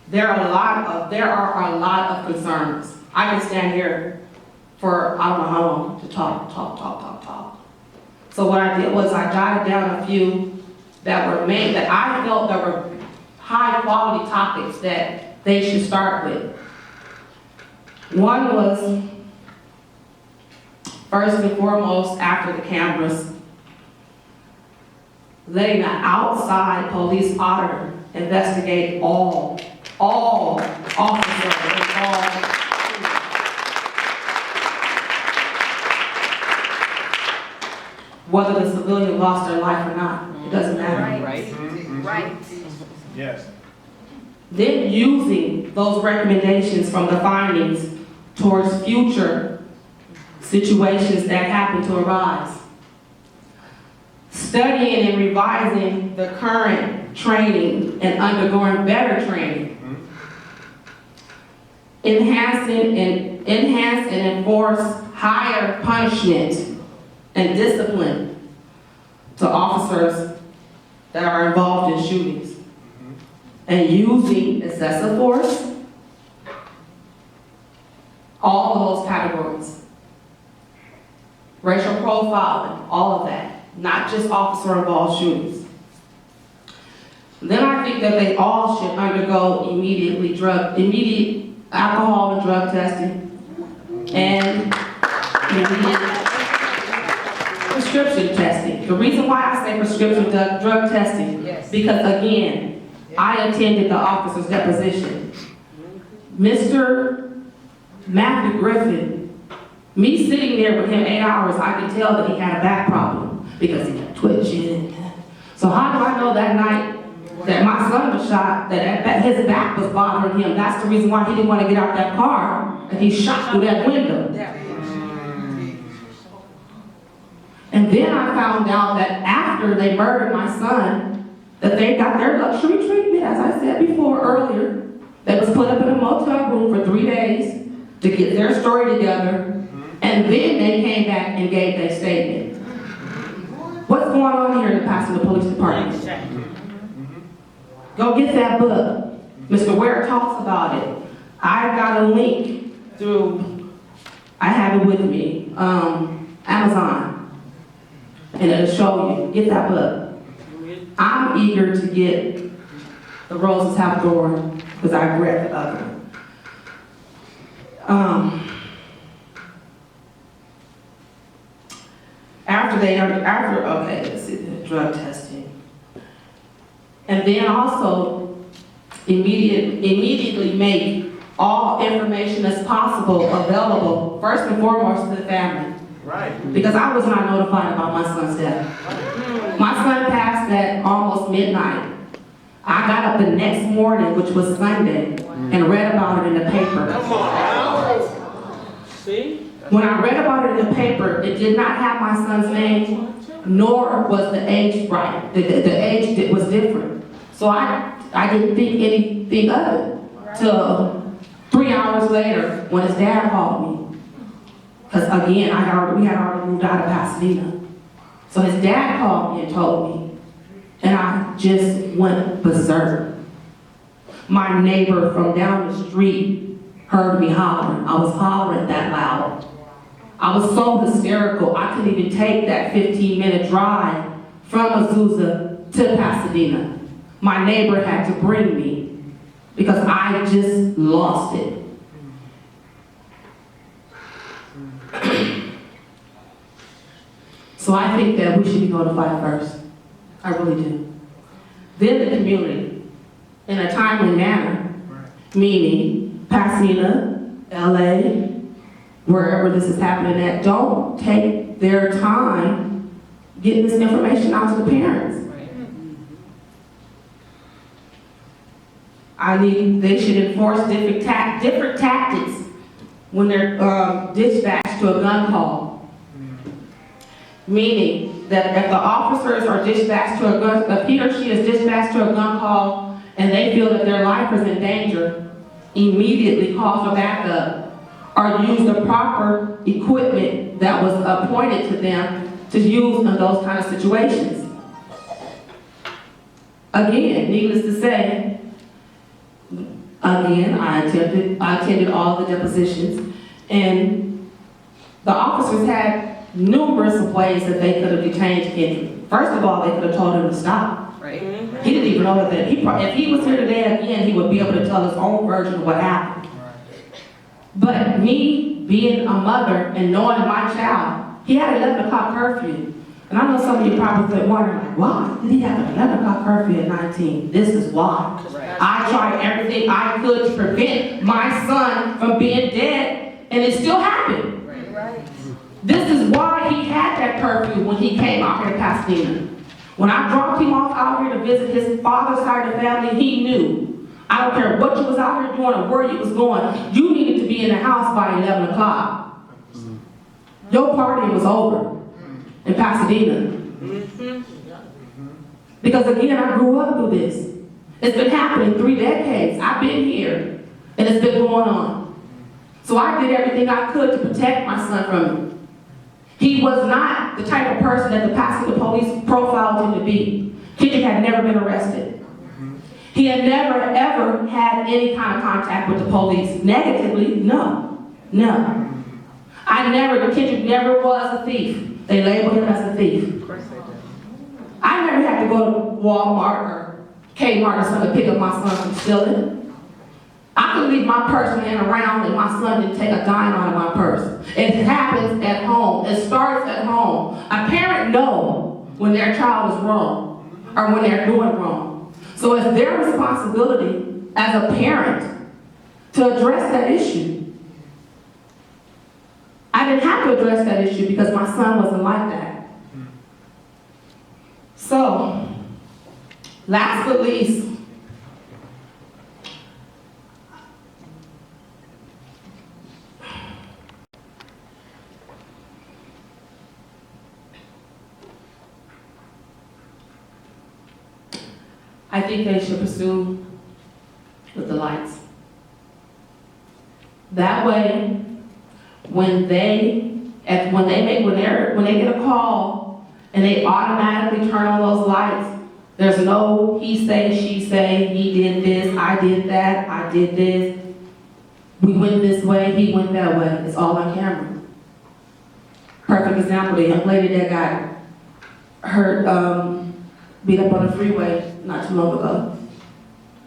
I: there are a lot of concerns. I can stand here for I don't know how long to talk. So what I did was I jotted down a few that were made that I felt that were high quality topics that they should start with. One was, first and foremost, after the cameras, letting an outside police auditor investigate all officers involved. Whether the civilian lost their life or not, it doesn't matter.
B: Right.
F: Yes.
I: Then using those recommendations from the findings towards future situations that happen to arise. Studying and revising the current training and undergoing better training. Enhance and enforce higher punishment and discipline to officers that are involved in shootings. And using excessive force, all of those categories. Racial profiling, all of that, not just officer-involved shootings. Then I think that they all should undergo immediate alcohol and drug testing and immediate prescription testing. The reason why I say prescription drug testing, because again, I attended the officer's deposition. Mr. Matthew Griffin, me sitting there with him 8 hours, I could tell that he had a back problem because he kept twitching. So how do I know that night that my son was shot, that his back was bothering him? That's the reason why he didn't want to get out that car, and he shot through that window. And then I found out that after they murdered my son, that they got their luxury treatment, as I said before earlier. They was put up in a motel room for 3 days to get their story together, and then they came back and gave their statement. What's going on here in the Pasadena Police Department? Go get that book. Mr. Ware talks about it. I got a link through, I have it with me, Amazon. And it'll show you, get that book. I'm eager to get The Roses Have Thorns, because I've read the other one. Okay, let's see, the drug testing. And then also, immediately make all information as possible available, first and foremost, to the family. Right. Because I was not notified about my son's death. My son passed at almost midnight. I got up the next morning, which was Sunday, and read about it in the paper.
G: Come on. See?
I: When I read about it in the paper, it did not have my son's name, nor was the age right. The age was different. So I didn't think anything of it till 3 hours later when his dad called me. Because again, we had already moved out of Pasadena. So his dad called me and told me, and I just went berserk. My neighbor from down the street heard me hollering. I was hollering that loud. I was so hysterical, I couldn't even take that 15-minute drive from Azusa to Pasadena. My neighbor had to bring me because I just lost it. So I think that we should be notified first. I really do. Then the community, in a timely manner, meaning Pasadena, LA, wherever this is happening at, don't take their time getting this information out to the parents. They should enforce different tactics when they're dispatched to a gun call. Meaning that if the officers are dispatched to a gun, if he or she is dispatched to a gun call and they feel that their life is in danger, immediately call for backup or use the proper equipment that was appointed to them to use in those kind of situations. Again, needless to say, I attended all the depositions, and the officers had numerous ways that they could have detained Kendrick. First of all, they could have told him to stop.
B: Right.
I: He didn't even know that. If he was here today again, he would be able to tell his own version of what happened. But me being a mother and knowing my child, he had an 11 o'clock curfew. And I know some of you probably wondering, like, why did he have an 11 o'clock curfew at 19? This is why. I tried everything I could to prevent my son from being dead, and it still happened. This is why he had that curfew when he came out here to Pasadena. When I dropped him off out here to visit his father's side of the family, he knew. I don't care what you was out here doing or where you was going, you needed to be in the house by 11 o'clock. Your party was over in Pasadena. Because again, I grew up through this. It's been happening 3 decades. I've been here, and it's been going on. So I did everything I could to protect my son from it. He was not the type of person that the Pasadena police profiled him to be. Kendrick had never been arrested. He had never, ever had any kind of contact with the police. Negatively, no. Kendrick never was a thief. They labeled him as a thief. I never had to go to Walmart or Kmart or something to pick up my son from stealing. I could leave my purse laying around and my son didn't take a dime out of my purse. It happens at home. It starts at home. A parent knows when their child is wrong or when they're doing wrong. So it's their responsibility as a parent to address that issue. didn't have to address that issue because my son wasn't like that. So, last but least, I think they should pursue with the lights. That way, when they get a call and they automatically turn on those lights, there's no he say, she say, he did this, I did that, I did this. We went this way, he went that way. It's all on camera. Perfect example, the young lady that got hurt, beat up on the freeway not too long ago.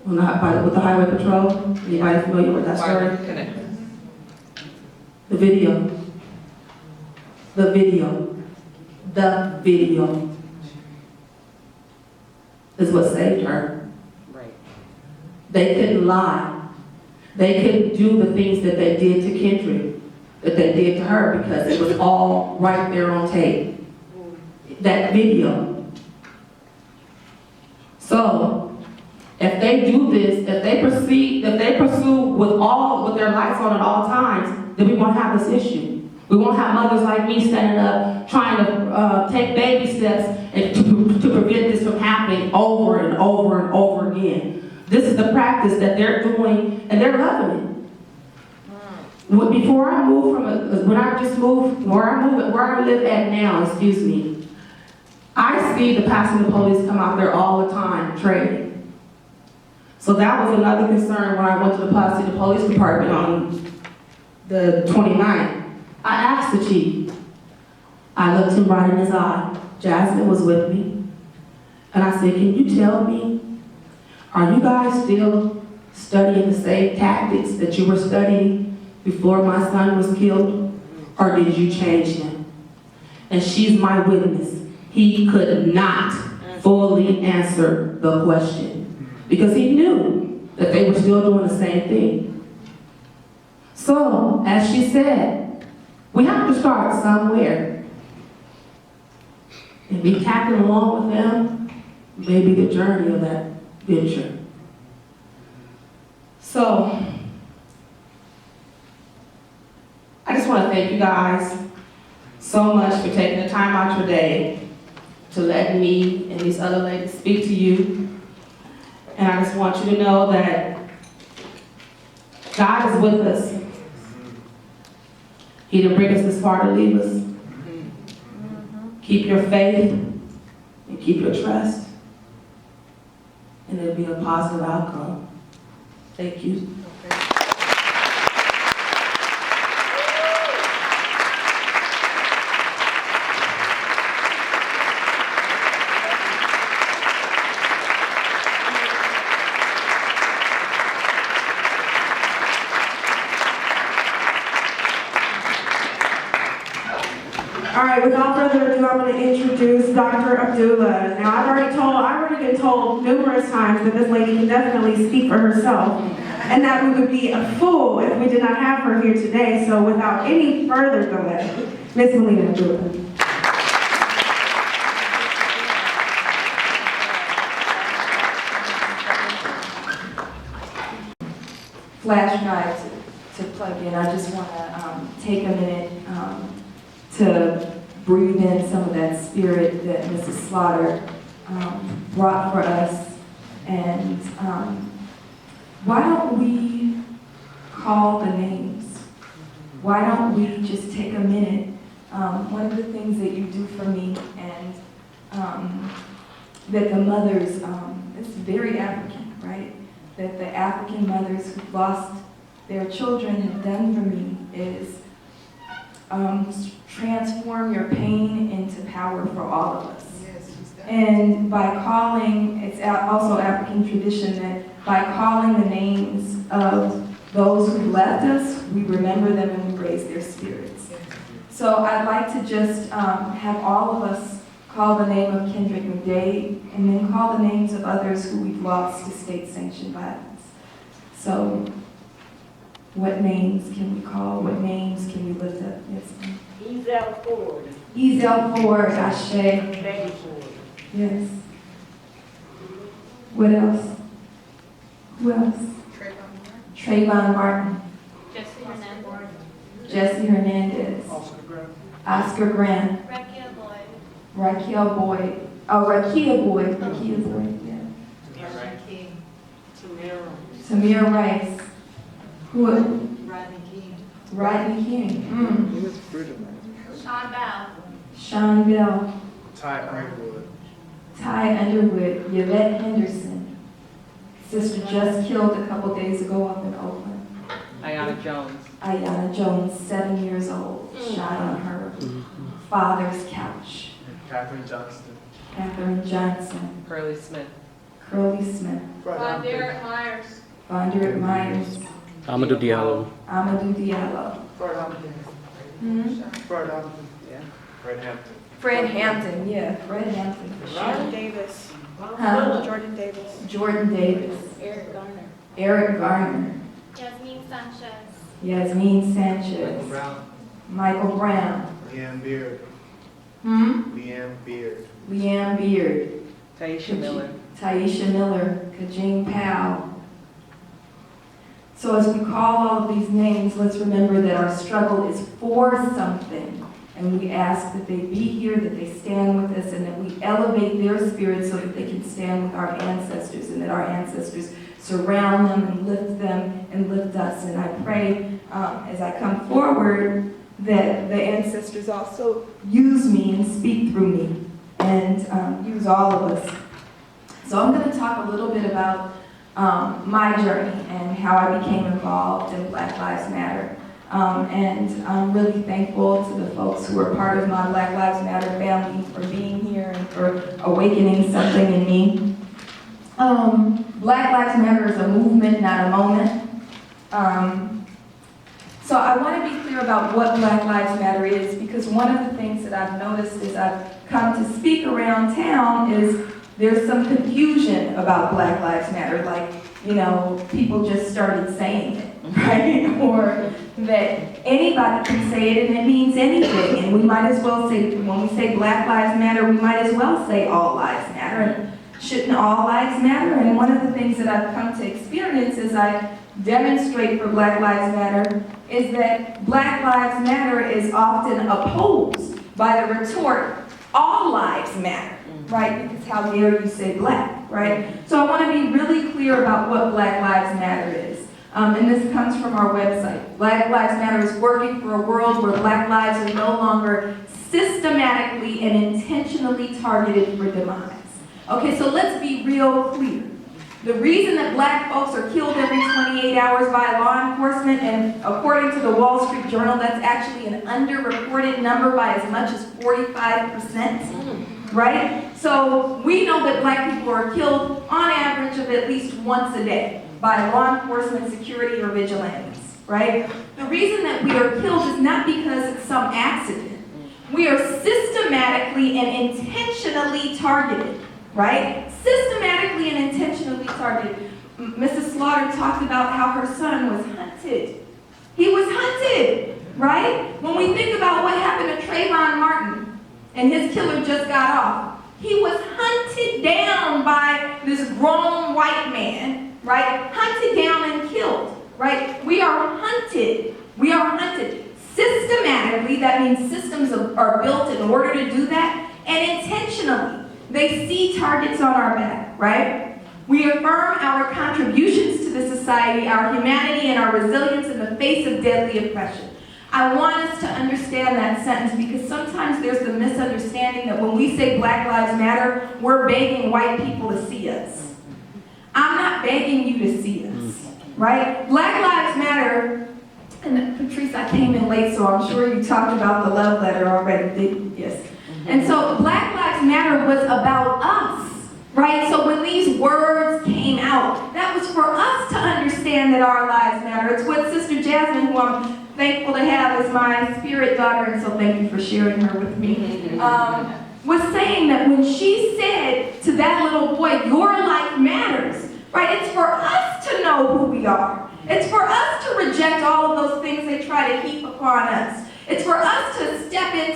I: With the highway patrol. Anybody familiar with that story? The video. The video. The video is what saved her.
B: Right.
I: They couldn't lie. They couldn't do the things that they did to Kendrick, that they did to her, because it was all right there on tape. That video. So, if they do this, if they pursue with their lights on at all times, then we won't have this issue. We won't have mothers like me standing up trying to take baby steps and to prevent this from happening over and over and over again. This is the practice that they're doing, and they're loving it. Before I moved when I just moved, where I live at now, I see the Pasadena police come out there all the time trading. So that was another concern when I went to the Pasadena Police Department on the 29th. I asked the chief. I looked him right in his eye. Jasmine was with me. And I said, can you tell me, are you guys still studying the same tactics that you were studying before my son was killed? Or did you change him? And she's my witness. He could not fully answer the question because he knew that they were still doing the same thing. So, as she said, we have to start somewhere. And be tagging along with them may be the journey of that venture. So, I just want to thank you guys so much for taking the time out your day to let me and these other ladies speak to you. And I just want you to know that God is with us. He didn't bring us this far to leave us. Keep your faith and keep your trust, and it'll be a positive outcome. Thank you.
A: All right, without further ado, I'm going to introduce Dr. Abdullah. Now, I've already been told numerous times that this lady can definitely speak for herself, and that we would be a fool if we did not have her here today. So, without any further delay, Ms. Melina Abdullah.
J: Flash drive to plug in. I just want to take a minute to breathe in some of that spirit that Mrs. Slaughter brought for us. And why don't we call the names? Why don't we just take a minute? One of the things that you do for me, and that the mothers, it's very African, right? That the African mothers who lost their children have done for me is transform your pain into power for all of us. And by calling, it's also African tradition that by calling the names of those who left us, we remember them and we raise their spirits. So I'd like to just have all of us call the name of Kendrick McDade and then call the names of others who we've lost to state-sanctioned violence. So what names can we call? What names can we lift up? Yes, ma'am.
G: Ezel Ford.
J: Ezel Ford, Ashe.
G: Betty Ford.
J: Yes. What else? Who else? Trayvon Martin.
K: Jesse Hernandez.
J: Jesse Hernandez. Oscar Grant.
K: Raquel Boyd.
J: Raquel Boyd. Oh, Rakia Boyd. Rakia Boyd, yeah.
K: Aaron King.
J: Samir Rice. Who?
K: Rodney King.
J: Rodney King.
K: Sean Bell.
J: Sean Bell.
F: Ty Underwood.
J: Ty Underwood. Yvette Henderson. Sister just killed a couple days ago up in Oakland.
B: Ayanna Jones.
J: Ayana Jones, 7 years old, shot on her father's couch.
F: Catherine Johnston.
J: Catherine Johnson.
B: Curly Smith.
J: Curly Smith.
K: Derek Myers.
J: Vonderick Myers.
L: Amadou Diallo.
J: Amadou Diallo.
F: Fred Hampton.
J: Fred Hampton, yeah, Fred Hampton for sure.
G: Davis.
J: Huh?
G: Jordan Davis.
J: Jordan Davis.
K: Eric Garner.
J: Eric Garner.
K: Yasmin Sanchez.
J: Yasmin Sanchez. Michael Brown.
F: Leanne Beard.
J: Leanne Beard.
B: Taisha Miller.
J: Taisha Miller. Kajing Powell. So as we call all of these names, let's remember that our struggle is for something. And we ask that they be here, that they stand with us, and that we elevate their spirits so that they can stand with our ancestors, and that our ancestors surround them and lift us. And I pray as I come forward that the ancestors also use me and speak through me and use all of us. So I'm going to talk a little bit about my journey and how I became involved in Black Lives Matter. And I'm really thankful to the folks who are part of my Black Lives Matter family for being here and for awakening something in me. Black Lives Matter is a movement, not a moment. So I want to be clear about what Black Lives Matter is, because one of the things that I've noticed as I've come to speak around town is there's some confusion about Black Lives Matter, like, you know, people just started saying it, right? Or that anybody can say it and it means anything, and we might as well say, when we say Black Lives Matter, we might as well say all lives matter, and shouldn't all lives matter? And one of the things that I've come to experience as I demonstrate for Black Lives Matter is that Black Lives Matter is often opposed by the retort, all lives matter. Right? Because how dare you say black, right? So I want to be really clear about what Black Lives Matter is. And this comes from our website. Black Lives Matter is working for a world where black lives are no longer systematically and intentionally targeted for demise. Okay, so let's be real clear. The reason that black folks are killed every 28 hours by law enforcement, and according to the Wall Street Journal, that's actually an underreported number by as much as 45%, right? So we know that black people are killed on average of at least once a day by law enforcement, security, or vigilantes, right? The reason that we are killed is not because it's some accident. We are systematically and intentionally targeted, right? Systematically and intentionally targeted. Mrs. Slaughter talked about how her son was hunted. He was hunted, right? When we think about what happened to Trayvon Martin and his killer just got off, he was hunted down by this grown white man, right? Hunted down and killed, right? We are hunted. We are hunted systematically. That means systems are built in order to do that, and intentionally. They see targets on our back, right? We affirm our contributions to the society, our humanity, and our resilience in the face of deadly oppression. I want us to understand that sentence because sometimes there's the misunderstanding that when we say Black Lives Matter, we're begging white people to see us. I'm not begging you to see us, right? Black Lives Matter, and Patrice, I came in late, so I'm sure you talked about the love letter already, yes. And so Black Lives Matter was about us, right? So when these words came out, that was for us to understand that our lives matter. It's what Sister Jasmine, who I'm thankful to have as my spirit daughter, and so thank you for sharing her with me, was saying that when she said to that little boy, your life matters, right? It's for us to know who we are. It's for us to reject all of those things they try to heap upon us. It's for us to step into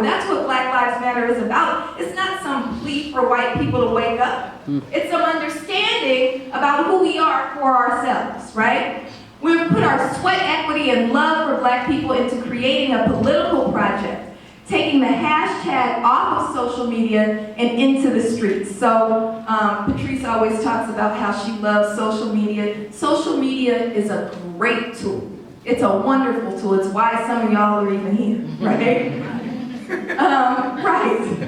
J: power. That's what Black Lives Matter is about. It's not some plea for white people to wake up. It's some understanding about who we are for ourselves, right? We've put our sweat equity and love for Black people into creating a political project, taking the hashtag off of social media and into the streets. So Patrice always talks about how she loves social media. Social media is a great tool. It's a wonderful tool. It's why some of y'all are even here, right?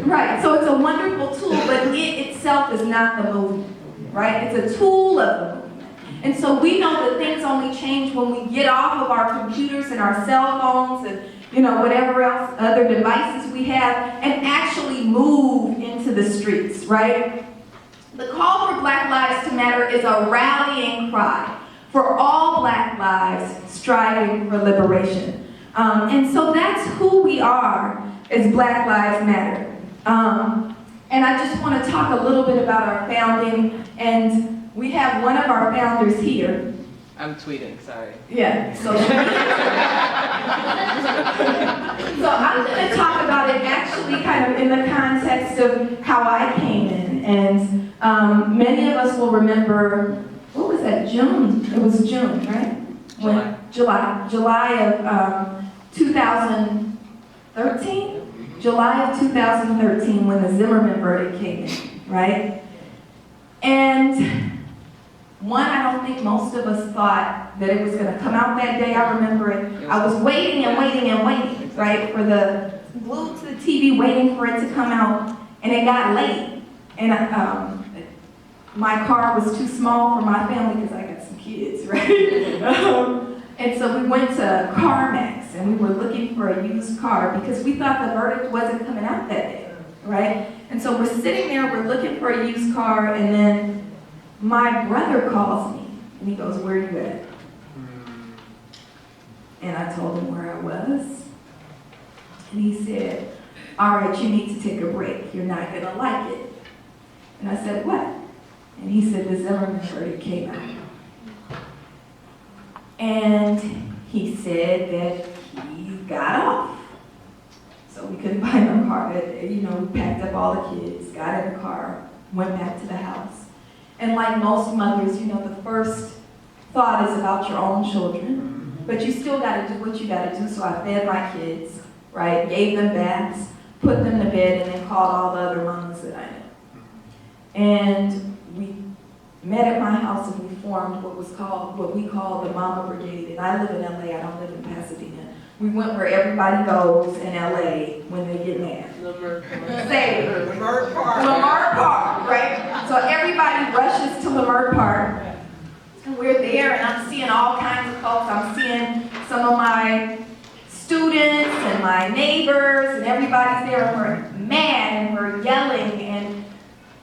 J: Right. So it's a wonderful tool, but it itself is not the movement, right? It's a tool of the movement. And so we know that things only change when we get off of our computers and our cell phones and whatever else, other devices we have, and actually move into the streets, right? The call for Black Lives to Matter is a rallying cry for all Black lives striving for liberation. And so that's who we are as Black Lives Matter. And I just want to talk a little bit about our founding, and we have one of our founders here.
B: I'm tweeting, sorry.
J: Yeah, so I'm going to talk about it actually kind of in the context of how I came in. And many of us will remember, what was that, June? It was June, right? July of 2013? July of 2013 when the Zimmerman verdict came in, right? And one, I don't think most of us thought that it was going to come out that day. I remember it. I was waiting and waiting and waiting, right, for the glued to the TV, waiting for it to come out, and it got late. And my car was too small for my family because I got some kids, right? And so we went to CarMax, and we were looking for a used car because we thought the verdict wasn't coming out that day, right? And so we're sitting there, we're looking for a used car, and then my brother calls me, and he goes, "Where are you at?" And I told him where I was. And he said, "All right, you need to take a break. You're not going to like it." And I said, "What?" And he said, "The Zimmerman verdict came out." And he said that he got off. So we couldn't buy no car. We packed up all the kids, got in the car, went back to the house. And like most mothers, the first thought is about your own children, but you still got to do what you got to do. So I fed my kids, right? Gave them baths, put them to bed, and then called all the other moms that I knew. And we met at my house and we formed what we call the Mama Brigade. And I live in LA, I don't live in Pasadena. We went where everybody goes in LA when they get mad. Lamert Park, right? So everybody rushes to Lamert Park, and we're there, and I'm seeing all kinds of folks. I'm seeing some of my students and my neighbors, and everybody's there, and we're mad, and we're yelling, and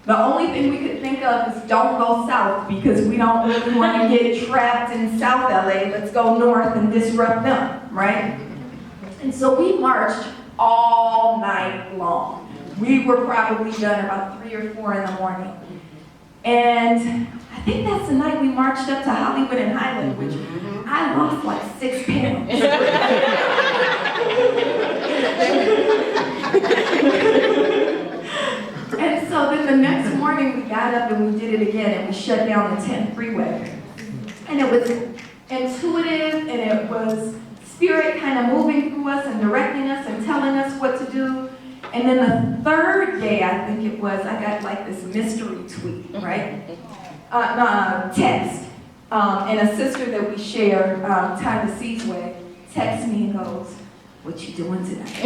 J: the only thing we could think of is don't go south, because we don't really want to get trapped in South LA. Let's go north and disrupt them, right? And so we marched all night long. We were probably done about 3 or 4 in the morning. And I think that's the night we marched up to Hollywood and Highland, which I lost like 6 pounds. And so then the next morning we got up and we did it again, and we shut down the 10th freeway. And it was intuitive, and it was Spirit kind of moving through us and directing us and telling us what to do. And then the third day, I think it was, I got like this mystery tweet, right? Text. And a sister that we share, Tyler Seasway, texts me and goes, "What you doing tonight?" I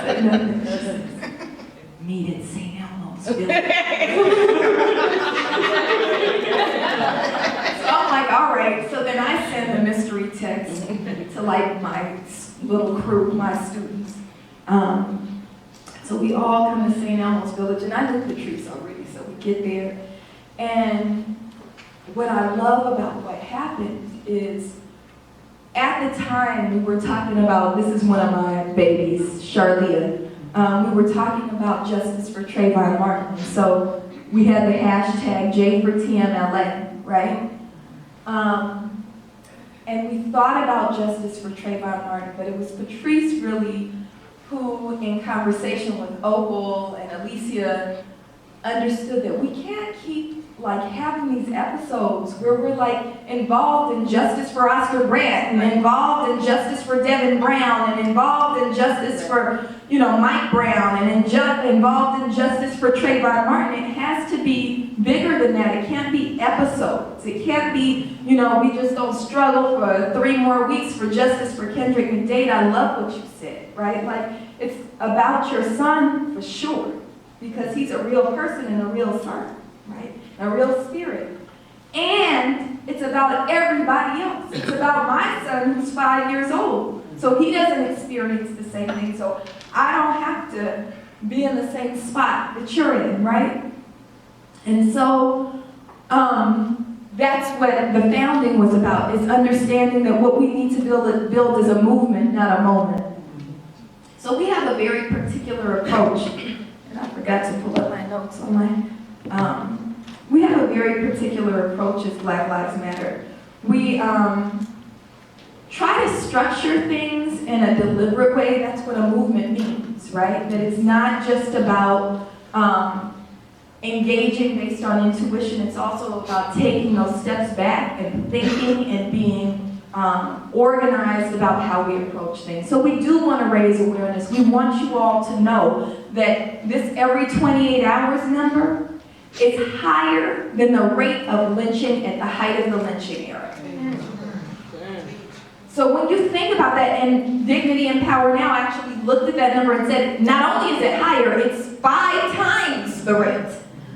J: said, "Nothing." "Meet at St. Elmo's Village." So I'm like, all right. So then I send the mystery text to like my little crew, my students. So we all come to St. Elmo's Village, and I knew Patrice already, so we get there. And what I love about what happened is, at the time we were talking about, this is one of my babies, Charlia. We were talking about justice for Trayvon Martin. So we had the hashtag J for TMLA, right? and we thought about justice for Trayvon Martin, but it was Patrice really who, in conversation with Opal and Alicia, understood that we can't keep like having these episodes where we're like involved in justice for Oscar Grant and involved in justice for Devin Brown and involved in justice for, Mike Brown and involved in justice for Trayvon Martin. It has to be bigger than that. It can't be episodes. It can't be, we just don't struggle for 3 more weeks for justice for Kendrick McDade. I love what you said, right? Like, it's about your son for sure, because he's a real person and a real son, right? A real spirit. And it's about everybody else. It's about my son who's 5 years old. So he doesn't experience the same thing. So I don't have to be in the same spot that you're in, right? And so that's what the founding was about, is understanding that what we need to build is a movement, not a moment. So we have a very particular approach. And I forgot to pull up my notes on my... we have a very particular approach as Black Lives Matter. We try to structure things in a deliberate way. That's what a movement means, right? That it's not just about engaging based on intuition. It's also about taking those steps back and thinking and being organized about how we approach things. So we do want to raise awareness. We want you all to know that this every 28 hours number is higher than the rate of lynching at the height of the lynching era. So when you think about that, and Dignity and Power Now actually looked at that number and said, not only is it higher, it's 5 times the rate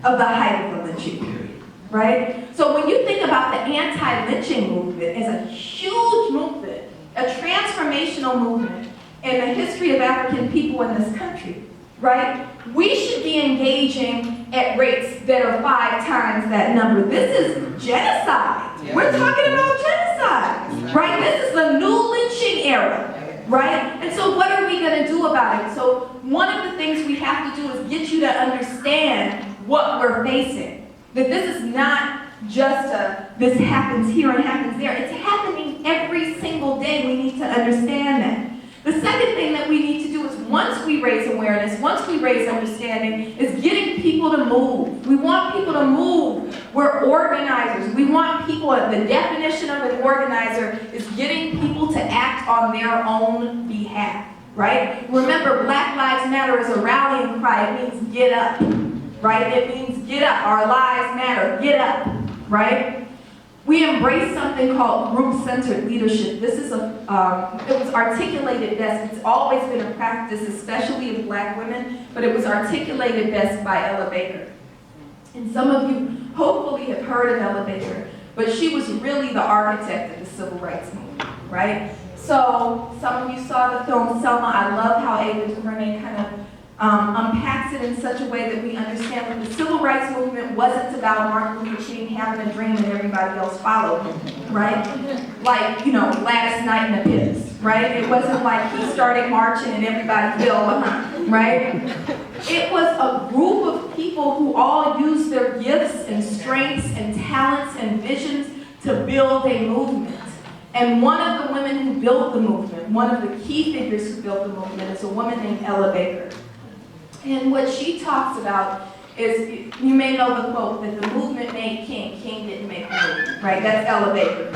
J: of the height of the lynching period, right? So when you think about the anti-lynching movement as a huge movement, a transformational movement in the history of African people in this country, right? We should be engaging at rates that are 5 times that number. This is genocide. Yeah. We're talking about genocide, right? This is the new lynching era, right? And so what are we going to do about it? So one of the things we have to do is get you to understand what we're facing. That this is not just this happens here and happens there. It's happening every single day. We need to understand that. The second thing that we need to do is, once we raise awareness, once we raise understanding, is getting people to move. We want people to move. We're organizers. We want people, the definition of an organizer is getting people to act on their own behalf, right? Remember, Black Lives Matter is a rallying cry. It means get up, right? It means get up. Our lives matter. Get up, right? We embrace something called group-centered leadership. This is it was articulated best. It's always been a practice, especially of Black women, but it was articulated best by Ella Baker. And some of you hopefully have heard of Ella Baker, but she was really the architect of the civil rights movement, right? So some of you saw the film Selma. I love how Ava DuVernay kind of unpacks it in such a way that we understand that the civil rights movement wasn't about Martin Luther King having a dream and everybody else followed him, right? Like, Gladys Knight and the Pips, right? It wasn't like he started marching and everybody fell behind, right? It was a group of people who all used their gifts and strengths and talents and visions to build a movement. And one of the women who built the movement, one of the key figures who built the movement, is a woman named Ella Baker. And what she talks about is, you may know the quote, that the movement made King, King didn't make the movement, right? That's Ella Baker,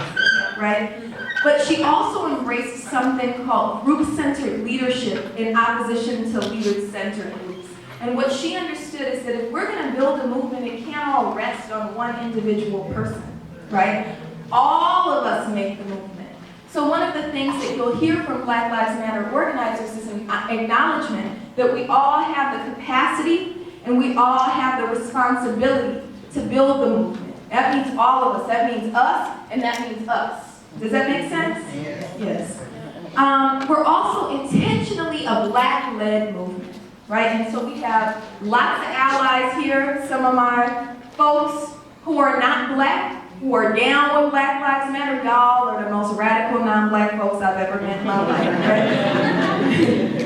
J: right? But she also embraced something called group-centered leadership in opposition to leader-centered groups. And what she understood is that if we're going to build a movement, it can't all rest on one individual person, right? All of us make the movement. So one of the things that you'll hear from Black Lives Matter organizers is an acknowledgement that we all have the capacity and we all have the responsibility to build the movement. That means all of us. That means us, and that means us. Does that make sense? Yes. We're also intentionally a Black-led movement, right? And so we have lots of allies here. Some of my folks who are not Black, who are down with Black Lives Matter. Y'all are the most radical non-Black folks I've ever met in my life,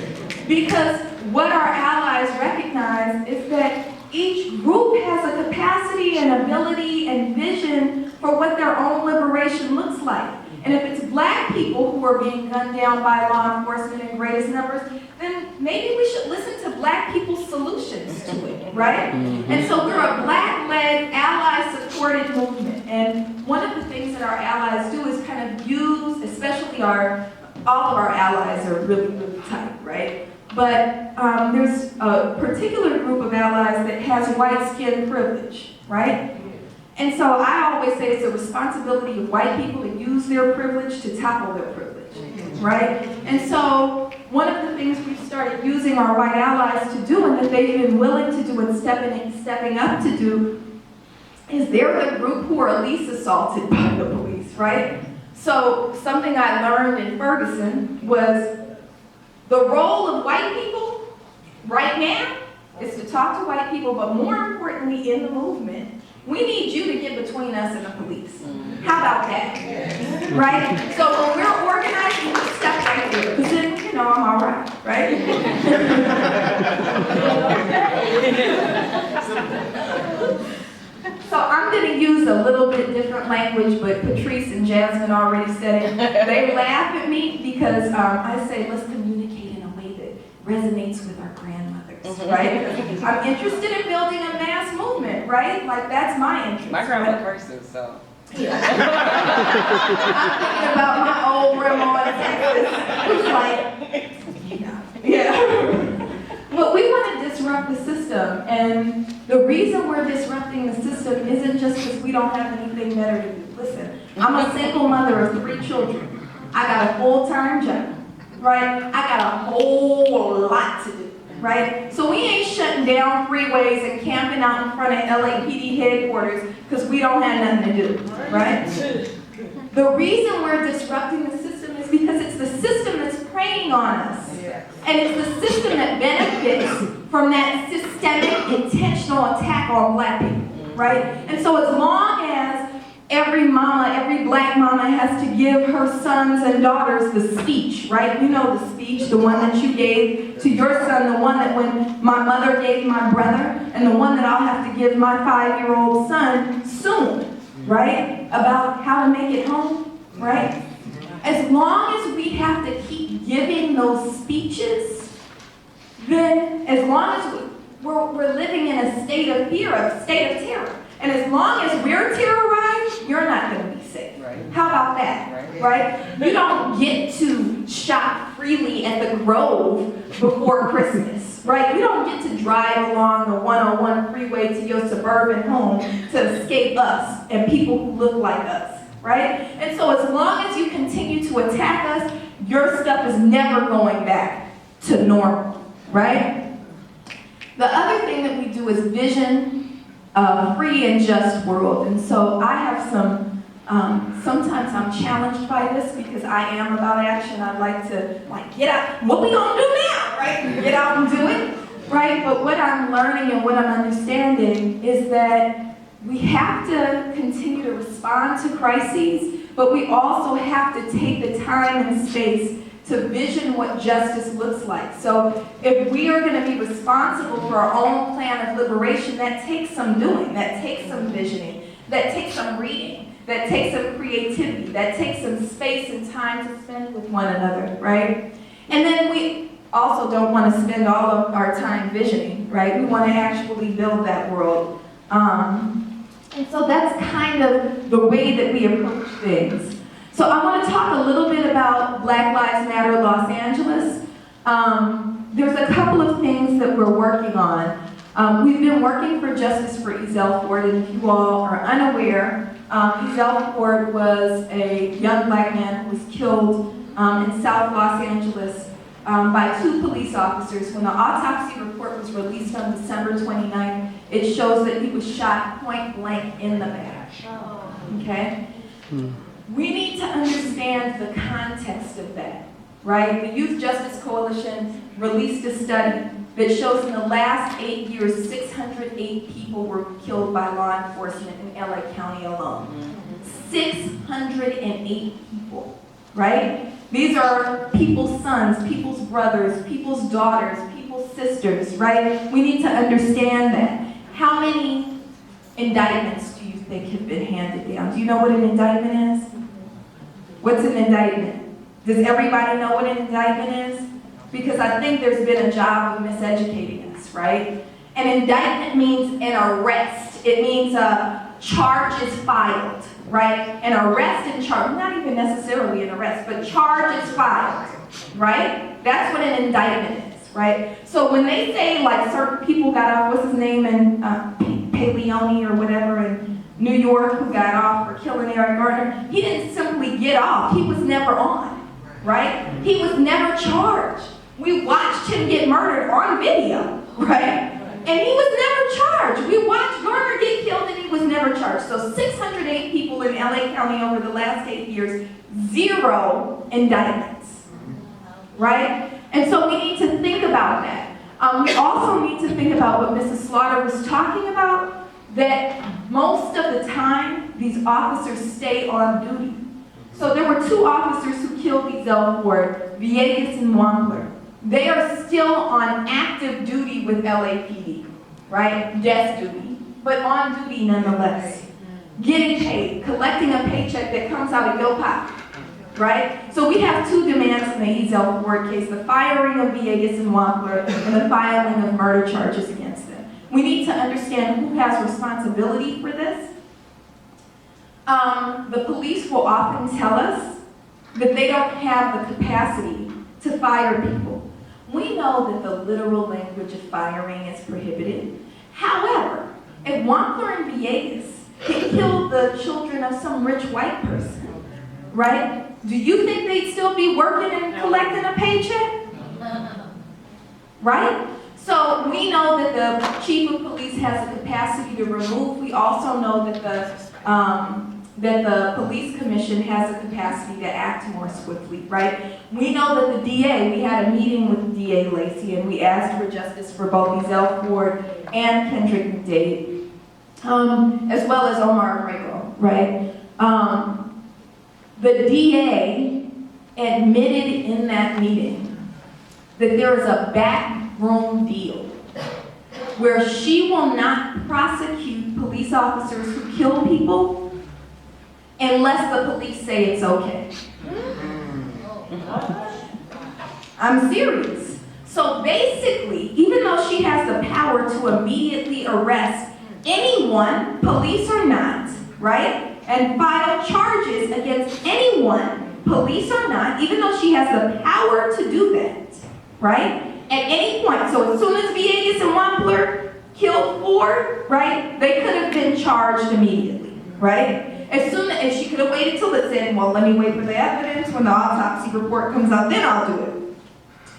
J: right? Because what our allies recognize is that each group has a capacity and ability and vision for what their own liberation looks like. And if it's black people who are being gunned down by law enforcement in greatest numbers, then maybe we should listen to black people's solutions to it, right? And so we're a black-led, ally-supported movement. And one of the things that our allies do is kind of use, especially all of our allies are really, really tight, right? But there's a particular group of allies that has white skin privilege, right? And so I always say it's a responsibility of white people to use their privilege to topple their privilege, right? And so one of the things we've started using our white allies to do, and that they've been willing to do and stepping up to do, is they're the group who are least assaulted by the police, right? So something I learned in Ferguson was the role of white people right now is to talk to white people, but more importantly in the movement, we need you to get between us and the police. How about that? Right? So when we're organizing, we step right there, because then, you know, I'm all right, right? So I'm going to use a little bit different language, but Patrice and Jasmine already said it. They laugh at me because I say, let's communicate in a way that resonates with our grandmothers, right? I'm interested in building a mass movement, right? Like, that's my interest.
B: My grandma curses, so.
J: Yeah. I'm thinking about my old grandma in Texas who's like, yeah. But we want to disrupt the system, and the reason we're disrupting the system isn't just because we don't have anything better to do. Listen, I'm a single mother of 3 children. I got a full-time job, right? I got a whole lot to do, right? So we ain't shutting down freeways and camping out in front of LAPD headquarters because we don't have nothing to do, right? The reason we're disrupting the system is because it's the system that's preying on us. And it's the system that benefits from that systemic, intentional attack on black people, right? And so as long as every mama, every black mama has to give her sons and daughters the speech, right? You know the speech, the one that you gave to your son, the one that when my mother gave my brother, and the one that I'll have to give my 5-year-old son soon, right? About how to make it home, right? As long as we have to keep giving those speeches, then as long as we're living in a state of fear, a state of terror, and as long as we're terrorized, you're not going to be safe. Right. How about that? Right? You don't get to shop freely at the Grove before Christmas, right? You don't get to drive along the 101 freeway to your suburban home to escape us and people who look like us. Right? And so as long as you continue to attack us, your stuff is never going back to normal, right? The other thing that we do is vision a free and just world. And so I have some, sometimes I'm challenged by this because I am about action. I like to, get out, what we gonna do now, right? Get out and do it, right? But what I'm learning and what I'm understanding is that we have to continue to respond to crises, but we also have to take the time and space to vision what justice looks like. So if we are going to be responsible for our own plan of liberation, that takes some doing, that takes some visioning, that takes some reading, that takes some creativity, that takes some space and time to spend with one another, right? And then we also don't want to spend all of our time visioning, right? We want to actually build that world. And so that's kind of the way that we approach things. So I want to talk a little bit about Black Lives Matter Los Angeles. There's a couple of things that we're working on. We've been working for justice for Ezell Ford, and if you all are unaware, Ezell Ford was a young black man who was killed in South Los Angeles by 2 police officers. When the autopsy report was released on December 29th, it shows that he was shot point blank in the back. Okay? We need to understand the context of that, right? The Youth Justice Coalition released a study that shows in the last 8 years, 608 people were killed by law enforcement in LA County alone. 608 people, right? These are people's sons, people's brothers, people's daughters, people's sisters, right? We need to understand that. How many indictments do you think have been handed down? Do you know what an indictment is? What's an indictment? Does everybody know what an indictment is? Because I think there's been a job of miseducating us, right? An indictment means an arrest. It means a charge is filed, right? An arrest and charge, not even necessarily an arrest, but charge is filed, right? That's what an indictment is, right? So when they say like certain people got off, what's his name, and Paleone or whatever in New York who got off for killing Eric Garner, he didn't simply get off, he was never on, right? He was never charged. We watched him get murdered on video, right? And he was never charged. We watched Garner get killed and he was never charged. So 608 people in LA County over the last 8 years, 0 indictments, right? And so we need to think about that. We also need to think about what Mrs. Slaughter was talking about, that most of the time, these officers stay on duty. So there were 2 officers who killed Ezel Ford, Villegas and Wampler. They are still on active duty with LAPD, right? Desk duty, but on duty nonetheless. Getting paid, collecting a paycheck that comes out of your pocket, right? So we have 2 demands in the Ezel Ford case, the firing of Villegas and Wampler and the filing of murder charges against them. We need to understand who has responsibility for this. The police will often tell us that they don't have the capacity to fire people. We know that the literal language of firing is prohibited. However, if Wampler and Villegas had killed the children of some rich white person, right? Do you think they'd still be working and collecting a paycheck? Right? So we know that the chief of police has the capacity to remove. We also know that the police commission has the capacity to act more swiftly, right? We know that the DA, we had a meeting with DA Lacey and we asked for justice for both Ezel Ford and Kendrick McDade, as well as Omar Grego, right? The DA admitted in that meeting that there is a backroom deal where she will not prosecute police officers who kill people unless the police say it's okay. I'm serious. So basically, even though she has the power to immediately arrest anyone, police or not, right? And file charges against anyone, police or not, even though she has the power to do that, right? At any point, so as soon as Villegas and Wampler killed Ford, right, they could have been charged immediately, right? As soon as she could have waited till it said, well, let me wait for the evidence. When the autopsy report comes out, then I'll do it.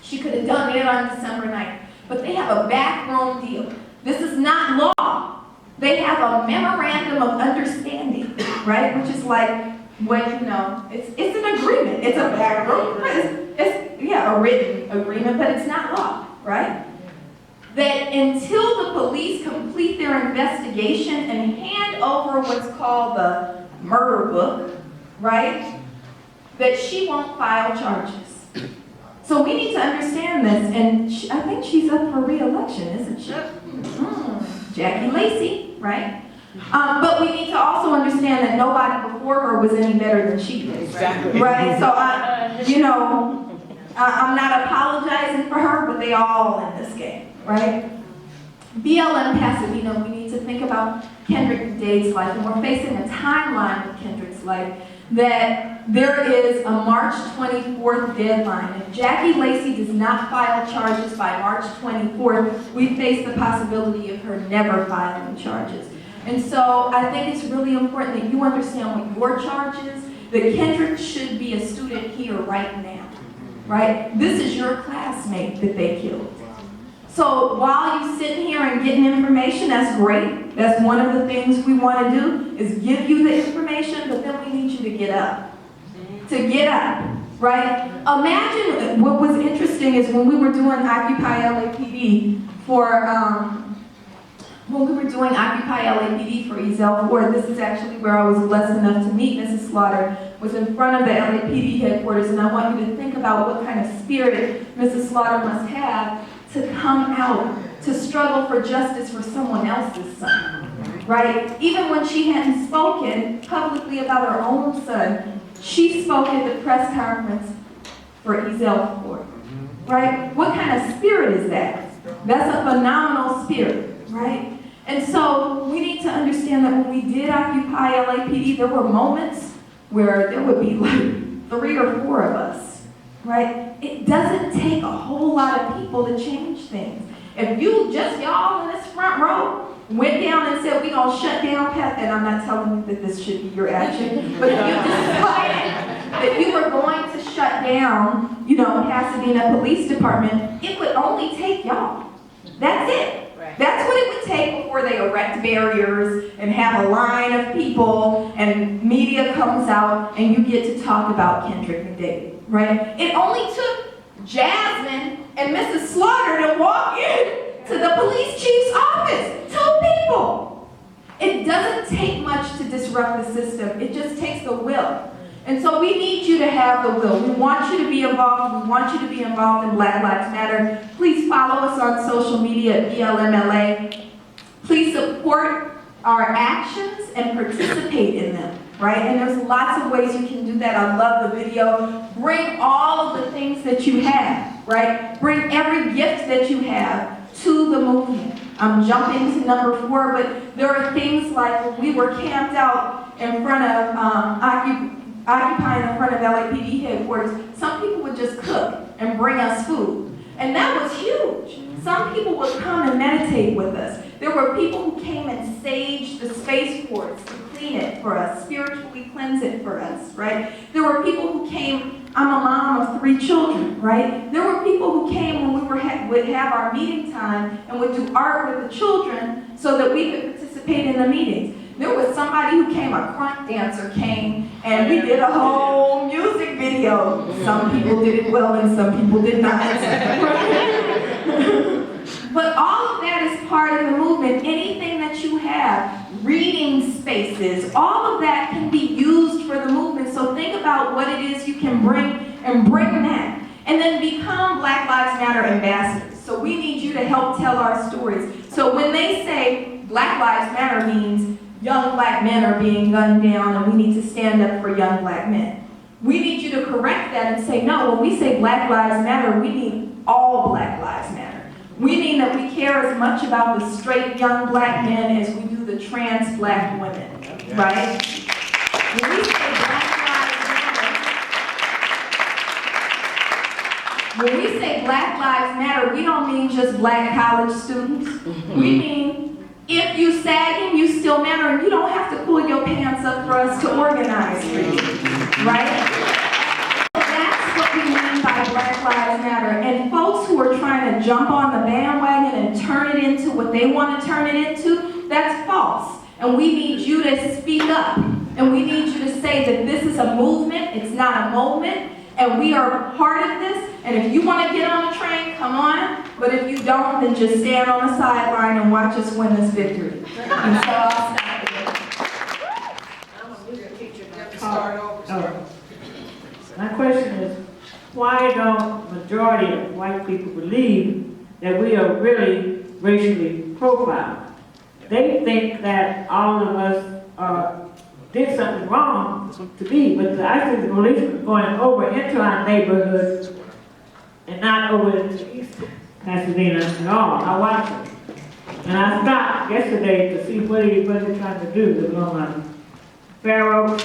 J: She could have done it on December 9th. But they have a backroom deal. This is not law. They have a memorandum of understanding, right? Which is like, what, you know, it's an agreement. It's a backroom. It's a written agreement, but it's not law, right? That until the police complete their investigation and hand over what's called the murder book, right, that she won't file charges. So we need to understand this, and I think she's up for re-election, isn't she? Jackie Lacey, right? But we need to also understand that nobody before her was any better than she is.
B: Exactly.
J: Right? So I'm not apologizing for her, but they all in this game, right? BLM Pasadena, we need to think about Kendrick McDade's life, and we're facing a timeline with Kendrick's life that there is a March 24th deadline. If Jackie Lacey does not file charges by March 24th, we face the possibility of her never filing charges. And so I think it's really important that you understand what your charge is, that Kendrick should be a student here right now, right? This is your classmate that they killed. So while you sitting here and getting information, that's great. That's one of the things we want to do, is give you the information, but then we need you to get up. To get up, right? Imagine what was interesting is when we were doing Occupy LAPD for Ezel Ford, this is actually where I was blessed enough to meet Mrs. Slaughter, was in front of the LAPD headquarters, and I want you to think about what kind of spirit Mrs. Slaughter must have to come out, to struggle for justice for someone else's son, right? Even when she hadn't spoken publicly about her own son, She spoke at the press conference for Ezel Ford, right? What kind of spirit is that? That's a phenomenal spirit, right? And so we need to understand that when we did occupy LAPD, there were moments where there would be like 3 or 4 of us, right? It doesn't take a whole lot of people to change things. If you, just y'all in this front row, went down and said, we're going to shut down and I'm not telling you that this should be your action, but if you decided that you were going to shut down, Pasadena Police Department, it would only take y'all. That's it. That's what it would take before they erect barriers and have a line of people and media comes out and you get to talk about Kendrick McDavid, right? It only took Jasmine and Mrs. Slaughter to walk in to the police chief's office. 2 people. It doesn't take much to disrupt the system. It just takes the will. And so we need you to have the will. We want you to be involved. We want you to be involved in Black Lives Matter. Please follow us on social media at BLMLA. Please support our actions and participate in them, right? And there's lots of ways you can do that. I love the video. Bring all of the things that you have, right? Bring every gift that you have to the movement. I'm jumping to number 4, but there are things like when we were camped out in front of occupying the front of LAPD headquarters, some people would just cook and bring us food. And that was huge. Some people would come and meditate with us. There were people who came and saged the spaceports to clean it for us, spiritually cleanse it for us, right? There were people who came, I'm a mom of 3 children, right? There were people who came when we would have our meeting time and would do art with the children so that we could participate in the meetings. There was somebody who came, a crunk dancer came, and we did a whole music video. Some people did it well and some people did not. But all of that is part of the movement. Anything that you have, reading spaces, all of that can be used for the movement. So think about what it is you can bring and bring that. And then become Black Lives Matter ambassadors. So we need you to help tell our stories. So when they say Black Lives Matter means young black men are being gunned down and we need to stand up for young black men. We need you to correct that and say, no, when we say Black Lives Matter, we mean all Black Lives Matter. We mean that we care as much about the straight young black men as we do the trans black women, right? When we say Black Lives Matter, when we say Black Lives Matter, we don't mean just black college students. We mean if you sagging, you still matter, and you don't have to pull your pants up for us to organize for you, right? That's what we mean by Black Lives Matter. And folks who are trying to jump on the bandwagon and turn it into what they want to turn it into, that's false. And we need you to speak up. And we need you to say that this is a movement, it's not a moment, and we are part of this. And if you want to get on the train, come on. But if you don't, then just stand on the sideline and watch us win this victory. And so I'll stop
L: there. My question is, why don't majority of white people believe that we are really racially profiled? They think that all of us did something wrong to be, but I see the police going over into our neighborhoods and not over into East Pasadena at all. I watched it. And I stopped yesterday to see what they're trying to do. They're going Pharaoh,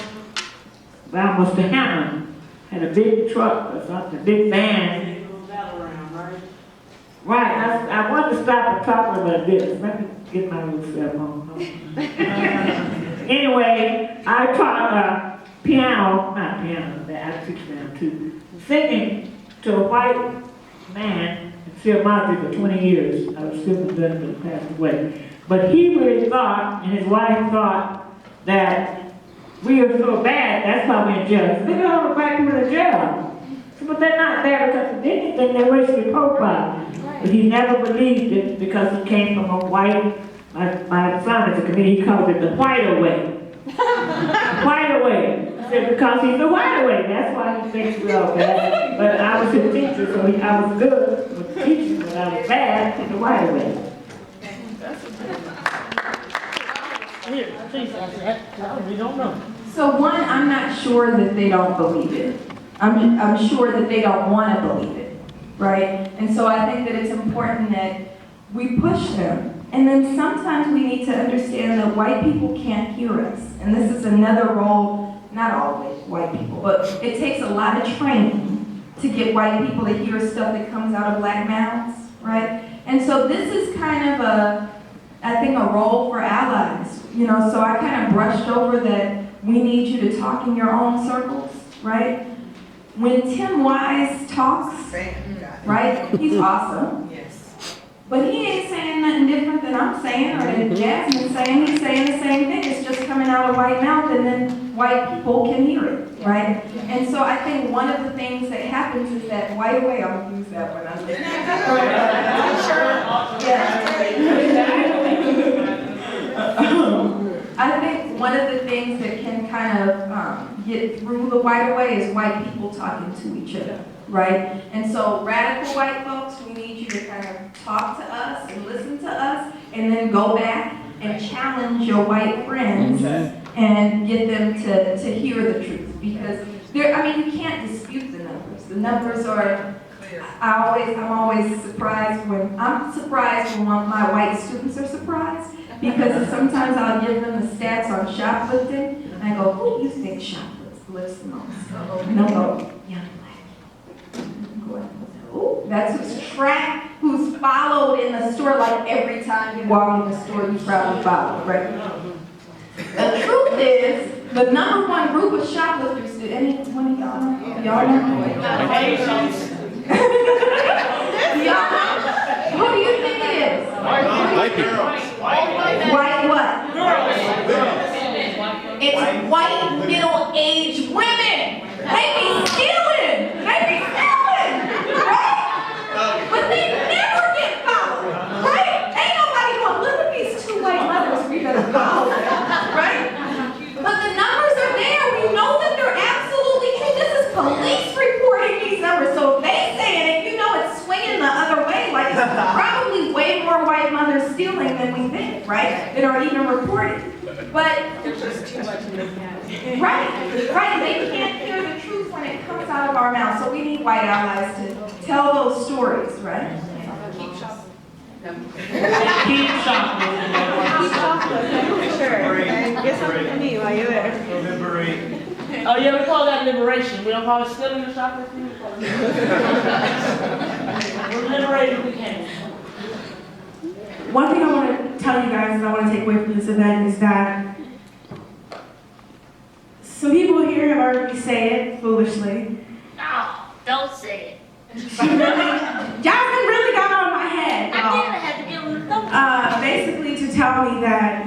L: almost to Hammond, had a big truck or something, big van. Right, I wanted to stop and talk about this. Let me get my little cell phone. Anyway, I taught I teach them too, singing to a white man in Sierra Madre for 20 years. I was still done but passed away. But he really thought, and his wife thought, that we are so bad, that's why we're in jail. Look at all the black people in jail. But they're not there because of anything, they're racially profiled. But he never believed it because he came from a white, my son is a committee, he called it the white way. White away. I said, because he's the white away. That's why he thinks we're all bad. But I was his teacher, so I was good with teaching, but I was bad in the white away.
G: Here, please, we don't know.
J: So one, I'm not sure that they don't believe it. I'm sure that they don't want to believe it, right? And so I think that it's important that we push them. And then sometimes we need to understand that white people can't hear us. And this is another role, not always white people, but it takes a lot of training to get white people to hear stuff that comes out of black mouths, right? And so this is kind of I think a role for allies, you know, so I kind of brushed over that we need you to talk in your own circles, right? When Tim Wise talks, right, he's awesome.
B: Yes.
J: But he ain't saying nothing different than I'm saying or than Jasmine's saying. He's saying the same thing. It's just coming out of white mouth and then white people can hear it, right? And so I think one of the things that happens is that white way, I'll use that when I'm I think one of the things that can kind of get through the white way is white people talking to each other, right? And so radical white folks, we need you to kind of talk to us and listen to us and then go back and challenge your white friends and get them to hear the truth. Because you can't dispute the numbers. The numbers are, I'm always surprised when my white students are surprised. Because sometimes I'll give them the stats on shoplifting, and I go, who do you think shoplifts the most? And they'll go, young black. Oh, that's who's followed in the store, like every time you walk in the store, you probably follow, right? The truth is, the number one group of shoplifters, did anyone of y'all know? Y'all know?
G: Asians.
J: Y'all know? Who do you think it is?
F: White people.
J: White what? It's white middle-aged women. They be stealing. Right? But they never get followed. Right? Ain't nobody going, look at these two white mothers, we better follow them. Right? But the numbers are there. We know that they're absolutely true. This is police reporting these numbers. So if they say it, it's swinging the other way. Like it's probably way more white mothers stealing than we think, right? That are even reported. But
B: There's just too much in this hat.
J: right. They can't hear the truth when it comes out of our mouths. So we need white allies to tell those stories, right?
B: Keep shopping.
G: Keep shopping.
B: Sure. Get something for me while you're there.
M: November 8th.
G: Oh yeah, we call that liberation. We don't call it stealing or shoplifting. We call it we're liberated we can.
A: One thing I want to tell you guys that I want to take away from this event is that some people here have heard me say it foolishly.
K: No, don't say it.
A: Jasmine really got on my head,
K: I
A: y'all.
K: did. I had to give him the thumbs.
A: Basically to tell me that,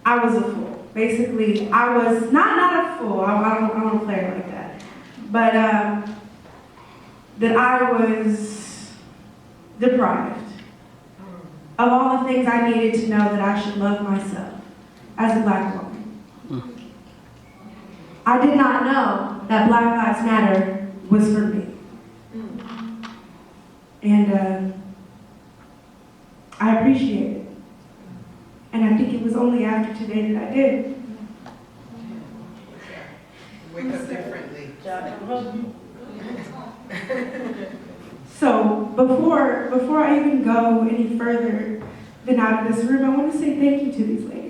A: I was a fool. Basically, I was not a fool. I don't want to play it like that. But that I was deprived of all the things I needed to know that I should love myself as a black woman. I did not know that Black Lives Matter was for me. And I appreciate it. And I think it was only after today that I did.
B: Wake up differently.
A: So before I even go any further than out of this room, I want to say thank you to these ladies.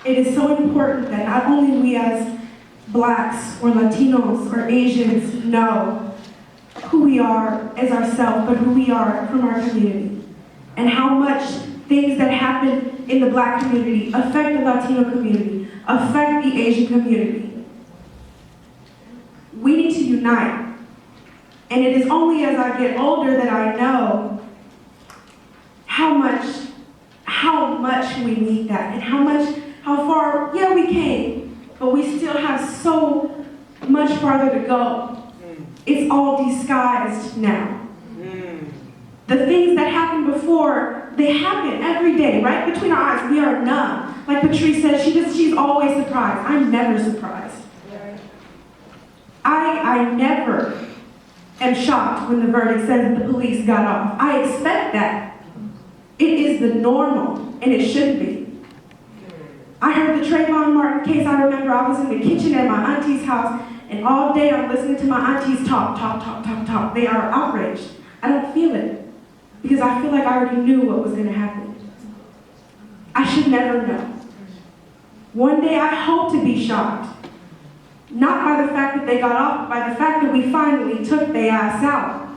A: It is so important that not only we as Blacks or Latinos or Asians know who we are as ourselves, but who we are from our community. And how much things that happen in the Black community affect the Latino community, affect the Asian community. We need to unite. And it is only as I get older that I know how much we need that and how far, yeah, we came, but we still have so much farther to go. It's all disguised now. The things that happened before, they happen every day, right between our eyes. We are numb. Like Patrice said, she's always surprised. I'm never surprised. I never am shocked when the verdict says that the police got off. I expect that. It is the normal, and it should be. I heard the Trayvon Martin case. I remember I was in the kitchen at my auntie's house, and all day I'm listening to my aunties talk. They are outraged. I don't feel it, because I feel like I already knew what was going to happen. I should never know. One day I hope to be shocked. Not by the fact that they got off, but by the fact that we finally took their ass out.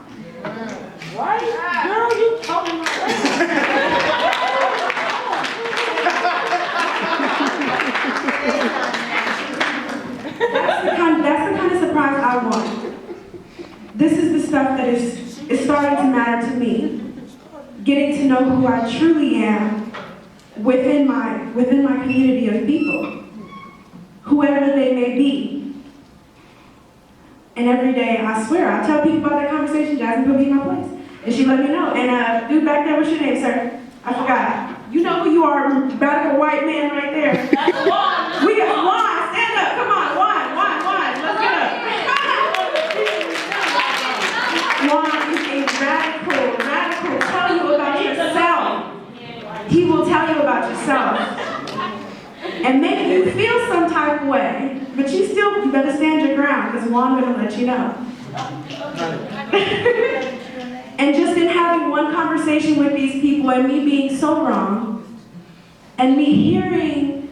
G: Right? Girl, you talking about
A: That's the kind of surprise I want. This is the stuff that is starting to matter to me. Getting to know who I truly am within my community of people, whoever they may be. And every day, I swear, I tell people about that conversation. Jasmine put me in my place, and she let me know. And dude back there, what's your name, sir? I forgot. You know who you are, radical white man right there. We got Juan. Stand up. Come on, Juan. Let's get up. Juan is a radical. Tell you about yourself. He will tell you about yourself. And make you feel some type of way. But you better stand your ground, because Juan gonna let you know. And just in having one conversation with these people and me being so wrong, and me hearing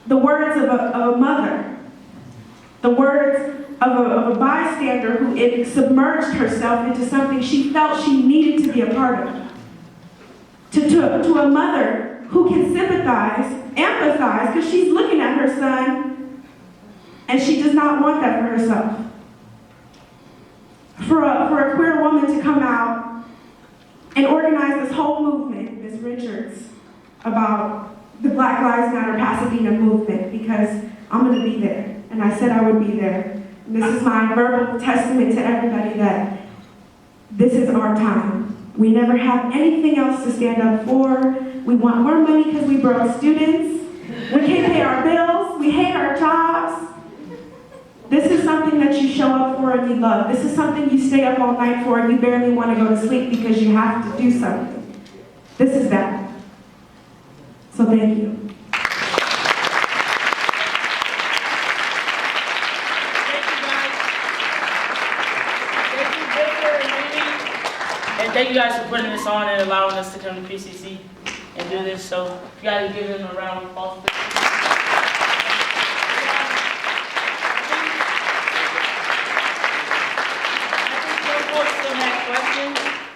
A: the words of a mother, the words of a bystander who submerged herself into something she felt she needed to be a part of. To a mother who can sympathize, empathize, because she's looking at her son, and she does not want that for herself. For a queer woman to come out and organize this whole movement, Ms. Richards, about the Black Lives Matter Pasadena movement, because I'm going to be there, and I said I would be there. And this is my verbal testament to everybody that this is our time. We never have anything else to stand up for. We want more money because we broke students. We can't pay our bills. We hate our jobs. This is something that you show up for and you love. This is something you stay up all night for and you barely want to go to sleep because you have to do something. This is that. So thank you.
G: And thank you guys for putting this on and allowing us to come to PCC and do this. So you guys give them a round of applause.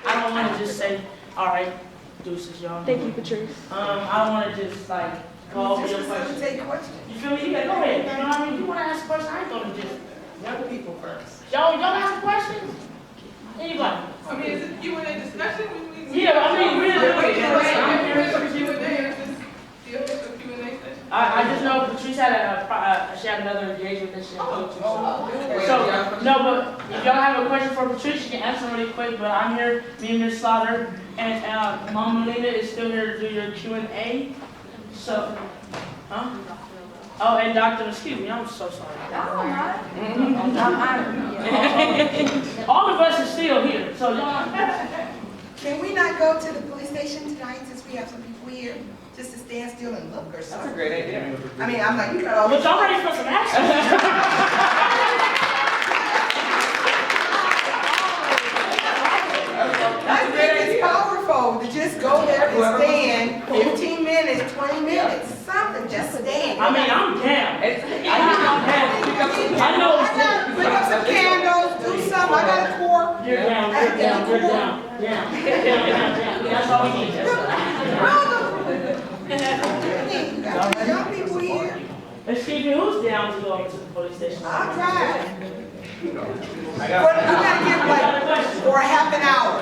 G: I don't want to just say, all right, deuces, y'all.
C: Thank you, Patrice.
G: I don't want to just like go over your questions. You feel me? You gotta go ahead. You know what I mean? You want to ask a question? I ain't gonna just young people first. Y'all ask questions? Anybody?
B: I mean, is it Q&A discussion?
G: Yeah, I mean, really. I just know Patrice had she had another engagement that she had to go to. So, no, but if y'all have a question for Patrice, you can answer really quick. But I'm here, me and Ms. Slaughter, and Mama Melina is still here to do your Q&A. So, Oh, and Dr. Excuse me, I'm so sorry. All of us are still here, so y'all.
M: Can we not go to the police station tonight since we have some people here? Just to stand still and look or something?
B: That's a great idea.
M: I mean, I'm like, you got all
G: But y'all ready for some action?
M: I think it's powerful to just go there and stand 15 minutes, 20 minutes, something, just stand.
G: I mean, I'm down. I know.
M: Pick up some candles, do something, I got a cord.
G: You're down. That's all we need.
M: Young people here.
G: Excuse me, who's down to go to the police station?
M: I'll try. You gotta give like for a half an hour.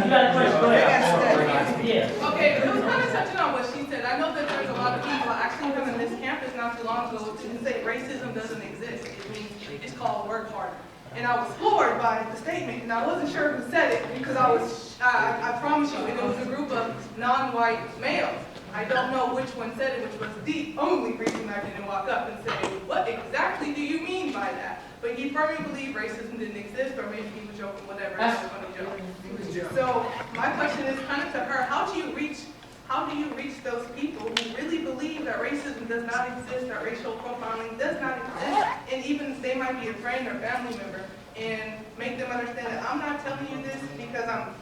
G: You got a question? Go ahead. Yeah.
B: Okay, it was kind of touching on what she said. I know that there's a lot of people actually coming to this campus not too long ago to say racism doesn't exist. It means it's called work harder.
M: And I was floored by the statement, and I wasn't sure who said it because I promise you, it was a group of non-white males. I don't know which one said it, which was the only reason I didn't walk up and say, what exactly do you mean by that? But he firmly believed racism didn't exist, or maybe he was joking, whatever, it was a funny joke. So my question is kind of to her, how do you reach those people who really believe that racism does not exist, that racial profiling does not exist, and even they might be a friend or family member, and make them understand that I'm not telling you this because I'm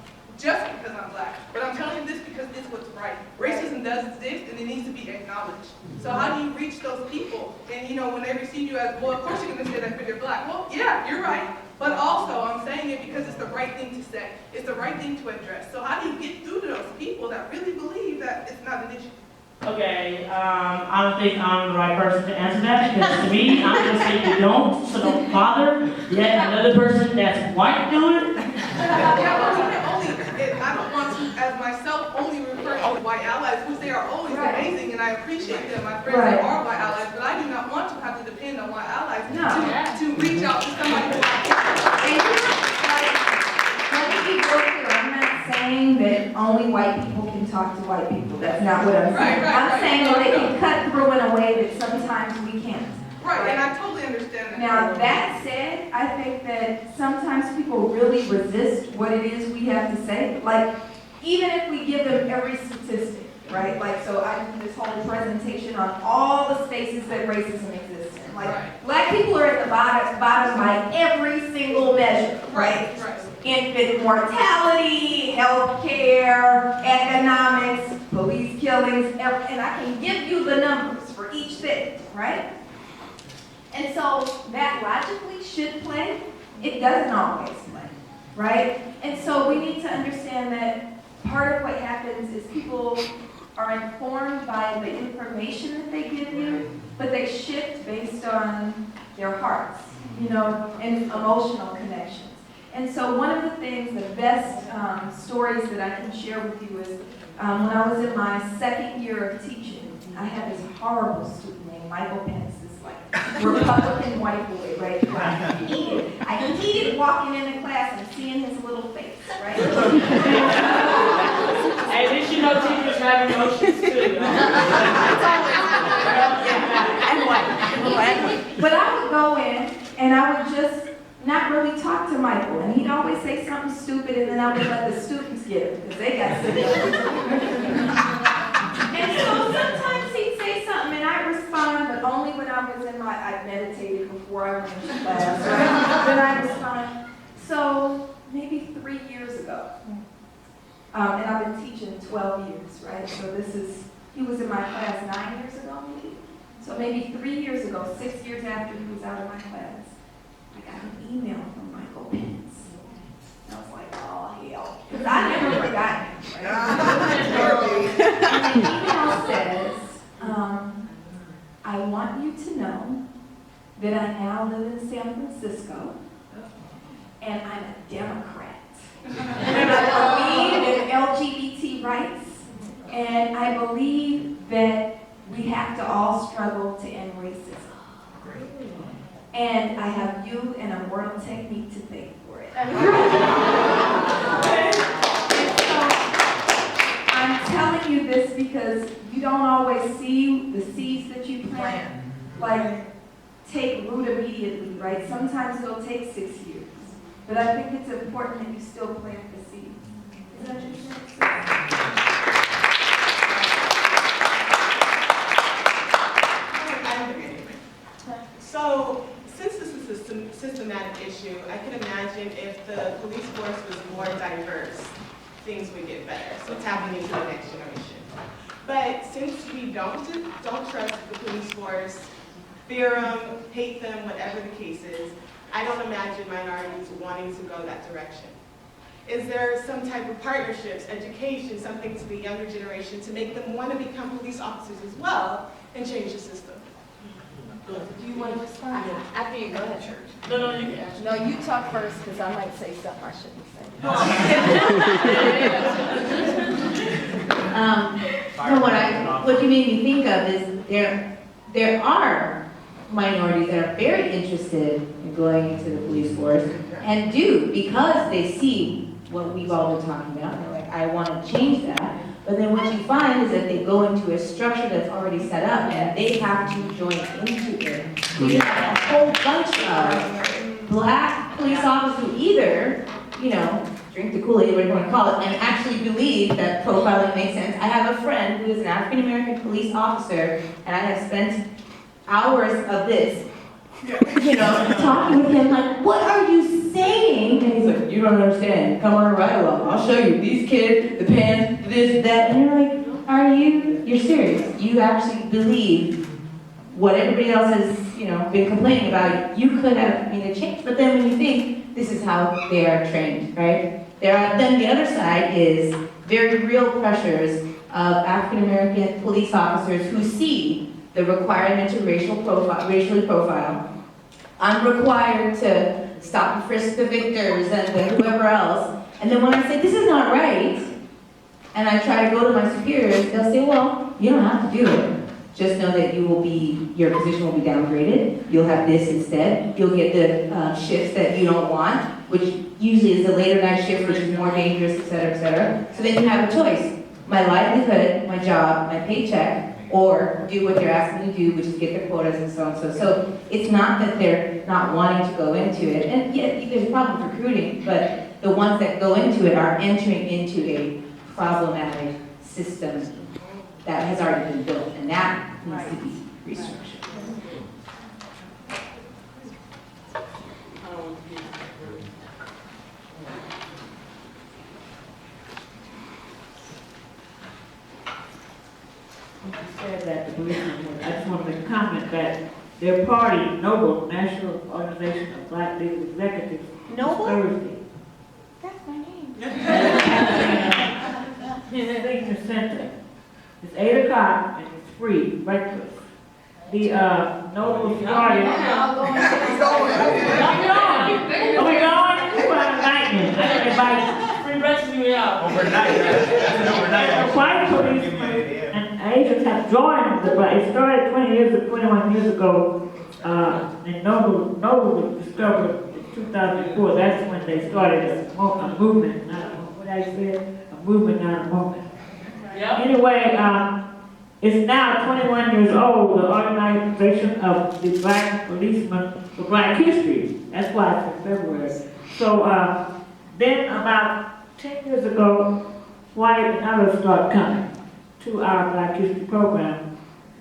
M: black, but I'm telling you this because it's what's right. Racism does exist and it needs to be acknowledged. So how do you reach those people? And when they receive you as, well, of course you're gonna say that because you're black. Well, yeah, you're right. But also, I'm saying it because it's the right thing to say. It's the right thing to address. So how do you get through to those people that really believe that it's not an issue?
G: Okay, I don't think I'm the right person to answer that, because to me, I'm gonna say you don't, so don't bother. Yet another person that's white do it.
M: Yeah, but we can only, I don't want to, as myself, only refer to white allies, because they are always amazing, and I appreciate them. My friends that are white allies, but I do not want to have to depend on white allies to reach out to somebody who I
J: Let me be real clear, I'm not saying that only white people can talk to white people. That's not what I'm saying. I'm saying that they can cut through in a way that sometimes we can't.
M: Right, and I totally understand that.
J: Now, that said, I think that sometimes people really resist what it is we have to say. Like, even if we give them every statistic, right? Like, so I do this whole presentation on all the spaces that racism exists in. Like, black people are at the bottom by every single measure, right? Infant mortality, healthcare, economics, police killings, and I can give you the numbers for each thing, right? And so that logically should play. It doesn't always play, right? And so we need to understand that part of what happens is people are informed by the information that they give you, but they shift based on their hearts, and emotional connections. And so one of the things, the best stories that I can share with you is when I was in my second year of teaching, I had this horrible student named Michael Pence, this Republican white boy, right? I hated walking into class and seeing his little face, right?
G: Hey, at least you know teachers have emotions too.
J: And white. But I would go in and I would just not really talk to Michael, and he'd always say something stupid, and then I would let the students get it because they got sick of it. And so sometimes he'd say something and I'd respond, but only when I was I meditated before I went to class, right? Then I'd respond. So maybe 3 years ago, and I've been teaching 12 years, right? So he was in my class 9 years ago, maybe. So maybe 3 years ago, 6 years after he was out of my class, I got an email from Michael Pence. And I was like, oh, hell. Because I never forgot him, right? And the email says, I want you to know that I now live in San Francisco, and I'm a Democrat. And I believe in LGBT rights, and I believe that we have to all struggle to end racism. And I have you and Immortal Technique to thank for it. And so I'm telling you this because you don't always see the seeds that you plant, like, take root immediately, right? Sometimes it'll take 6 years. But I think it's important that you still plant the seed. Does that make sense?
N: So, since this is a systematic issue, I can imagine if the police force was more diverse, things would get better. So tapping into the next generation. But since we don't trust the police force, fear them, hate them, whatever the case is, I don't imagine minorities wanting to go that direction. Is there some type of partnerships, education, something to the younger generation to make them want to become police officers as well and change the system?
J: Do you want to respond?
O: After you, go ahead, Church.
G: No, you can.
O: No, you talk first, because I might say something I shouldn't say.
H: What you made me think of is there are minorities that are very interested in going into the police force and do because they see what we've all been talking about. And they're like, I want to change that. But then what you find is that they go into a structure that's already set up and they have to join into it. So you have a whole bunch of black police officers who either, you know, drink the Kool-Aid, whatever you want to call it, and actually believe that profiling makes sense. I have a friend who is an African-American police officer, and I have spent hours of this, you know, talking with him, like, what are you saying? And he's like, you don't understand. Come on, right along. I'll show you. These kids, the pants, this, that. And you're like, you're serious. You actually believe what everybody else has, you know, been complaining about. You could have made a change. But then when you think, this is how they are trained, right? Then the other side is very real pressures of African-American police officers who see the requirement to racially profile. I'm required to stop and frisk the victors and whoever else. And then when I say, this is not right, and I try to go to my superiors, they'll say, well, you don't have to do it. Just know that your position will be downgraded. You'll have this instead. You'll get the shifts that you don't want, which usually is the later night shift, which is more dangerous, et cetera, et cetera. So then you have a choice. My livelihood, my job, my paycheck, or do what they're asking me to do, which is get the quotas and so on and so. So it's not that they're not wanting to go into it. And yeah, there's a problem with recruiting, but the ones that go into it are entering into a problematic system that has already been built, and that needs to be restructured.
L: Said that the policemen, I just want to make a comment that their party, Noble, National Organization of Black Legal Executives,
H: Noble?
L: Thursday.
H: That's my name.
L: Signature Center. It's 8 o'clock and it's free breakfast. The Noble started. Are we going?
G: Free breakfast, we out.
F: Overnight, right?
L: White policemen and agents have joined the black. It started 21 years ago, and Noble was discovered in 2004. That's when they started a movement, not what I said, a movement, not a movement.
G: Yep.
L: Anyway, it's now 21 years old, the organization of the Black Policemen for Black History. That's why it's in February. So then about 10 years ago, white and others started coming to our Black History program,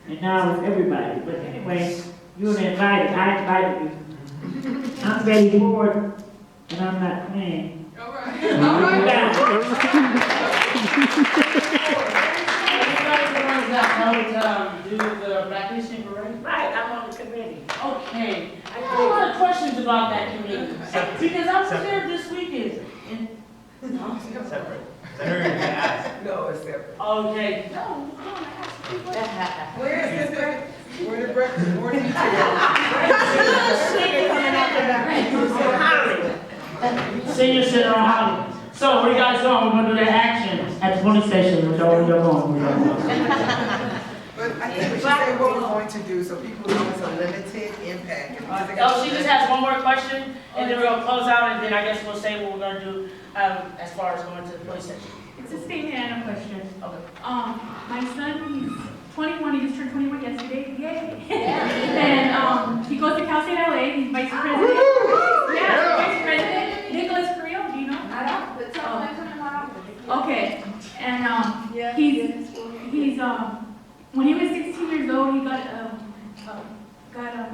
L: and now it's everybody. But anyway, you were invited. I invited you. I'm ready for it, and I'm not playing.
M: All right.
G: Do the Black History Parade?
L: Right, I'm on the committee.
G: Okay. I got a lot of questions about that committee. Because I was there this weekend.
F: Separate.
B: No, it's separate.
G: Okay. No,
M: Where is this? Where the breakfast? Where the
G: Senior Center on Hollywood. So where you guys going? We're gonna do that action at the police station, which y'all going.
P: But I think we should say what we're going to do so people know it's a limited impact.
G: Oh, she just has one more question, and then we're gonna close out, and then I guess we'll say what we're gonna do as far as going to the police station.
Q: It's a statement and a question.
G: Okay.
Q: My son, he's 21, he just turned 21 yesterday, yay! And he goes to Cal State LA, he's vice president. Yeah, vice president, Nicholas Carrillo, do you know? Okay, and he's when he was 16 years old, he got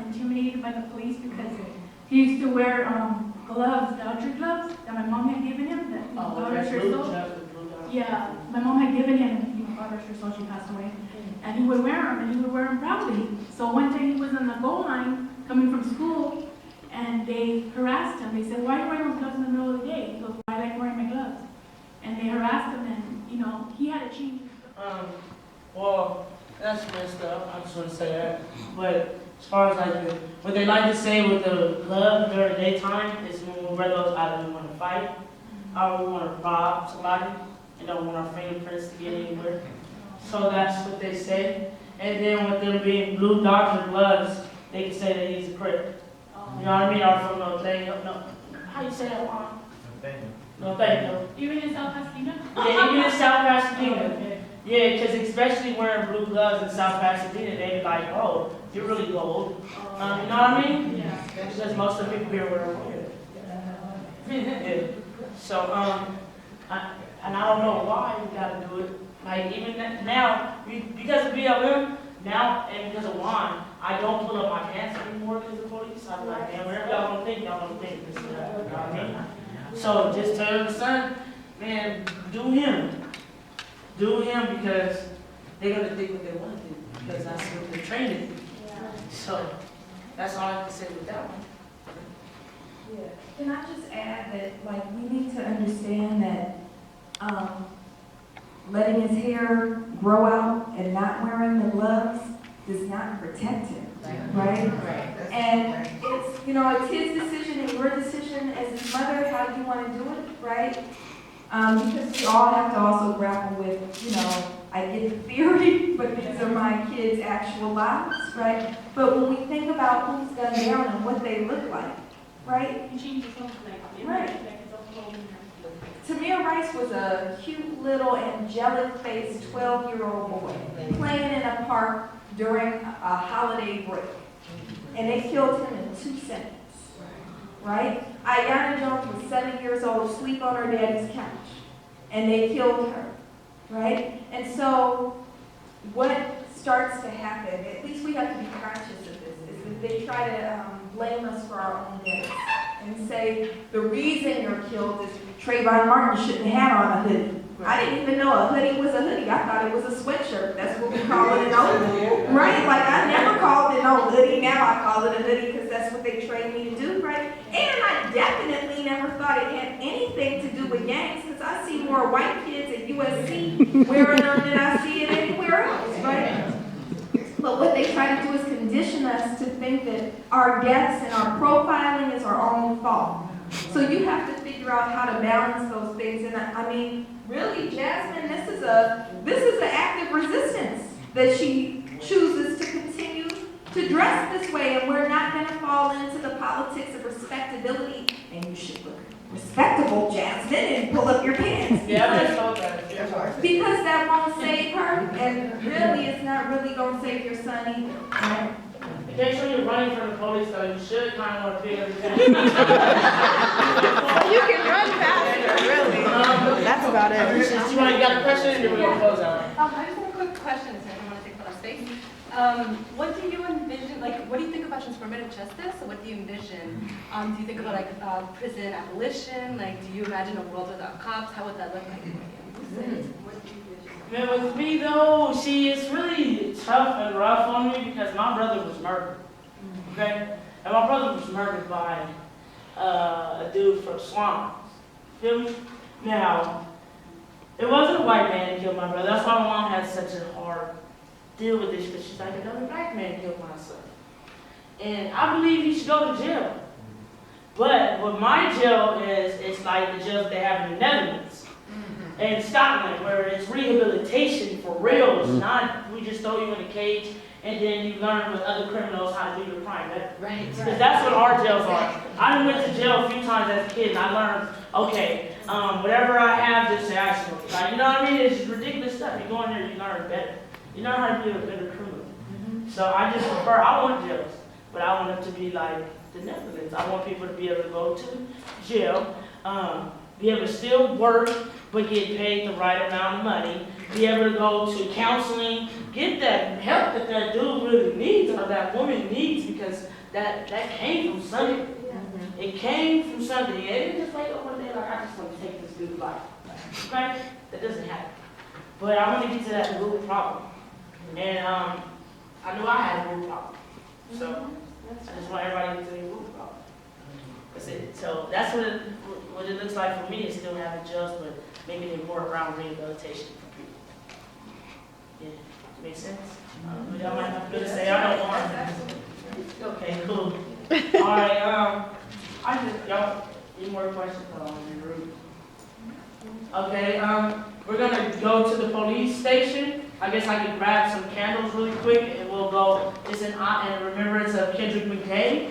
Q: intimidated by the police because he used to wear gloves, the archery gloves that my mom had given him. That God rest her soul. Yeah, my mom had given him. God rest her soul, she passed away. And he would wear them, and he would wear them proudly. So one day he was on the goal line coming from school, and they harassed him. They said, "Why are you wearing those gloves in the middle of the day?" He goes, "I like wearing my gloves." And they harassed him, and he had to change.
G: Well, that's messed up. I just want to say that. But as far as like what they like to say with the glove during daytime is when we wear those, either we want to fight or we want to rob somebody and don't want our fingerprints to get anywhere. So that's what they say. And then with them being blue doctor gloves, they can say that he's a crip. You know what I mean? Or from no thing, no. How you say that, Mom? No, thank you.
Q: Even in South Pasadena?
G: Yeah, even in South Pasadena. Yeah, because especially wearing blue gloves in South Pasadena, they be like, oh, you're really gold. You know what I mean?
Q: Yeah.
G: Because most of the people here wear weird. Yeah. So, and I don't know why we gotta do it. Like, even now, because of BLM, now, and because of Juan, I don't pull up my pants anymore because of the police. I'm like, damn, whatever y'all gonna think, y'all gonna think this, you know what I mean? So just tell your son, man, do him. Do him because they're gonna think what they want to do because that's what they're trained to do. So that's all I have to say with that one.
J: Yeah. Can I just add that, like, we need to understand that letting his hair grow out and not wearing the gloves does not protect him, right? And it's, you know, it's his decision and your decision as his mother how you want to do it, right? Because we all have to also grapple with, you know, I get the theory, but these are my kids' actual lives, right? But when we think about who's gunned down and what they look like, right? Right. Tamir Rice was a cute little angelic-faced 12-year-old boy playing in a park during a holiday break. And they killed him in 2 seconds, right? Ayanna Jones was 7 years old, asleep on her daddy's couch. And they killed her, right? And so what starts to happen, at least we have to be conscious of this, is that they try to blame us for our own deaths and say the reason you're killed is Trayvon Martin shouldn't have on a hoodie. I didn't even know a hoodie was a hoodie. I thought it was a sweatshirt. That's what we call it in Oakland, right? Like I never called it no hoodie. Now I call it a hoodie because that's what they trained me to do, right? And I definitely never thought it had anything to do with gangs because I see more white kids at USC wearing them than I see it anywhere else, right? But what they try to do is condition us to think that our deaths and our profiling is our own fault. So you have to figure out how to balance those things. And I mean, really, Jasmine, this is an act of resistance that she chooses to continue to dress this way. And we're not going to fall into the politics of respectability. And you should look respectable, Jasmine, and pull up your pants. Because that won't save her, and really, it's not really going to save your son either. Right?
G: Make sure you're running from the police, though. You should kind of want to figure it out.
O: You can run faster, really. That's about it.
G: You got a question, and then we're going to close out.
R: I just have a quick question, so I don't want to take a lot of space. What do you envision, like, what do you think about transformative justice? What do you envision? Do you think about, like, prison abolition? Like, do you imagine a world without cops? How would that look like?
G: Man, with me though, it's really tough and rough on me because my brother was murdered. Okay? And my brother was murdered by a dude from Swamp. Feel me? Now, it wasn't a white man that killed my brother. That's why my mom had such a hard deal with this because she's like, another black man killed my son. And I believe he should go to jail. But what my jail is, it's like the jails they have in the Netherlands. And Scotland, where it's rehabilitation for real. It's not, we just throw you in a cage and then you learn with other criminals how to do your crime better. Right. Because that's what our jails are. I went to jail a few times as a kid and I learned, okay, whatever I have, just say I smoke. Like, you know what I mean? It's just ridiculous stuff. You go in there, you learn better. You learn how to be a better criminal. So I just prefer, I want jails, but I want them to be like the Netherlands. I want people to be able to go to jail, be able to still work, but get paid the right amount of money, be able to go to counseling, get that help that that dude really needs or that woman needs because that came from something. It came from something. It didn't just wake up one day like, I just want to take this dude's life. Okay? That doesn't happen. But I want to get to that root problem. And I knew I had a root problem. So I just want everybody to get to the root problem. That's it. So that's what it looks like for me is still having jails, but making it more around rehabilitation for people. Yeah, makes sense? Y'all might have to say I don't want. Okay, cool. All right, y'all, any more questions? Okay, we're gonna go to the police station. I guess I could grab some candles really quick and we'll go. It's in remembrance of Kendrick McKay.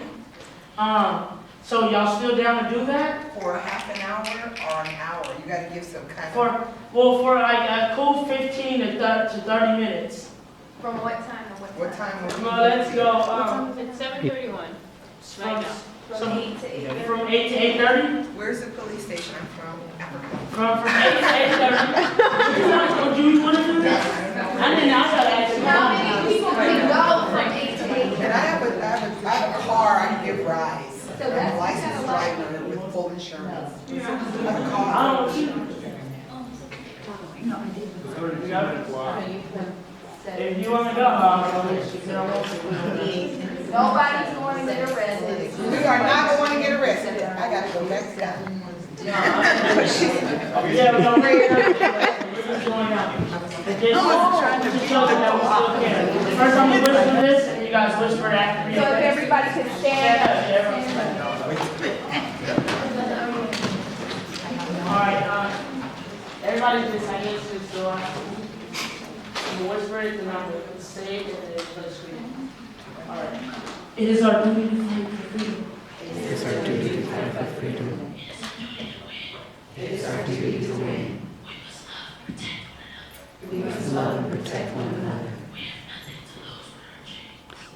G: So y'all still down to do that?
P: For a half an hour or an hour? You gotta give some kind of...
G: For like a cool 15 to 30 minutes.
R: From what time to
P: what time?
G: Well, let's go.
R: It's 7:31.
G: From 8 to 8. From 8 to 8:30?
P: Where's the police station? I'm from Africa.
G: From 8 to 8:30. Do you want to do this? I didn't know. I gotta ask you.
R: How many people can go from 8 to 8?
P: And I have a car I can give rides.
R: So
P: I'm a
R: that's
P: licensed
R: kind
P: driver with full insurance. I have a
G: I
P: car.
G: If you want to go, I'll let you go.
R: Nobody's going to get arrested.
P: We are not going to get arrested. I gotta go back down.
G: Yeah, we're going We're just going out. Just show them that we still care. First, I'm going to whisper this, and you guys whisper it after me.
R: So if everybody could stand up.
G: All right, everybody just, I guess, just go out. You whisper it, then I'm going to say it, and then it's going to scream. All right. It is our duty to fight for freedom.
S: It is our duty to fight for freedom.
G: It is our duty to win.
S: We must love and protect one another.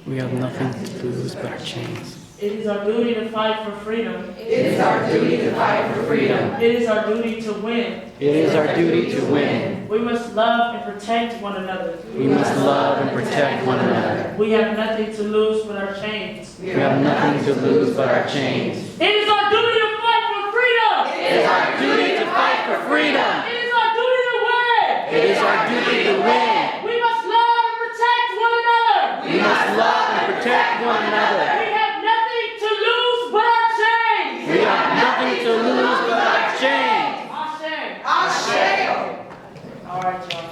S: We have nothing to lose but our chains.
G: It is our duty to fight for freedom.
S: It is our duty to fight for freedom.
G: It is our duty to win.
S: It is our duty to win.
G: We must love and protect one another.
S: We must love and protect one another.
G: We have nothing to lose but our chains.
S: We have nothing to lose but our chains.
G: It is our duty to fight for freedom.
S: It is our duty to fight for freedom.
G: It is our duty to win.
S: It is our duty to win.
G: We must love and protect one another.
S: We must love and protect one another.
G: We have nothing to lose but our chains.
S: We have nothing to lose but our chains.
G: Ashe.
P: Ashe.
G: All right, y'all.